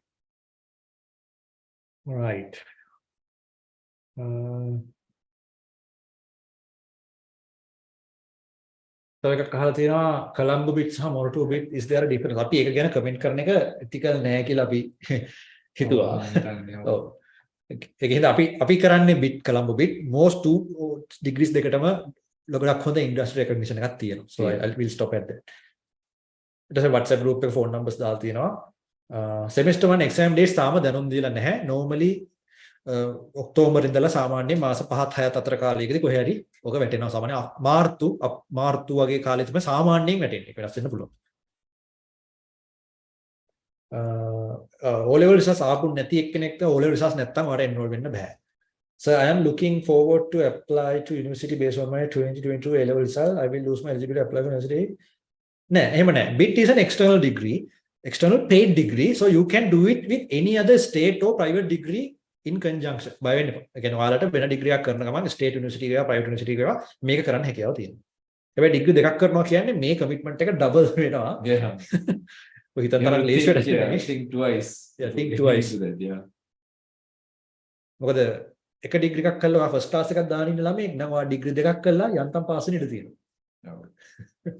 Right. So එකක් අහලා තියෙනවා Colombo bit සහ Morato bit is there a difference? අපි ඒක ගැන comment කරන එක ethical නෑ කියලා අපි හිතුවා. ඔව්. ඒකෙන්ද අපි කරන්නේ bit Colombo bit most 2 degrees දෙකටම ලොකඩක් හොඳ industry recognition එකක් තියෙනවා. So I will stop at that. ඊට පස්සේ WhatsApp group එක phone numbers දාලා තියෙනවා. semester 1 exam dates තාම දැනුම් දීලා නැහැ. normally ඔක්තෝබර් ඉඳලා සාමාන්‍යයෙන් මාස 5-6 අතර කාලයකදී කොහේ හරි ඔක වැටෙනවා. සාමාන්‍ය මාර්තු වගේ කාලෙ තමයි සාමාන්‍යයෙන් වැටෙන්නේ. වෙනස් වෙන්න පුළුවන්. O level results ආපු නැති එක්කෙනෙක්ට O level results නැත්තම් ඔයාලට enroll වෙන්න බෑ. So I am looking forward to apply to university based on my 2022 A level result. I will lose my eligibility to apply for university. No, එහෙම නෑ. BIT is an external degree, external paid degree, so you can do it with any other state or private degree in conjunction. බය වෙන්න එපා. ඒ කියන්නේ ඔයාලට වෙන degree එකක් කරන ගමන් state university එකක private university එකක මේක කරන්න හැකියාව තියෙනවා. හැබැයි ඩිග්‍රී දෙකක් කරනවා කියන්නේ මේ commitment එක double වෙනවා. Yeah. ඔය හිතන තරම් ලේසි වැඩක් නෙවෙයි. Think twice. Yeah, think twice. Yeah. මොකද එක ඩිග්‍රී එකක් කරලා ඔයා first class එකක් දාන ඉන්න ළමෙක් නම් ඔයා ඩිග්‍රී දෙකක් කරලා යන්තම් පාස් වෙන්න ඉඩ තියෙනවා.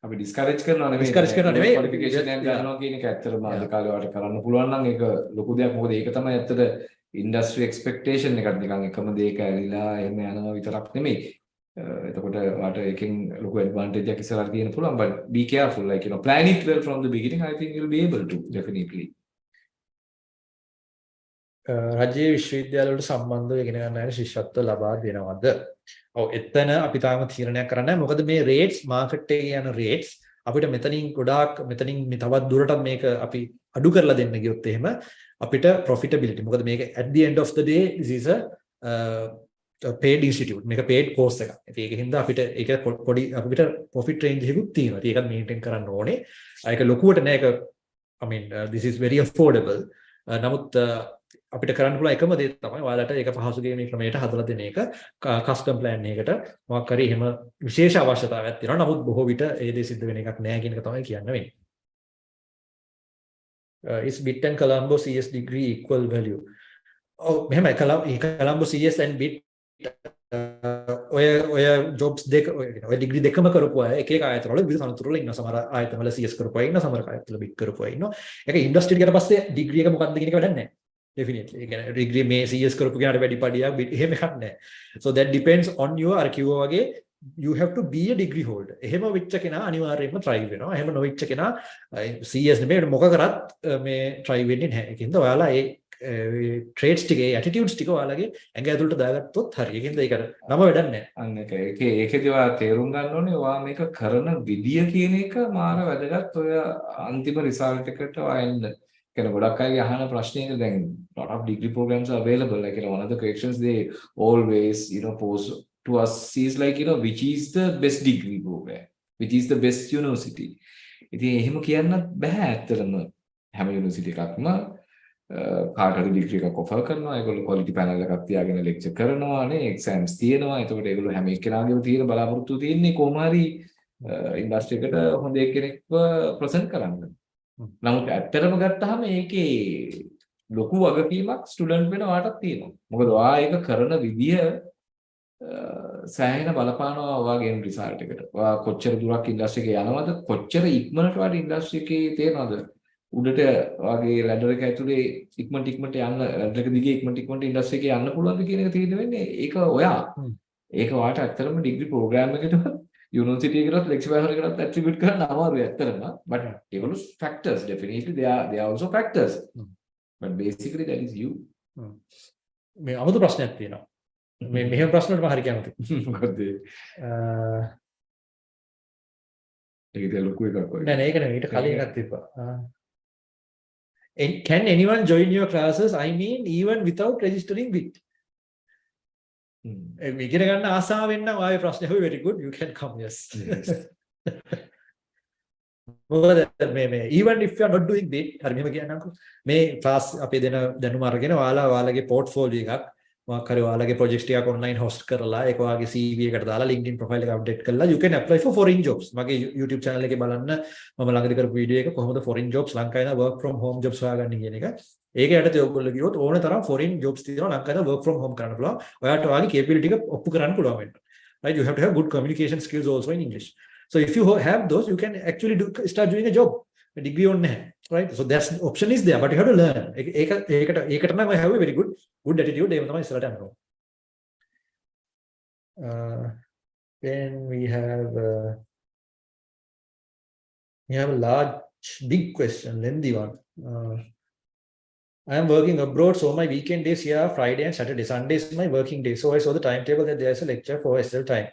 අපි discourage කරනවා නෙමෙයි. discourage කරනවා නෙමෙයි. qualification එකක් ගන්නවා කියන එක ඇත්තටම අද කාලේ ඔයාලට කරන්න පුළුවන් නම් ඒක ලොකු දෙයක්. මොකද ඒක තමයි ඇත්තට industry expectation එකක්. නිකන් එකම දෙයක ඇලිලා එහෙම යනවා විතරක් නෙමෙයි. එතකොට ඔයාලට එකෙන් ලොකු advantage එකක් ඉස්සරහට තියෙන පුළුවන්. But be careful, like plan it well from the beginning. I think you'll be able to definitely. රජයේ විශ්වවිද්‍යාලවලට සම්බන්ධව ඉගෙන ගන්න අය ශිෂ්‍යත්ව ලබා දෙනවද? ඔව් එතන අපි තාම තීරණයක් කරන්නේ නැහැ. මොකද මේ රේට්ස් මාකට් එකේ යන රේට්ස් අපිට මෙතනින් මේ තවත් දුරටත් මේක අපි අඩු කරලා දෙන්න ගියොත් එහෙම අපිට profitability. මොකද මේක at the end of the day this is a paid institute. මේක paid course එකක්. ඉතින් ඒකින්ද අපිට ඒක පොඩි අපිට profit range එකකුත් තියෙනවා. ඉතින් ඒකත් maintain කරන්න ඕනේ. ඒක ලොකුවට නෑ. ඒක I mean this is very affordable. නමුත් අපිට කරන්න පුළුවන් එකම දේ තමයි ඔයාලට ඒක පහසුගේ මේ ක්‍රමයට හදලා දෙන එක. කස්ටම් ප්ලෑන් එකකට මොකක් හරි එහෙම විශේෂ අවශ්‍යතාවයක් තියෙනවා. නමුත් බොහෝ විට ඒ දේ සිද්ධ වෙන එකක් නෑ කියන එක තමයි කියන්න වෙන්නේ. Is BIT and Colombo CS degree equal value? ඔව් මෙහෙමයි Colombo CS and bit ඔය ජොබ්ස් දෙක ඔය ඩිග්‍රී දෙකම කරපු අය එක එක ආයතනවල විවිධ සමතුලිතවල ඉන්න සමහර ආයතනවල CS කරපු අය ඉන්න සමහර ආයතනවල බිට් කරපු අය ඉන්නවා. ඒක ඉන්ඩස්ට්‍රි එකට පස්සේ ඩිග්‍රී එක මොකක්ද කියන එක වැඩක් නැහැ. Definitely. ඒ කියන්නේ ඩිග්‍රී මේ CS කරපු කෙනාට වැඩි පඩියක් බිට් එහෙම එකක් නැහැ. So that depends on your අර කිව්වා වගේ you have to be a degree holder. එහෙම වෙච්ච කෙනා අනිවාර්යයෙන්ම try වෙනවා. එහෙම නොවෙච්ච කෙනා CS නෙමෙයි මොක කරත් මේ try වෙන්නේ නැහැ. ඒකින්ද ඔයාලා ඒ traits ටික ඒ attitudes ටික ඔයාලගේ ඇඟ ඇතුළට දාගත්තොත් හරි. ඒකින්ද ඒකට නම වැඩක් නැහැ. අන්න ඒකේදී ඔයා තේරුම් ගන්න ඕනේ ඔයා මේක කරන විදිය කියන එක මාර වැදගත්. ඔය අන්තිම result එකට ඔයා එන්න. කියන ගොඩක් අයගේ අහන ප්‍රශ්නයක දැන් lot of degree programs are available. Like one of the questions they always pose to us is like which is the best degree program, which is the best university. ඉතින් එහෙම කියන්නත් බෑ ඇත්තටම. හැම යුනිවර්සිටි එකක්ම කාට හරි ඩිග්‍රී එකක් ඔෆර් කරනවා. ඒගොල්ලෝ quality panel එකක් තියාගෙන ලෙක්චර් කරනවා නේ, exams තියෙනවා. එතකොට ඒගොල්ලෝ හැම එක්කෙනාගේම තියෙන බලාපොරොත්තු තියෙන්නේ කොහොම හරි ඉන්ඩස්ට්‍රි එකට හොඳ කෙනෙක්ව ප්‍රසන්ට් කරන්න. නමුත් ඇත්තටම ගත්තාම ඒකේ ලොකු වගකීමක් ස්ටුඩන්ට් වෙන වාටත් තියෙනවා. මොකද ඔයා ඒක කරන විදිය සෑහෙන බලපානවා ඔයාගේ රිසල්ට් එකට. ඔයා කොච්චර දුරක් ඉන්ඩස්ට්‍රි එකේ යනවද, කොච්චර ඉක්මනට ඔයාට ඉන්ඩස්ට්‍රි එකේ තේරෙනවද, උඩට ඔයාගේ ලැඩර් එක ඇතුලේ ඉක්මනට යන්න, ලැඩර් එක දිගේ ඉක්මනට ඉන්ඩස්ට්‍රි එකේ යන්න පුළුවන්ද කියන එක තීරණය වෙන්නේ ඒක ඔයා. ඒක ඔයාට ඇත්තටම ඩිග්‍රී ප්‍රෝග්‍රෑම් එකකට යුනිවර්සිටි එකකට ලෙක්චර් පැනල් එකකට ඇට්‍රිබියුට් කරන්න අමාරුයි ඇත්තටම. but ඒගොල්ලෝ factors, definitely they are also factors, but basically that is you. මේ අමුතු ප්‍රශ්නයක් තියෙනවා. මෙහෙම ප්‍රශ්නවලට මම හරි කැමතියි. මොකද ඒකේ ලොකු එකක් වගේ. නෑ ඒක නෙවෙයි ඊට කලින් එකක් තිබ්බා. Can anyone join your classes? I mean even without registering with. ඉගෙන ගන්න ආසාවෙන් නම් ආයේ ප්‍රශ්නේ හොයි very good, you can come. Yes. මොකද මේ even if you are not doing bit හරි මෙහෙම කියන්නම්කෝ මේ ක්ලාස් අපි දෙන දැනුම අරගෙන ඔයාලගේ පෝර්ට්ෆෝලියෝ එකක් මොකක් හරි ඔයාලගේ ප්‍රොජෙක්ට් එකක් ඔන්ලයින් හොස්ට් කරලා ඒක ඔයාගේ CV එකට දාලා LinkedIn profile එක අප්ඩේට් කරලා you can apply for foreign jobs. මගේ YouTube channel එකේ බලන්න මම ළඟදී කරපු වීඩියෝ එක කොහොමද foreign jobs ලංකාවේ work from home jobs හොයාගන්නේ කියන එක. ඒක යටතේ ඔයගොල්ලෝ ගියොත් ඕන තරම් foreign jobs තියෙනවා ලංකාවේ work from home කරන්න පුළුවන්. ඔයාට ඔයාගේ capability එක ඔප්පු කරන්න පුළුවන් වෙන්න. Right, you have to have good communication skills also in English. So if you have those, you can actually start doing a job. A degree on නැහැ. Right, so that's option is there, but you have to learn. ඒකට නම් I have a very good attitude. ඒක තමයි ඉස්සරහට යන්න ඕන. Then we have a big question, lengthy one. I am working abroad, so my weekend days here are Friday and Saturday. Sunday is my working day. So I saw the timetable that there is a lecture for SL time.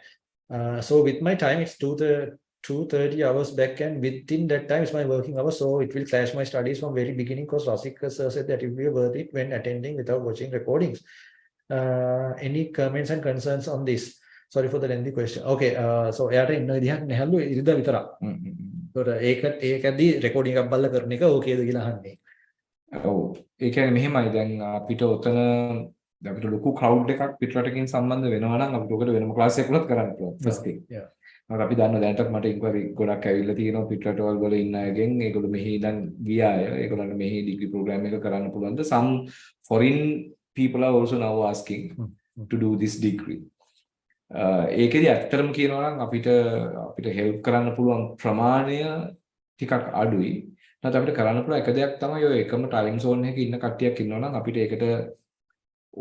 So with my time, it's 2:30 hours back, and within that time is my working hours. So it will clash my studies from very beginning, because Rasika sir said that it will be worth it when attending without watching recordings. Any comments and concerns on this? Sorry for the lengthy question. Okay, so එයාට ඉන්න විදිහක් නැහැලු ඉරිදා විතරක්. ඒකට ඒකදී recording එකක් බලලා කරන එක ඕකේද කියලා අහන්නේ. ඔව්. ඒ කියන්නේ මෙහෙමයි දැන් අපිට ඔතන අපිට ලොකු crowd එකක් පිටරටකින් සම්බන්ධ වෙනවා නම් අපිට ඔකට වෙනම ක්ලාස් එකක් උනත් කරන්න පුළුවන්. first thing. Yeah. අපි දන්නවා දැනටත් මට ඉන්ක්වයරි ගොඩක් ඇවිල්ලා තියෙනවා පිටරටවල් වල ඉන්න අයගෙන්. ඒගොල්ලෝ මෙහි ඉඳන් ගිය අය. ඒගොල්ලන්ට මෙහි ඩිග්‍රී ප්‍රෝග්‍රෑම් එක කරන්න පුළුවන්ද? Some foreign people are also now asking to do this degree. ඒකෙදි ඇත්තටම කියනවා නම් අපිට help කරන්න පුළුවන් ප්‍රමාණය ටිකක් අඩුයි. නැත්නම් අපිට කරන්න පුළුවන් එක දෙයක් තමයි ඔය එකම time zone එකේ ඉන්න කට්ටියක් ඉන්නවා නම් අපිට ඒකට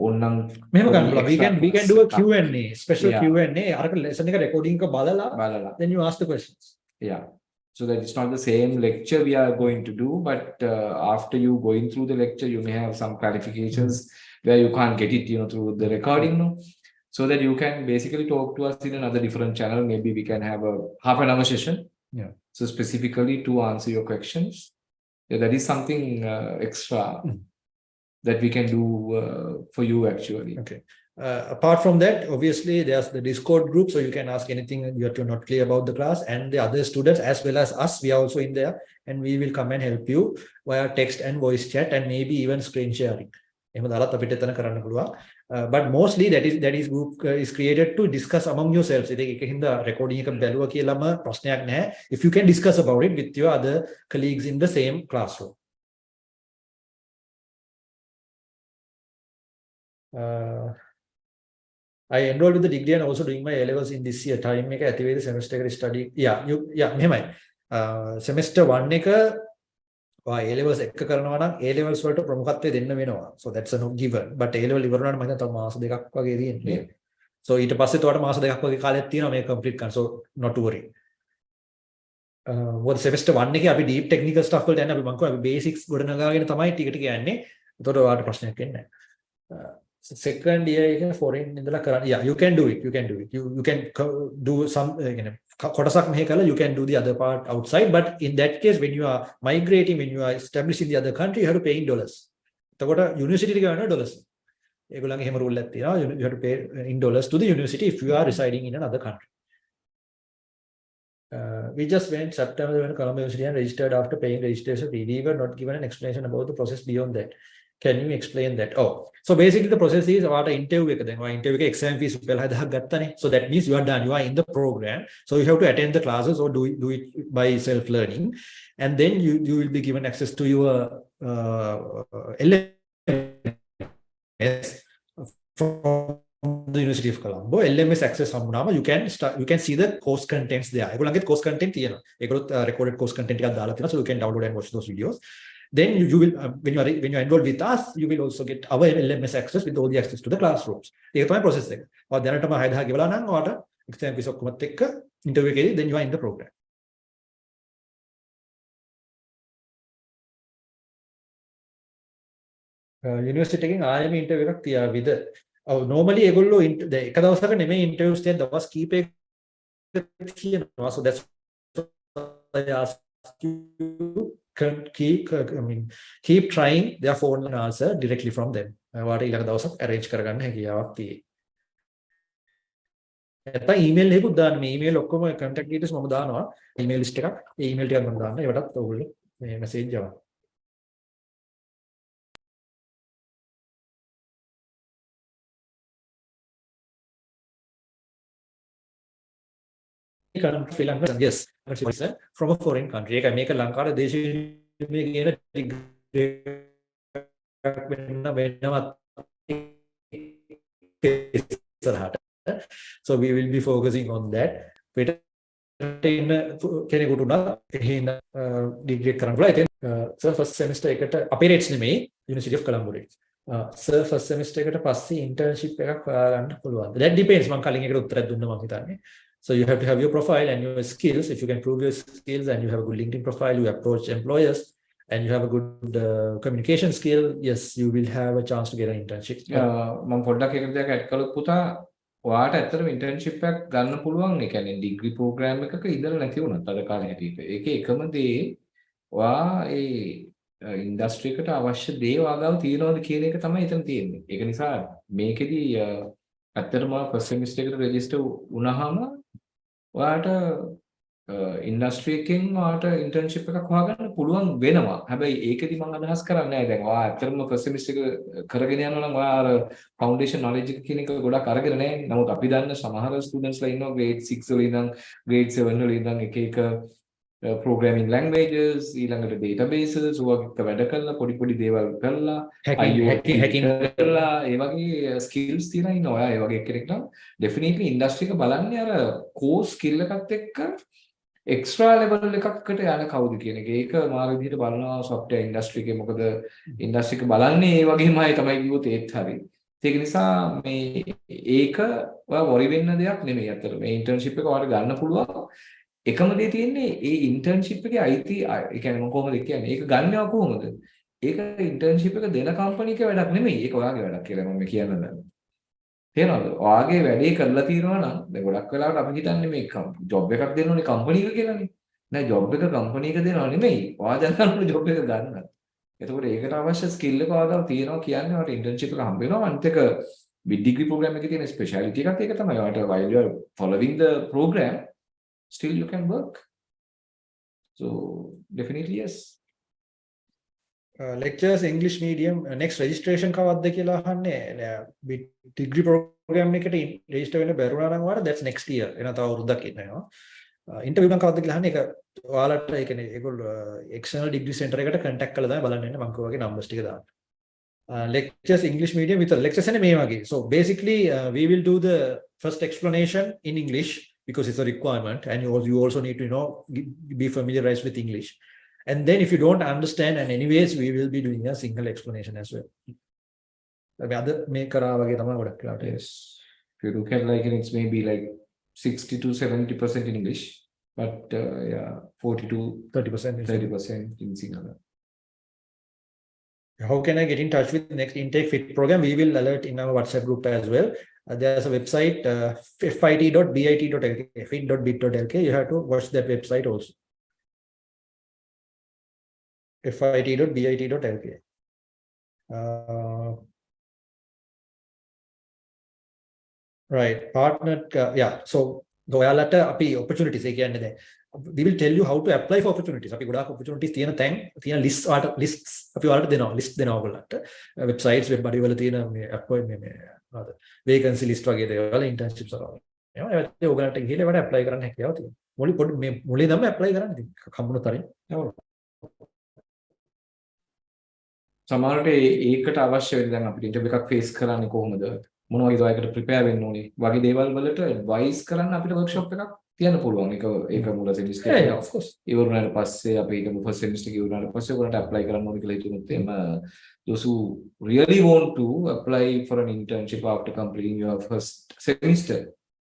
ඕනනම් මෙහෙම ගන්න පුළුවන්. we can do a Q&A, special Q&A. අරක lesson එක recording එක බලලා then you ask the questions. Yeah. So that it's not the same lecture we are going to do, but after you going through the lecture, you may have some clarifications where you can't get it, through the recording, no? So that you can basically talk to us in another different channel. Maybe we can have a half an hour session. Yeah. So specifically to answer your questions. Yeah, that is something extra that we can do for you actually. Okay. Apart from that, obviously there's the Discord group, so you can ask anything you're not clear about the class, and the other students as well as us, we are also in there, and we will come and help you via text and voice chat and maybe even screen sharing. But mostly that is group is created to discuss among yourselves. Recording if you can discuss about it with your other colleagues in the same classroom. I enrolled with the degree and also doing my A levels in this year. Time එක ඇති වේද semester එකට study. Yeah මෙහෙමයි. Semester 1 එක A levels එක කරනවා නම් A levels වලට ප්‍රමුඛත්වය දෙන්න වෙනවා. So that's a no given. But A level ඉවර වුණාට මම හිතනවා තව මාස දෙකක් වගේ තියෙන්නේ. So ඊට පස්සේ තවට මාස දෙකක් වගේ කාලයක් තියෙනවා මේක complete කරන්න. So not to worry. what semester 1 එකේ අපි deep technical stuff වලට යන්නේ අපි මං කිව්වා අපි basics ගොඩනගාගෙන තමයි ටික ටික යන්නේ. එතකොට ඔයාලට ප්‍රශ්නයක් එන්නේ නැහැ. Second year එක foreign ඉඳලා කරන්න. Yeah, you can do it. You can do some කොටසක් මෙහෙ කළා you can do the other part outside, but in that case when you are migrating, when you are establishing the other country, you have to pay in dollars. එතකොට university එක ගන්න dollars. ඒගොල්ලන්ගේ හැම rule එකක් තියෙනවා. You have to pay in dollars to the university if you are residing in another country. We just went September when Colombo University and registered after paying registration fee. We were not given an explanation about the process beyond that. Can you explain that? Oh, so basically the process is about interview එක දැන් ඔය interview එකේ exam fees රුපියල් 6000ක් ගත්තනේ. So that means you are done. You are in the program. So you have to attend the classes or do it by self learning, and then you will be given access to your LMS from the University of Colombo. LMS access හම්බුනාම you can see the course contents there. ඒගොල්ලන්ගේ course content තියෙනවා. ඒගොල්ලොත් recorded course content එකක් දාලා තියෙනවා. So you can download and watch those videos. Then you will when you are enrolled with us, you will also get our LMS access with all the access to the classrooms. ඒක තමයි process එක. ඔය දැනටම 6000 ගෙවලා නම් ඔයාලට exam fees ඔක්කොමත් එක්ක interview එකේදී then you are in the program. University එකෙන් ආයෙම interview එකක් තියාවිද? Normally ඒගොල්ලෝ එක දවසක නෙමෙයි interviews තියෙන දවස් කීපයක තියෙනවා. So that's why I asked you keep trying their phone and answer directly from them. වාට ඊළඟ දවසක් arrange කරගන්න හැකියාවක් තියෙයි. නැත්නම් email එකකුත් දාන්න. මේ email ඔක්කොම contact details මම දානවා. email list එකක්. ඒ email ටිකක් මම දාන්න. ඒවටත් ඔයගොල්ලෝ මේ message යවන්න. Sri Lanka, yes, from a foreign country. I make a Lanka so we will be focusing on that. Degree so first semester operates University of Colombo. So first semester internship that depends. So you have to have your profile and your skills. If you can prove your skills and you have a good LinkedIn profile, you approach employers and you have a good communication skill, yes, you will have a chance to get an internship. මම පොඩ්ඩක් එක දෙයක් add කළොත් පුතා ඔයාට ඇත්තටම internship එකක් ගන්න පුළුවන්. ඒ කියන්නේ degree program එකක ඉඳලා නැති වුණත් අද කාලේ හැටියට. ඒකේ එකම දේ ඔයා ඒ industry එකට අවශ්‍ය දේ ඔයාගාව තියෙනවද කියන එක තමයි එතන තියෙන්නේ. ඒක නිසා මේකෙදි ඇත්තටම first semester එකට register වුණාම ඔයාට ඉන්ඩස්ට්‍රි එකෙන් ඔයාට ඉන්ටර්න්ෂිප් එකක් හොයාගන්න පුළුවන් වෙනවා. හැබැයි ඒකෙදි මම අදහස් කරන්නේ නැහැ. දැන් ඔයා ඇත්තටම ෆස්ට් සෙමිස්ටර් එක කරගෙන යනවා නම් ඔයා අර ෆවුන්ඩේෂන් නොලෙජ් එක කියන එක ගොඩක් අරගෙන නැහැ. නමුත් අපි දන්න සමහර ස්ටුඩන්ට්ස්ලා ඉන්නවා grade 6 වල ඉඳන් grade 7 වල ඉඳන් එක එක programming languages ඊළඟට databases ඔයක වැඩ කරලා පොඩි දේවල් කරලා hacking කරලා ඒ වගේ skills තියලා ඉන්නවා. ඔයා ඒ වගේ කෙනෙක් නම් definitely industry එක බලන්නේ අර core skill එකත් එක්ක extra level එකකට යන කවුද කියන එක. ඒක මාර විදිහට බලනවා software industry එකේ. මොකද industry එක බලන්නේ ඒ වගේමයි තමයි කිව්වොත් ඒත් හරි. ඒක නිසා මේ ඒක ඔයා worry වෙන්න දෙයක් නෙමෙයි අතට. මේ internship එක ඔයාලට ගන්න පුළුවන්. එකම දේ තියෙන්නේ ඒ internship එකේ අයිති ඒ කියන්නේ මම කොහොමද කියන්නේ ඒක ගන්නවා කොහොමද? ඒක internship එක දෙන company එක වැඩක් නෙමෙයි. ඒක ඔයාගේ වැඩක් කියලා මම කියන්න දන්නේ. තේරෙනවද? ඔයාගේ වැඩේ කරලා තියෙනවා නම් දැන් ගොඩක් වෙලාවට අපි හිතන්නේ මේ ජොබ් එකක් දෙන්න ඕනේ කම්පැනි එක කියලානේ. නෑ ජොබ් එක කම්පැනි එක දෙනවා නෙමෙයි. ඔයා දැනගන්න ඕනේ ජොබ් එක ගන්න. එතකොට ඒකට අවශ්‍ය ස්කිල් එක ඔයාගාව තියෙනවා කියන්නේ ඔයාට ඉන්ටර්න්ෂිප් එක හම්බ වෙනවා. අනිත් එක with degree program එකේ තියෙන ස්පෙෂැලිටි එකක් ඒක තමයි. ඔයාට while you are following the program still you can work. So definitely yes. Lectures English medium next registration කවද්ද කියලා අහන්නේ. degree program එකට register වෙන්න බැරුණා නම් ඔයාලා that's next year. එන තව අවුරුද්දක් ඉන්නවා. interview නම් කවද්ද කියලා අහන්නේ. ඒක ඔයාලට ඒ කියන්නේ ඒගොල්ලෝ external degree center එකට contact කරලා තමයි බලන්න ඉන්නේ. මම කිව්වා වගේ numbers ටික දාන්න. lectures English medium with lectures and මේ So basically we will do the first explanation in English because it's a requirement, and you also need to be familiarized with English. And then if you don't understand, and anyways we will be doing a single explanation as well. Yes. If you look at it's maybe 60 to 70% in English, but 40 to 30% in Sinhala. How can I get in touch with next intake fit program? We will alert in our WhatsApp group as well. There's a website fit.bit.lk, fit.bit.lk. You have to watch that website also. fit.bit.lk. Right, partner. Yeah, so opportunities. We will tell you how to apply for opportunities. Opportunities lists list websites vacancy list internships apply සමහරට ඒකට අවශ්‍ය වෙන දැන් අපිට interview එකක් face කරන්නේ කොහොමද මොන වගේ දෙයකට ප්‍රිපෙයාර් වෙන්න ඕනේ වගේ දේවල් වලට ඇඩ්වයිස් කරන්න අපිට වර්ක්ෂොප් එකක් තියන්න පුළුවන් ඒක මුල සෙමිස්ටර් එක of course ඉවරුනාට පස්සේ අපි ඒක ෆස්ට් සෙමිස්ටර් එක ඉවරුනාට පස්සේ ඔයගොල්ලන්ට ඇප්ලයි කරන්න ඕනේ කියලා හිතුනොත් එහෙම those who really want to apply for an internship after completing your first semester,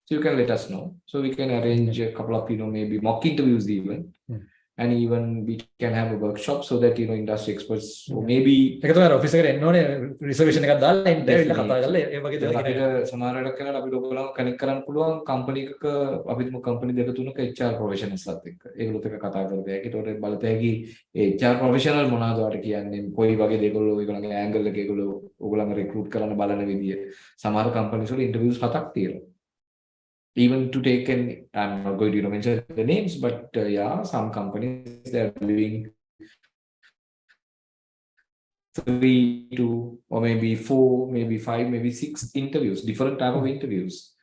so you can let us know, so we can arrange a couple of maybe mock interviews even. And even we can have a workshop so that industry experts or maybe officer reservation එකක් දාලා ඉන්න කතා කරලා ඒ වගේ දේවල් අපිට සමහරවිට කරලා අපිට ඔයගොල්ලෝ කනෙක්ට් කරන්න පුළුවන් කම්පැනි එකක අපිට කම්පැනි දෙක තුනක HR professionalsලත් එක්ක ඒගොල්ලොත් එක්ක කතා කරලා ඒකට බලත හැකි HR professional මොනවද ඔයාලට කියන්නේ කොයි වගේ දේවල් ඔයගොල්ලෝගේ angle එක ඒගොල්ලෝ ඔයගොල්ලන්ව recruit කරන්න බලන විදිය සමහර companies වල interviews 7ක් තියෙනවා. Even to take I'm not going to mention the names, but some companies they are doing 3 to or maybe 4, maybe 5, maybe 6 interviews, different type of interviews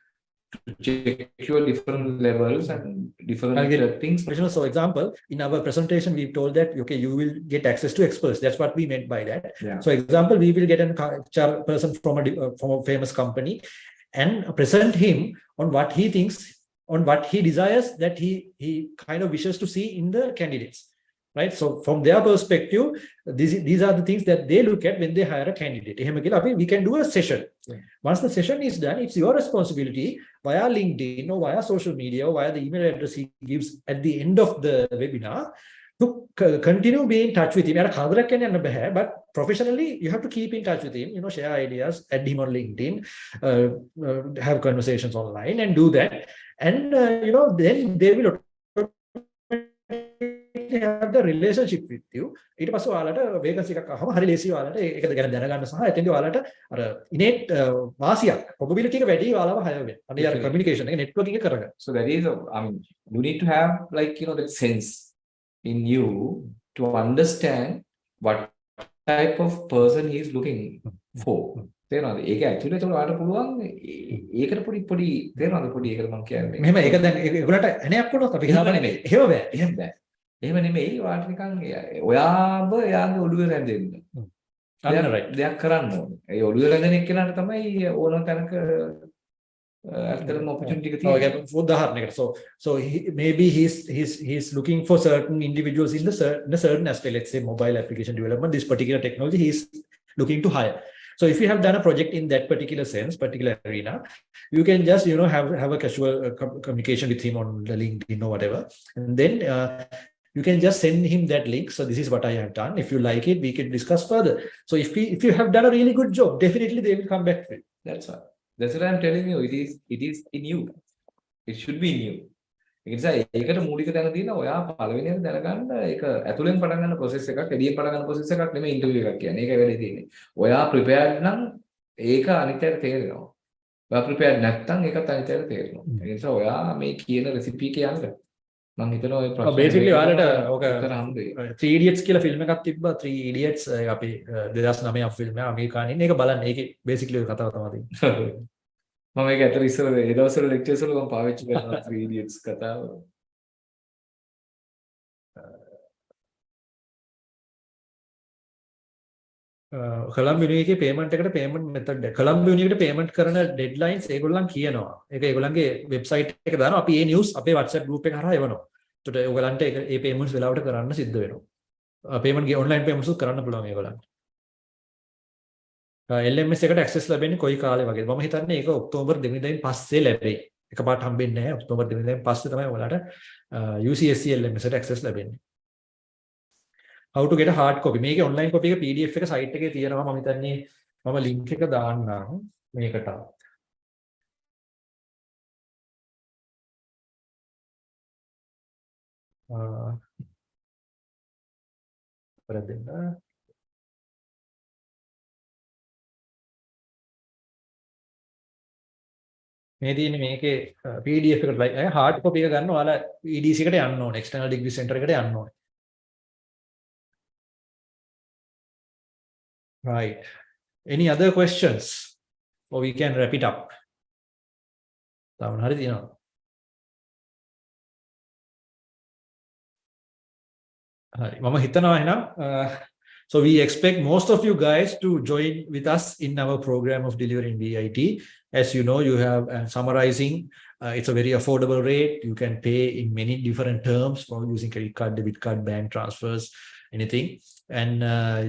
to check your different levels and different things. So example, in our presentation, we told that, okay, you will get access to experts. That's what we meant by that. Yeah. So example, we will get a person from a famous company and present him on what he thinks, on what he desires, that he kind of wishes to see in the candidates, right? So from their perspective, these are the things that they look at when they hire a candidate. We can do a session. Yeah. Once the session is done, it's your responsibility via LinkedIn or via social media or via the email address he gives at the end of the webinar to continue being in touch with him. But professionally, you have to keep in touch with him, share ideas, add him on LinkedIn, have conversations online and do that. And, then they will have the relationship with you. ඊට පස්සේ ඔයාලට vacancy එකක් ආවම හරි ලේසි ඔයාලට ඒක ගැන දැනගන්න සහ එතෙන්දී ඔයාලට අර innate වාසියක් probability එක වැඩි ඔයාලව hire වෙන්න. අනේ අර communication එක networking එක කරගන්න. So that is you need to have that sense in you to understand what type of person he is looking for. තේරෙනවද? ඒක ඇක්චුअली ඒතකොට ඔයාලට පුළුවන් ඒකට පොඩි තේරෙනවද පොඩි ඒකට මම කියන්නේ. මෙහෙම ඒක දැන් ඒගොල්ලන්ට ඇණයක් වුණොත් අපි හිතාන්නේ නෙමෙයි. එහෙම බෑ. එහෙම නෙමෙයි ඔයාලට නිකන් ඔයාව එයාගේ ඔළුවේ රැඳෙන්න. දෙයක් කරන්න ඕනේ. ඒ ඔළුවේ රැඳෙන එක්කෙනාට තමයි ඕනම තැනක opportunity. So maybe he's looking for certain individuals in a certain aspect. Let's say mobile application development, this particular technology he's looking to hire. So if you have done a project in that particular arena, you can just have a casual communication with him on the LinkedIn or whatever, and then you can just send him that link. So this is what I have done. If you like it, we can discuss further. So if you have done a really good job, definitely they will come back to it. That's what I'm telling you. It is in you. It should be in you. ඒ නිසා ඒකට මූලික දැන දින ඔයා පළවෙනියෙන් දැනගන්න ඒක ඇතුලෙන් පටන් ගන්න process එකක් එළියෙන් පටන් ගන්න process එකක් නෙමෙයි ඉන්ටර්විව් එකක් කියන්නේ. ඒකයි වැඩි තියෙන්නේ. ඔයා prepared නම් ඒක අනිත්‍යයට තේරෙනවා. ඔයා prepared නැත්නම් ඒකත් අනිත්‍යයට තේරෙනවා. ඒ නිසා ඔයා මේ කියන recipe එක යන්න. මම හිතනවා ඔය ප්‍රශ්න basically ඔයාලට ඕක 3 idiots කියලා ෆිල්ම් එකක් තිබ්බා 3 idiots අපි 2009 ෆිල්ම් එක අමරිකානු ඉන්නේ. ඒක බලන්න. ඒකේ basically ඔය කතාව තමයි තියෙන්නේ. මම ඒක ඇතර ඉස්සර ඒ දවස්වල ලෙක්චර්ස් වල මම පාවිච්චි කරනවා 3 idiots කතාව. Colombo එකේ payment එකට payment method එක. Colombo එකට payment කරන deadlines ඒගොල්ලන් කියනවා. ඒක ඒගොල්ලන්ගේ website එක දානවා. අපි මේ news අපේ WhatsApp group එක හරහා එවනවා. ඒකට ඔයගලන්ට ඒ payments වෙලාවට කරන්න සිද්ධ වෙනවා. payment online payments උත් කරන්න පුළුවන් ඒගොල්ලන්ට. LMS එකට access ලැබෙන්නේ කොයි කාලේ වගේද? මම හිතන්නේ ඒක ඔක්තෝබර් 2 වෙනිදායින් පස්සේ ලැබෙයි. එකපාරට හම්බෙන්නේ නැහැ. ඔක්තෝබර් 2 වෙනිදායින් පස්සේ තමයි ඔයාලට UCSC LMS එකට access ලැබෙන්නේ. How to get a hard copy. මේකේ online copy එක PDF එක site එකේ තියෙනවා. මම හිතන්නේ මම link එක දාන්නම් මේකට. දෙන්න. මේ තියෙන්නේ මේකේ PDF එකට hard copy එක ගන්න ඔයාලා EDC එකට යන්න ඕනේ. External Degree Center එකට යන්න ඕනේ. Right. Any other questions? Or we can wrap it up. හරි තියෙනවා. හරි. මම හිතනවා එහෙනම් so we expect most of you guys to join with us in our program of delivering BIT. As you know, you have summarizing. It's a very affordable rate. You can pay in many different terms for using credit card, debit card, bank transfers, anything. And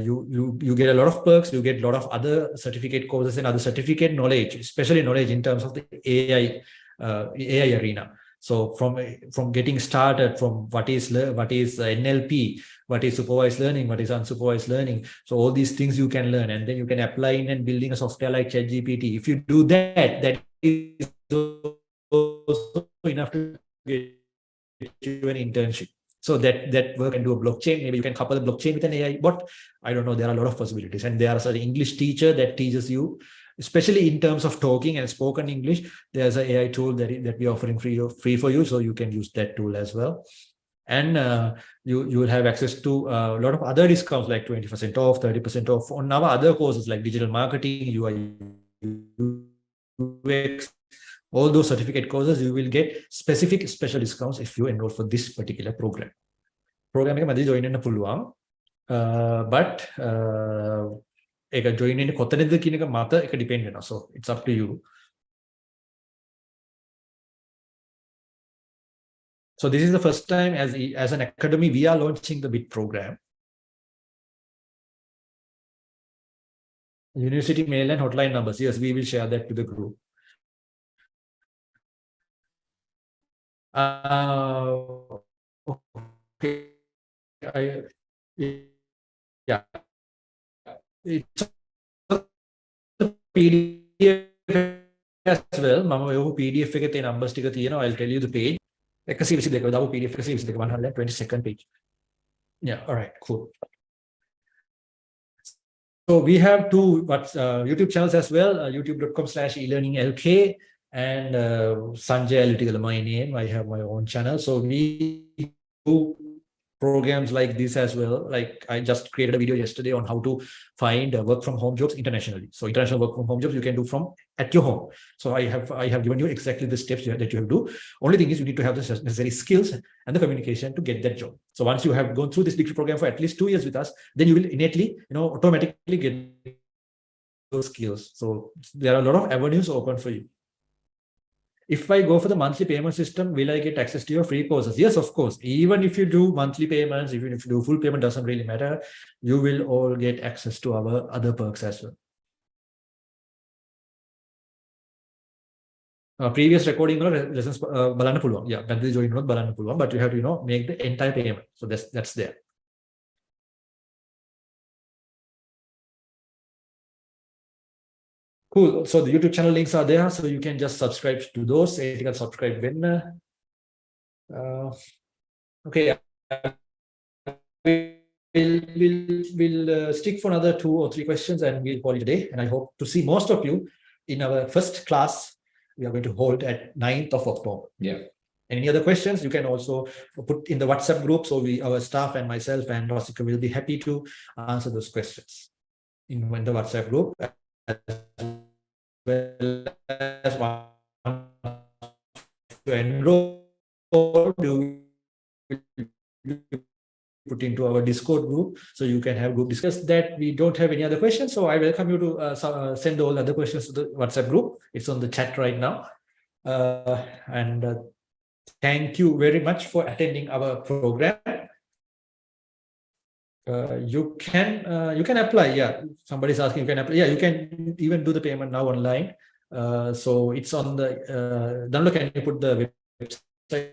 you get a lot of perks. You get a lot of other certificate courses and other certificate knowledge, especially knowledge in terms of the AI arena. So from getting started, from what is NLP, what is supervised learning, what is unsupervised learning. So all these things you can learn, and then you can apply in and building a software like ChatGPT. If you do that, that is also enough to get you an internship. So that work can do a blockchain. Maybe you can couple the blockchain with an AI bot. I don't know. There are a lot of possibilities, and there is an English teacher that teaches you, especially in terms of talking and spoken English. There's an AI tool that we are offering free for you, so you can use that tool as well. And you will have access to a lot of other discounts like 20% off, 30% off on our other courses like digital marketing, UI, UX, all those certificate courses. You will get specific special discounts if you enroll for this particular program. Program එක මැදි join වෙන්න පුළුවන්. But ඒක join වෙන්නේ කොතනද කියන එක මත ඒක depend වෙනවා. So it's up to you. So this is the first time as an academy we are launching the BIT program. University mail and hotline numbers. Yes, we will share that to the group. Okay. Yeah. It's a PDF as well. මම ඔය PDF එකේ තියෙන numbers ටික තියෙනවා. I'll tell you the page. 122 දාපු PDF 122 122nd page. Yeah, all right, cool. So we have two YouTube channels as well, youtube.com/eLearningLK and Sanjaya Elvitigala, my name. I have my own channel. So we do programs like this as well. Like I just created a video yesterday on how to find work from home jobs internationally. So international work from home jobs you can do from at your home. So I have given you exactly the steps that you have to do. Only thing is you need to have the necessary skills and the communication to get that job. So once you have gone through this degree program for at least 2 years with us, then you will innately, automatically get those skills. So there are a lot of avenues open for you. If I go for the monthly payment system, will I get access to your free courses? Yes, of course. Even if you do monthly payments, even if you do full payment, doesn't really matter. You will all get access to our other perks as well. Previous recording lessons බලන්න පුළුවන්. Yeah, පැහැදිලි join වුණොත් බලන්න පුළුවන්. But you have to, make the entire payment. So that's there. Cool. So the YouTube channel links are there, so you can just subscribe to those. You can subscribe when. Okay. We'll stick for another 2 or 3 questions and we'll call it a day. And I hope to see most of you in our first class we are going to hold at 9th of October. Yeah. Any other questions you can also put in the WhatsApp group. So our staff and myself and Rasika will be happy to answer those questions in the WhatsApp group. As well as one to enroll, put into our Discord group, so you can have group discuss that. We don't have any other questions, so I welcome you to send all other questions to the WhatsApp group. It's on the chat right now. And thank you very much for attending our program. You can apply. Yeah, somebody's asking. You can apply. Yeah, you can even do the payment now online. So it's on the download. Can you put the website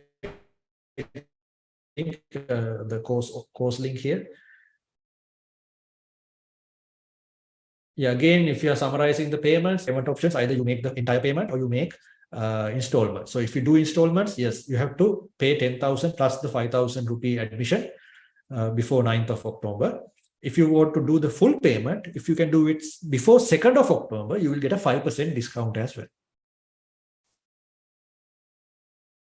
link, the course link here? Yeah, again, if you are summarizing the payment options, either you make the entire payment or you make installments. So if you do installments, yes, you have to pay 10,000 plus the 5,000 rupee admission before 9th of October. If you want to do the full payment, if you can do it before 2nd of October, you will get a 5% discount as well.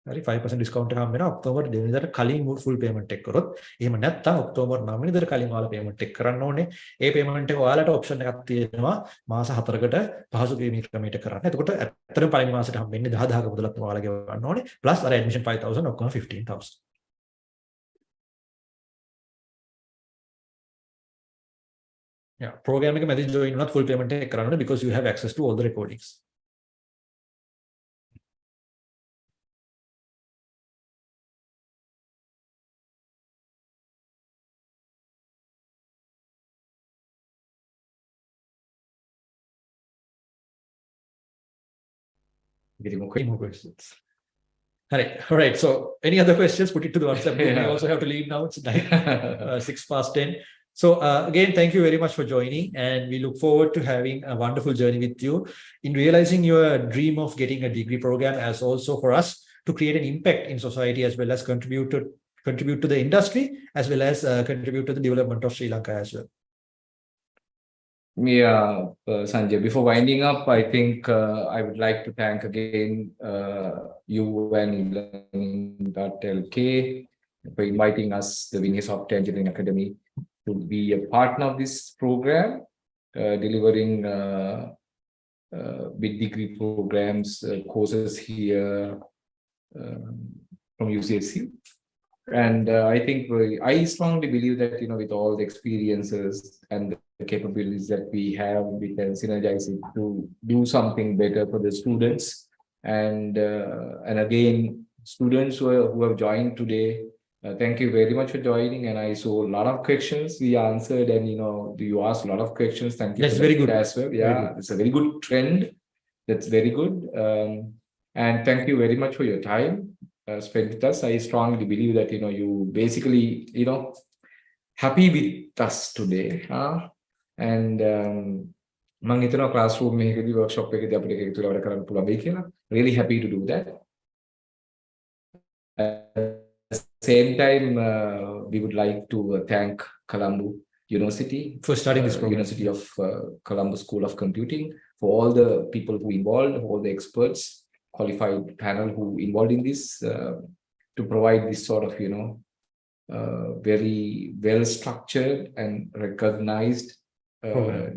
5% discount එකක් වෙනවා October 2 වෙනිදාට කලින් full payment එක කරොත්. එහෙම නැත්නම් October 9 වෙනිදාට කලින් ඔයාලා payment එක කරන්න ඕනේ. ඒ payment එක ඔයාලට option එකක් තියෙනවා මාස 4කට පහසු ක්‍රමයකට කරන්න. එතකොට ඇත්තටම පළවෙනි මාසෙට හම්බෙන්නේ 10000ක මුදලක් ඔයාලා ගෙවන්න ඕනේ. plus අර admission 5000 ඔක්කොම 15000. Yeah, program එක මැදි join වුණත් full payment එක කරන්න ඕනේ because you have access to all the recordings. Getting more questions. All right. So, any other questions? Put it to the WhatsApp group. I also have to leave now. It's 6:10. So, again, thank you very much for joining, and we look forward to having a wonderful journey with you in realizing your dream of getting a degree program, as also for us to create an impact in society, as well as contribute to the industry, as well as contribute to the development of Sri Lanka as well. Yeah, Sanjay, before winding up, I think I would like to thank again you and eLearning.lk for inviting us, the Winnie Software Engineering Academy, to be a partner of this program, delivering with degree programs, courses here from UCSC. And I think I strongly believe that, with all the experiences and the capabilities that we have, we can synergize it to do something better for the students. And again, students who have joined today, thank you very much for joining. And I saw a lot of questions we answered, and you asked a lot of questions. Thank you. That's very good as well. Yeah, it's a very good trend. That's very good. And thank you very much for your time spent with us. I strongly believe that you basically happy with us today. And මම හිතනවා classroom එකකදී workshop එකකදී අපිට ඒක තුල වැඩ කරන්න පුළුවන් වෙයි කියලා. Really happy to do that. At the same time, we would like to thank Colombo University for starting this program. University of Colombo School of Computing, for all the people who involved, all the experts, qualified panel who involved in this, to provide this sort of very well structured and recognized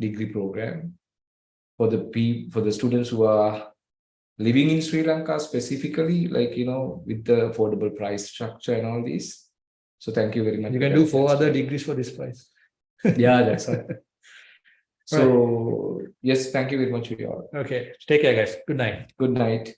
degree program for the students who are living in Sri Lanka, specifically, with the affordable price structure and all this. So thank you very much. You can do 4 other degrees for this price. Yeah, that's right. So yes, thank you very much for your. Okay, take care, guys. Good night. Good night.